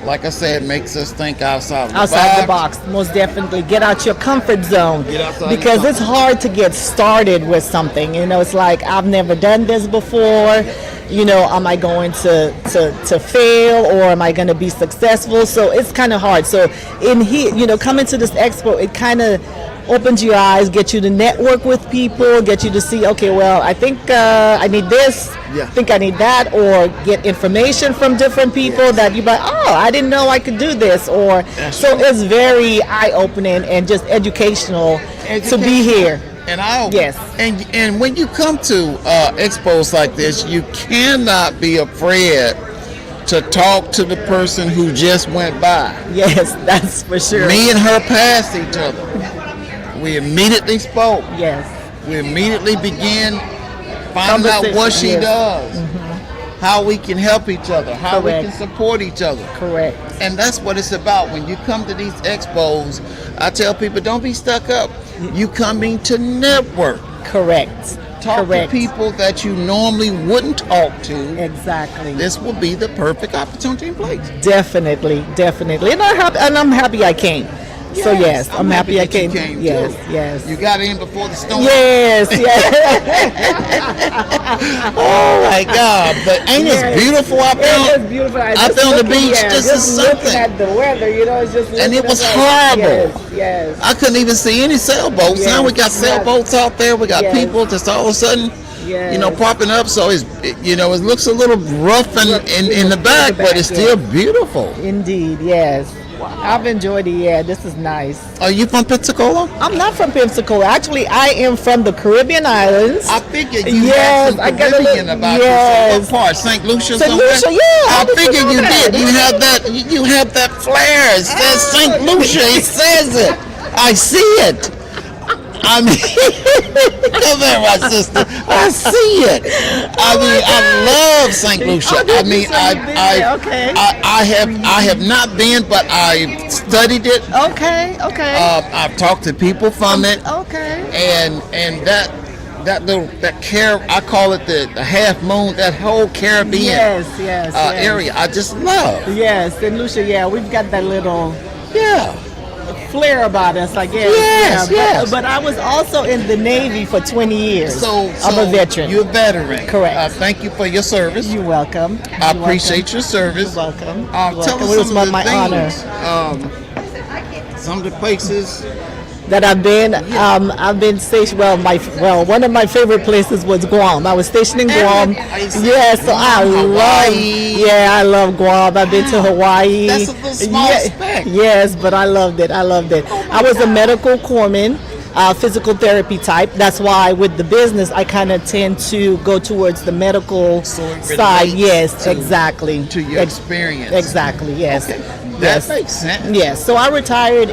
Like I said, it makes us think outside the box. Most definitely. Get out your comfort zone. Get outside because it's hard to get started with something. It's like, I've never done this before. Am I going to fail, or am I going to be successful? So it's kind of hard. So in here, coming to this expo, it kind of opens your eyes, get you to network with people, get you to see, okay, well, I think I need this, Yeah. I think I need that, or get information from different people that you're like, oh, I didn't know I could do this, or so it's very eye-opening and just educational to be here. And I Yes. and when you come to expos like this, you cannot be afraid to talk to the person who just went by. Yes, that's for sure. Me and her passed each other. We immediately spoke. Yes. We immediately began finding out what she Yes. does, how we can help each other, how Correct. we can support each other. Correct. And that's what it's about. When you come to these expos, I tell people, don't be stuck up. You coming to network. Correct. Talk Correct. to people that you normally wouldn't talk to. Exactly. This will be the perfect opportunity in place. Definitely, definitely. And I'm happy I came. So yes, I'm happy I that you came. came, Yes, too. yes. You got in before the storm. Yes, yes. Oh my God! But ain't Yes. it beautiful out there? It is beautiful. Out there on the beach, this is just looking something. at the weather, it's just. And it looking was at horrible. Yes, I couldn't even see any sailboats. Now we got Yes. sailboats out there. We got Yes. people just all of a sudden, Yes. popping up. So it looks a little rough in the back, but it's still beautiful. Indeed, yes. I've enjoyed it. Yeah, this is nice. Are you from Pensacola? I'm not from Pensacola. Actually, I am from the Caribbean islands. I figured you Yes, had I some got a Caribbean little- about yes. yourself. What part? St. Lucia St. somewhere? Lucia, yeah. I How did you figured know you that? did. You have that. You have that flair. It says St. Lucia. It says it. I see it. I mean, come here, my sister. I see it. I mean, I love St. Lucia. I mean, I have not been, but I studied it. Okay, okay. I've talked to people from it. Okay. And that I call it the half moon, that whole Caribbean Yes. area. I just love. Yes, St. Lucia, yeah, we've got that little flair about us, I guess. Yes, yes. But I was also in the Navy for 20 years. So I'm a veteran. You're a veteran. Correct. Thank you for your service. You're welcome. I appreciate your service. You're welcome. Tell It us was some of the my honor. things. Some of the places that I've been. I've been stationed. One of my favorite places was Guam. I was stationed in Guam. Yes, so I love Guam. I've been to Hawaii. That's a little small speck. Yes, but I loved it. I was a medical corpsman. Physical therapy type. That's why with the business, I kind of tend to go towards the medical side. Yes, exactly. To your experience. Exactly. Yes. Okay. Yes. That makes sense. Yes. So I retired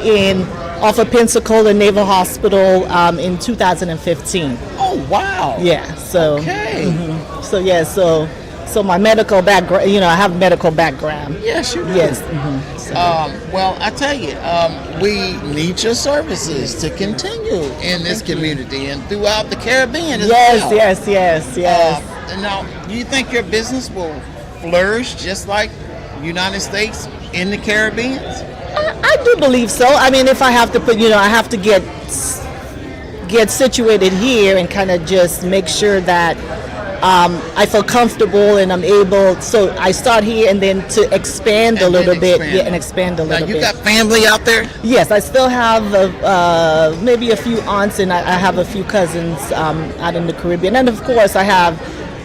off of Pensacola Naval Hospital in 2015. Oh wow. Yeah. So. Okay. So yeah. So my medical background. I have a medical background. Yes, you do. Yes. Well, I tell you, we need your services to continue in this community and throughout the Caribbean as well. Yes. Now, do you think your business will flourish just like United States in the Caribbean? I do believe so. I mean, if I have to I have to get situated here and kind of just make sure that I feel comfortable and I'm able. So I start here and then to expand a little bit. Yeah, and expand a little bit. Now, you got family out there? Yes, I still have maybe a few aunts and I have a few cousins out in the Caribbean. And of course, I have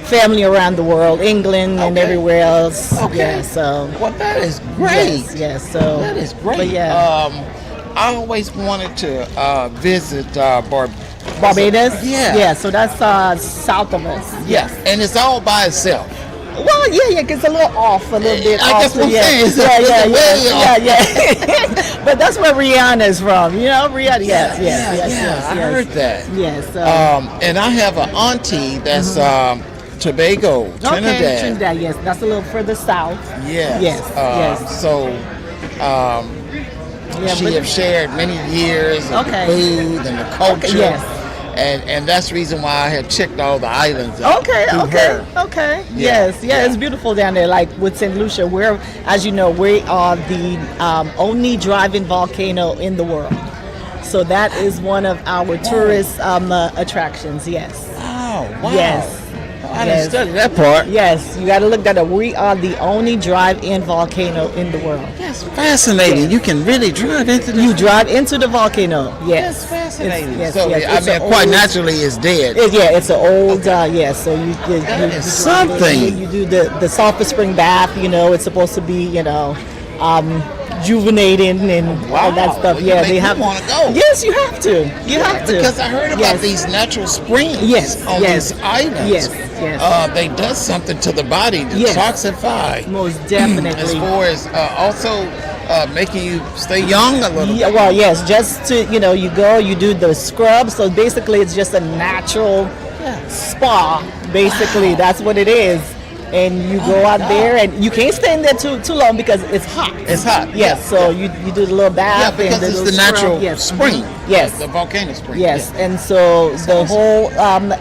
family around the world, England and everywhere else. Okay. Yeah, so. Well, that is great. Yes, so. That is great. But yeah. I always wanted to visit Barbados? Yeah. Yeah, so that's south of us. Yeah, and it's all by itself. Well, yeah, it's a little off, a little bit I off. guess what I'm saying is yeah. But that's where Rihanna's from, Rihanna. Yes. I heard that. Yes. And I have an auntie that's Tobago, Trinidad. Okay, Trinidad, yes. That's a little further south. Yes. Yes. So she have shared many years of the food and the culture. Okay, yes. And that's the reason why I had checked all the islands out through her. Okay. Yes. It's beautiful down there. Like with St. Lucia, as you know, we are the only driving volcano in the world. So that is one of our tourist attractions. Yes. Oh, wow. Yes. I didn't study that part. Yes, you got to look that up. We are the only drive-in volcano in the world. Yes, That's fascinating. You can really drive into the. You drive into the volcano. Yes. That's fascinating. Yes, So yes, I mean, quite naturally, it's dead. It's an old. Yes. So you is something. You do the sulfur spring bath. You know, it's supposed to be rejuvenating and all that stuff. Well, Yeah, they have. Want to go? Yes, you have to. You have to. Because I heard about these natural springs. Yes. On these islands. Yes. Yes. They does something to the body, Yes. detoxify. Most definitely. As far as also making you stay young a little. Yeah, well, yes, just to, you go, you do the scrub. So basically, it's just a natural spa. Basically, that's what it is. And you go out there, and you can't stay in there too long because it's hot. It's hot. Yes, so you do the little bath. Yeah, because and it's little the natural scrub. Yes. spring. Yes. The volcano spring. Yes, and so the whole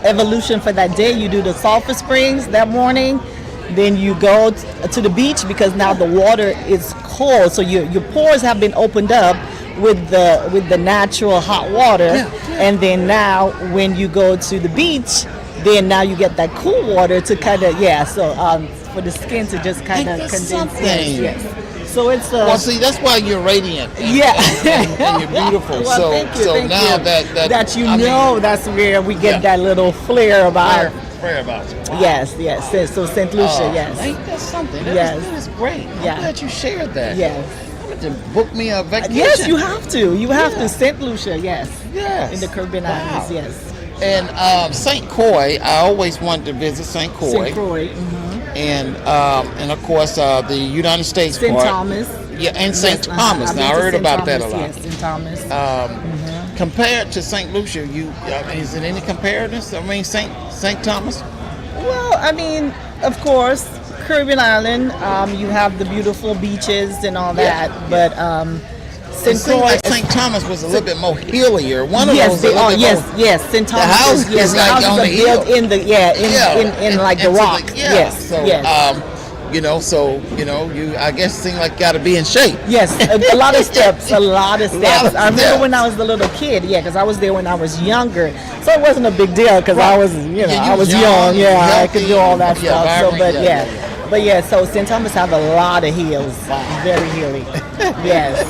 evolution for that day, you do the sulfur springs that morning. Then you go to the beach because now the water is cold, so your pores have been opened up with the natural hot water. And then now when you go to the beach, then now you get that cool water to kind of for the skin to just kind of condense. Yes. So it's well, see, that's why you're radiant. And you're beautiful. Well, so thank you, so thank now you. that that's where we get that little flair about. Prayer about you. Wow. Yes. So St. Lucia, yes. Ain't that something? Yes. That is great. I'm glad you shared that. Yes. To book me a vacation. Yes, you have to. You have to. St. Lucia, yes. Yes. In the Caribbean Islands, yes. And St. Croix, I always wanted to visit St. Croix. St. Croix. And of course the United States St. part. Thomas. Yeah, and St. Yes, Thomas. Now I heard about that a lot. Yes, St. Thomas. Compared to St. Lucia, is it any comparison? I mean, St. Thomas. Well, I mean, of course, Caribbean island. You have the beautiful beaches and all that, but St. Thomas was a little bit more hillier. One of those. Yes. St. Thomas. The house is like on the hill. Built in the in like the rock. Yes. So you I guess seem like got to be in shape. Yes, a lot of steps. I remember when I was a little kid. Yeah, because I was there when I was younger, so it wasn't a big deal because I was I was young. Yeah, I could do all that stuff. So St. Thomas have a lot of hills. Very hilly. Yes.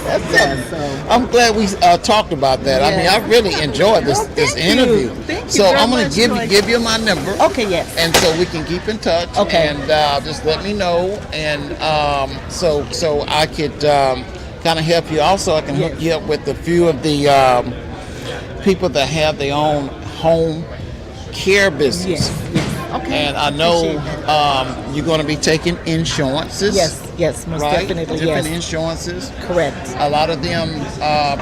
So I'm glad we talked about that. I mean, I really enjoyed this interview. Thank you so very I'm going much, to give you my number. Okay. Yes. And so we can keep in touch. Okay. And just let me know. And so I could kind of help you. Also, I can hook you up with a few of the people that have their own home care business. Yes. Okay. And I know you're going to be taking insurances. Yes, most definitely. Different insurances. Correct. A lot of them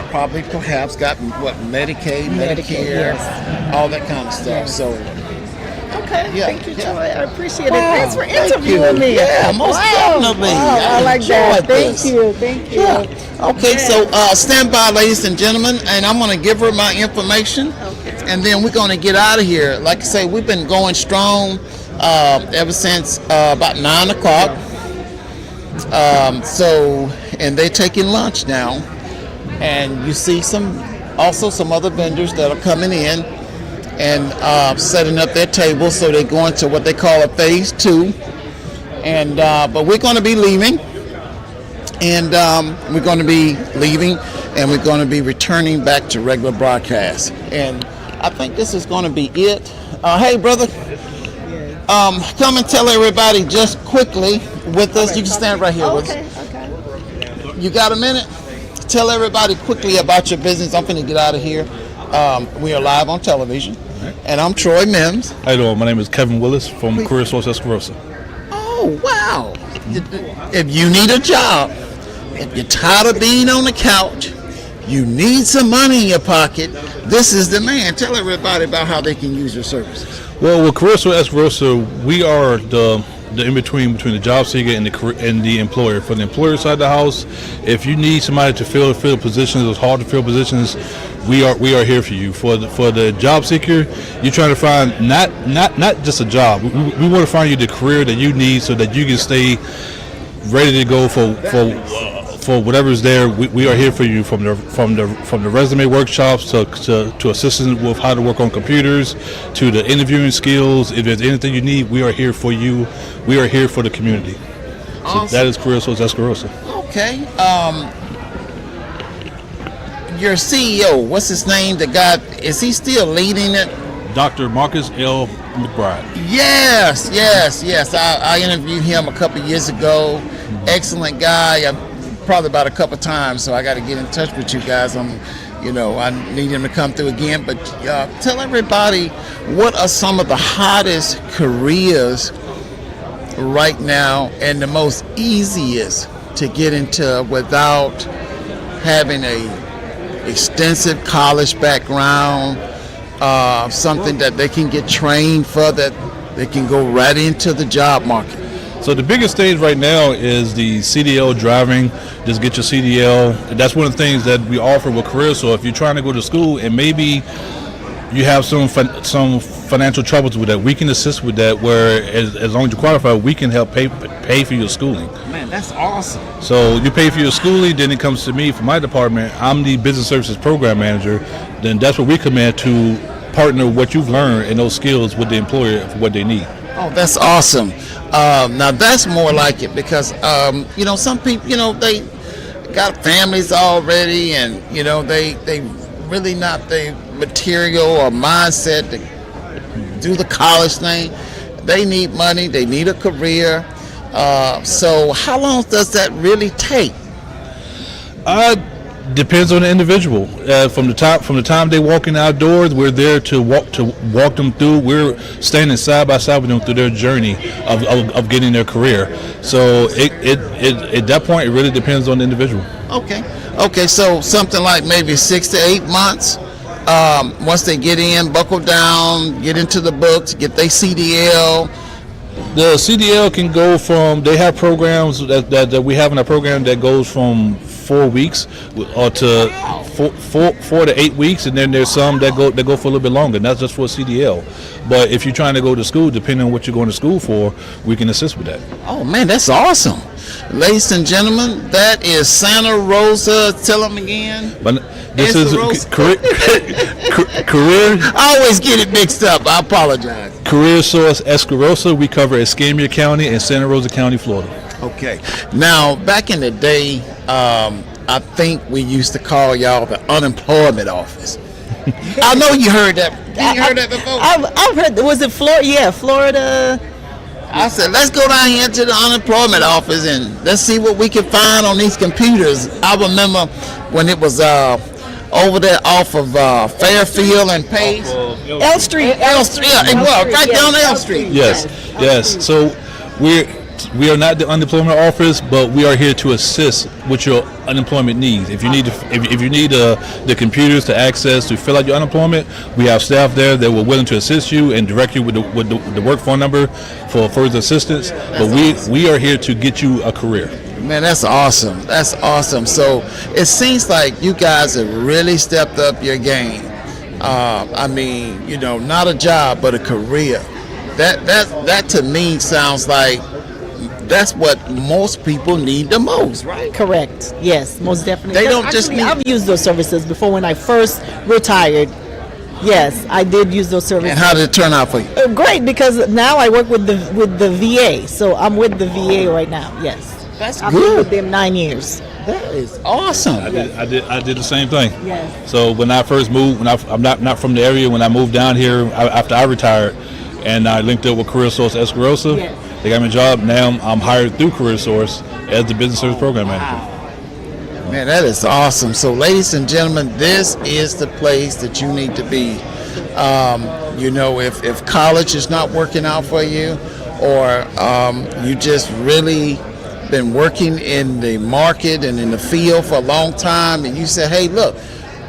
probably perhaps got Medicaid, Medicare, all that kind of stuff. Yes. So. Okay. Thank you, Troy. I appreciate it. Wow, Thanks for thank interviewing you. me. Yeah, most definitely. Wow, I like that. This. Thank you. Yeah. Okay, so stand by, ladies and gentlemen, and I'm going to give her my information, and then we're going to get out of here. Like I say, we've been going strong ever since about 9 o'clock. And they're taking lunch now, and you see some other vendors that are coming in and setting up their tables, so they're going to what they call a phase 2. And but we're going to be leaving, and we're going to be returning back to regular broadcast. And I think this is going to be it. Hey, brother, come and tell everybody just quickly with us. You can stand right here with us. Okay. You got a minute? Tell everybody quickly about your business. I'm going to get out of here. We are live on television, and I'm Troy Mims. How you doing? My name is Kevin Willis from Career Source Escarosa. Oh, wow. If you need a job, if you're tired of being on the couch, you need some money in your pocket, this is the man. Tell everybody about how they can use your services. Well, with Career Source Escarosa, we are the in-between between the job seeker and the employer. For the employer side of the house, if you need somebody to fill positions, those hard to fill positions, we are here for you. For the job seeker, you're trying to find not just a job. We want to find you the career that you need so that you can stay ready to go for whatever's there. We are here for you, from the resume workshops to assistance with how to work on computers, to the interviewing skills. If there's anything you need, we are here for you. We are here for the community. So that is Career Source Escarosa. Okay. Your CEO, what's his name? The guy, is he still leading it? Dr. Marcus L. McBride. Yes. I interviewed him a couple years ago. Excellent guy. Probably about a couple times, so I got to get in touch with you guys. I need him to come through again. But tell everybody, what are some of the hottest careers right now and the most easiest to get into without having a extensive college background, something that they can get trained for, that they can go right into the job market? So the biggest stage right now is the CDL driving. Just get your CDL. That's one of the things that we offer with Career. So if you're trying to go to school and maybe you have some financial troubles with that, we can assist with that. Where as long as you qualify, we can help pay for your schooling. Man, that's awesome. So you pay for your schooling, then it comes to me for my department. I'm the business services program manager. Then that's what we come in to partner what you've learned and those skills with the employer for what they need. Oh, that's awesome. Now that's more like it, because some people, they got families already, and they really not the material or mindset to do the college thing. They need money. They need a career. So how long does that really take? Depends on the individual. From the time they walk in outdoors, we're there to walk them through. We're standing side by side with them through their journey of getting their career. So at that point, it really depends on the individual. Okay. So something like maybe 6 to 8 months. Once they get in, buckle down, get into the books, get their CDL. The CDL can go from, they have programs that we have in our program that goes from 4 weeks or to 4 to 8 weeks, and then there's some that go for a little bit longer, and that's just for a CDL. But if you're trying to go to school, depending on what you're going to school for, we can assist with that. Oh man, that's awesome. Ladies and gentlemen, that is Santa Rosa. Tell them again. But this is career. I always get it mixed up. I apologize. Career Source Escarosa. We cover Escambia County and Santa Rosa County, Florida. Okay. Now, back in the day, I think we used to call y'all the unemployment office. I know you heard that. You heard that before? I've heard. Was it Florida? Yeah, Florida. I said, let's go down here to the unemployment office and let's see what we can find on these computers. I remember when it was over there off of Fairfield and Pace. L Street. L Street. Yeah, it was right down L Street. Yes. So we are not the unemployment office, but we are here to assist with your unemployment needs. If you need the computers to access to fill out your unemployment, we have staff there that were willing to assist you and direct you with the work phone number for further assistance. But we are here to get you a career. Man, that's awesome. That's awesome. So it seems like you guys have really stepped up your game. I mean, not a job, but a career. That to me sounds like that's what most people need the most, right? Correct. Yes, most definitely. They don't just need. I've used those services before when I first retired. Yes, I did use those services. And how did it turn out for you? Great, because now I work with the VA. So I'm with the VA right now. Yes, that's I've good. been with them 9 years. That is awesome. I did the same thing. Yes. So when I first moved, I'm not from the area. When I moved down here after I retired, and I linked up with Career Source Escarosa. Yes. They got me a job. Now I'm hired through Career Source as the business service program manager. Man, that is awesome. So, ladies and gentlemen, this is the place that you need to be. If college is not working out for you, or you just really been working in the market and in the field for a long time, and you say, hey, look,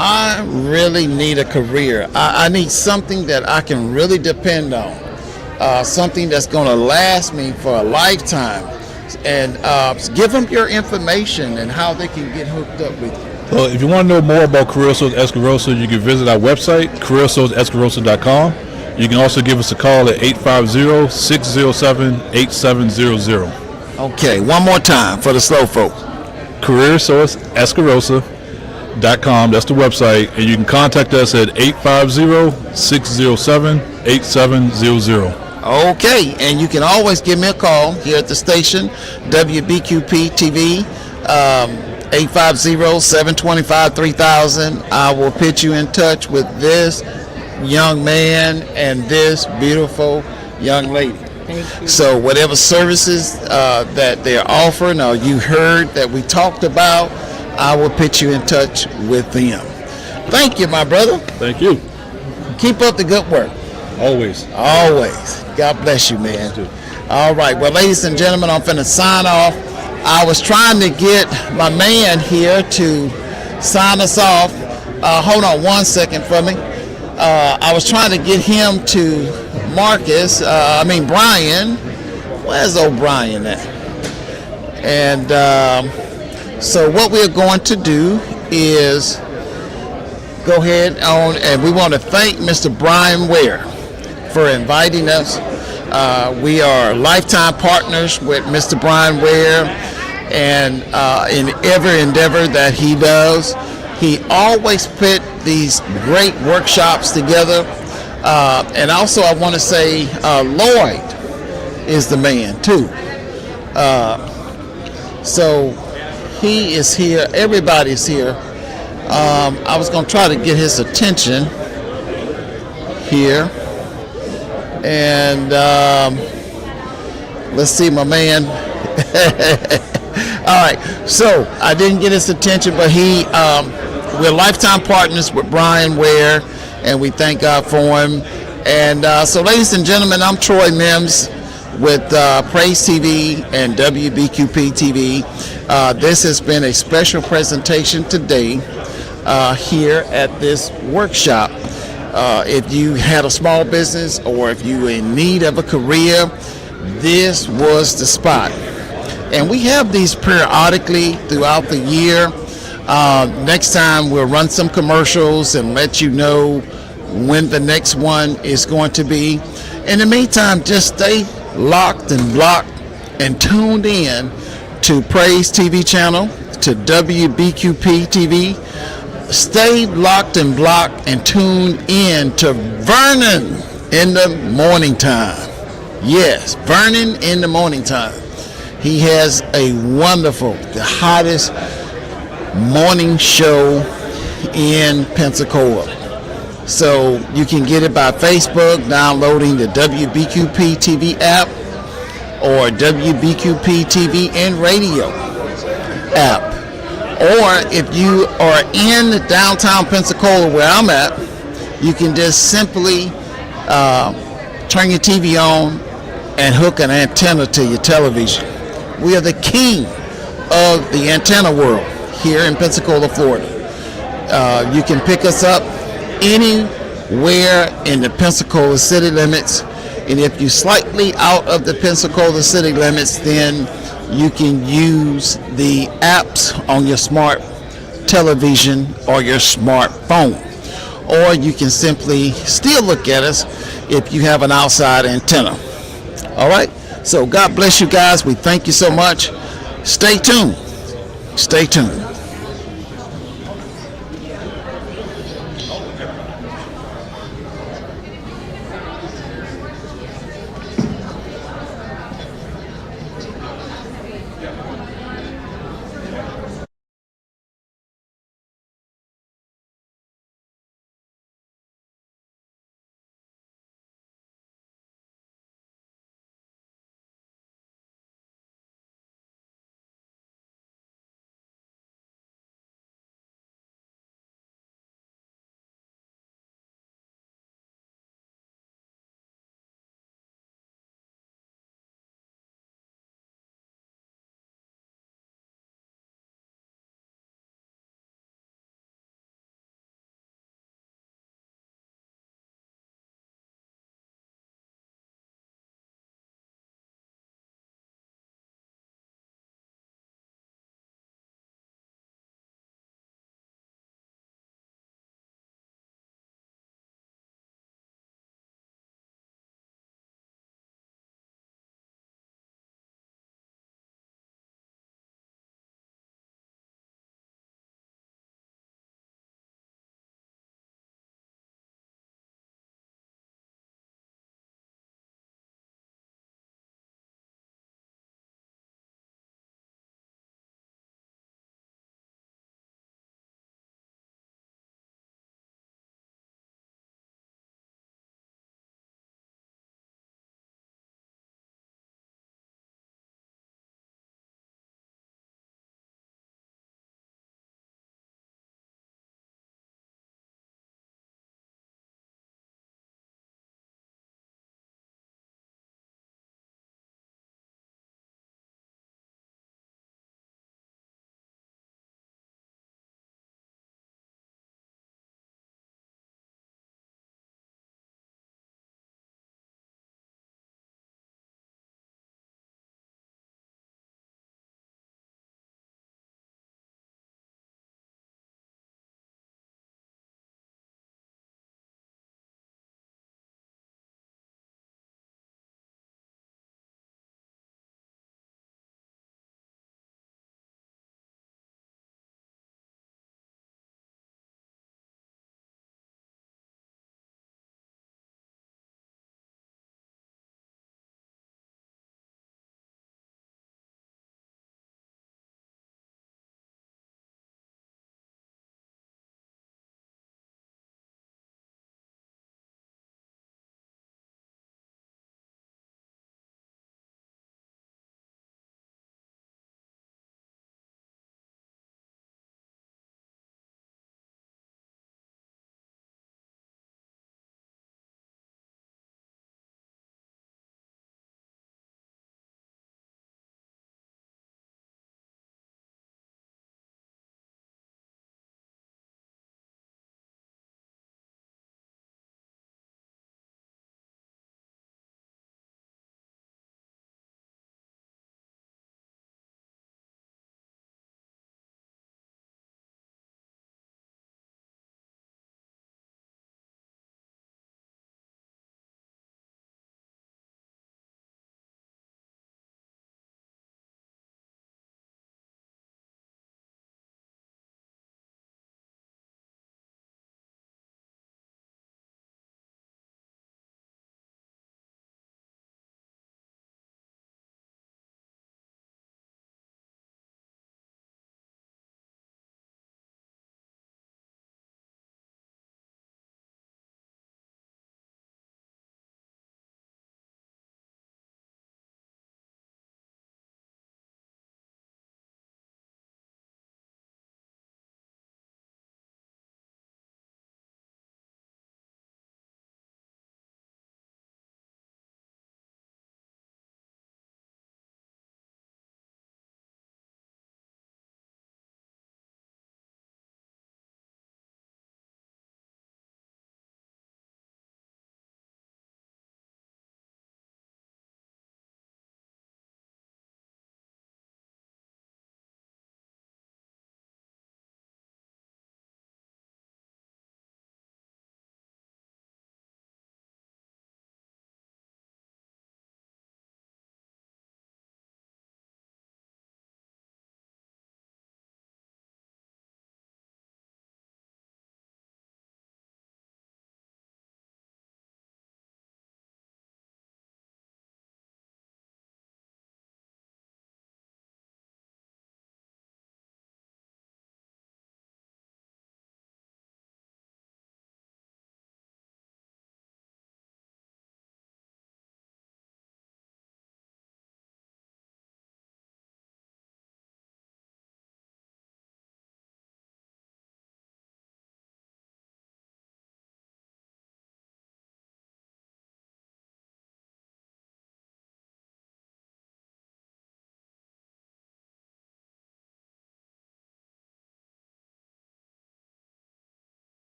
I really need a career. I need something that I can really depend on. Something that's going to last me for a lifetime, and give them your information and how they can get hooked up with you. Well, if you want to know more about Career Source Escarosa, you can visit our website, careersourceescarosa.com. You can also give us a call at 850-607-8700. Okay, one more time for the slow folks. careersourceescarosa.com. That's the website, and you can contact us at 850-607-8700. Okay, and you can always give me a call here at the station, WBQP TV, 850-725-3000. I will put you in touch with this young man and this beautiful young lady. Thank you. So whatever services that they're offering or you heard that we talked about, I will put you in touch with them. Thank you, my brother. Thank you. Keep up the good work. Always. Always. God bless you, man. All right. Well, ladies and gentlemen, I'm finna sign off. I was trying to get my man here to sign us off. Hold on one second for me. I was trying to get him to Brian. Where's old Brian at? And so what we're going to do is go ahead on, and we want to thank Mr. Brian Ware for inviting us. We are lifetime partners with Mr. Brian Ware, and in every endeavor that he does, he always put these great workshops together. And also I want to say Lloyd is the man too. So he is here, everybody's here. I was going to try to get his attention here. And let's see, my man. All right, so I didn't get his attention, but we're lifetime partners with Brian Ware, and we thank God for him. And so, ladies and gentlemen, I'm Troy Mims with Praise TV and WBQP TV. This has been a special presentation today here at this workshop. If you had a small business or if you were in need of a career, this was the spot. And we have these periodically throughout the year. Next time we'll run some commercials and let you know when the next one is going to be. In the meantime, just stay locked and blocked and tuned in to Praise TV channel, to WBQP TV. Stay locked and blocked and tuned in to Vernon in the morning time. Yes, Vernon in the morning time. He has a wonderful, the hottest morning show in Pensacola. So you can get it by Facebook, downloading the WBQP TV app or WBQP TV and radio app. Or if you are in downtown Pensacola where I'm at, you can just simply turn your TV on and hook an antenna to your television. We are the king of the antenna world here in Pensacola, Florida. You can pick us up anywhere in the Pensacola city limits, and if you're slightly out of the Pensacola city limits, then you can use the apps on your smart television or your smartphone. Or you can simply still look at us if you have an outside antenna. All right? So God bless you guys. We thank you so much. Stay tuned. Stay tuned.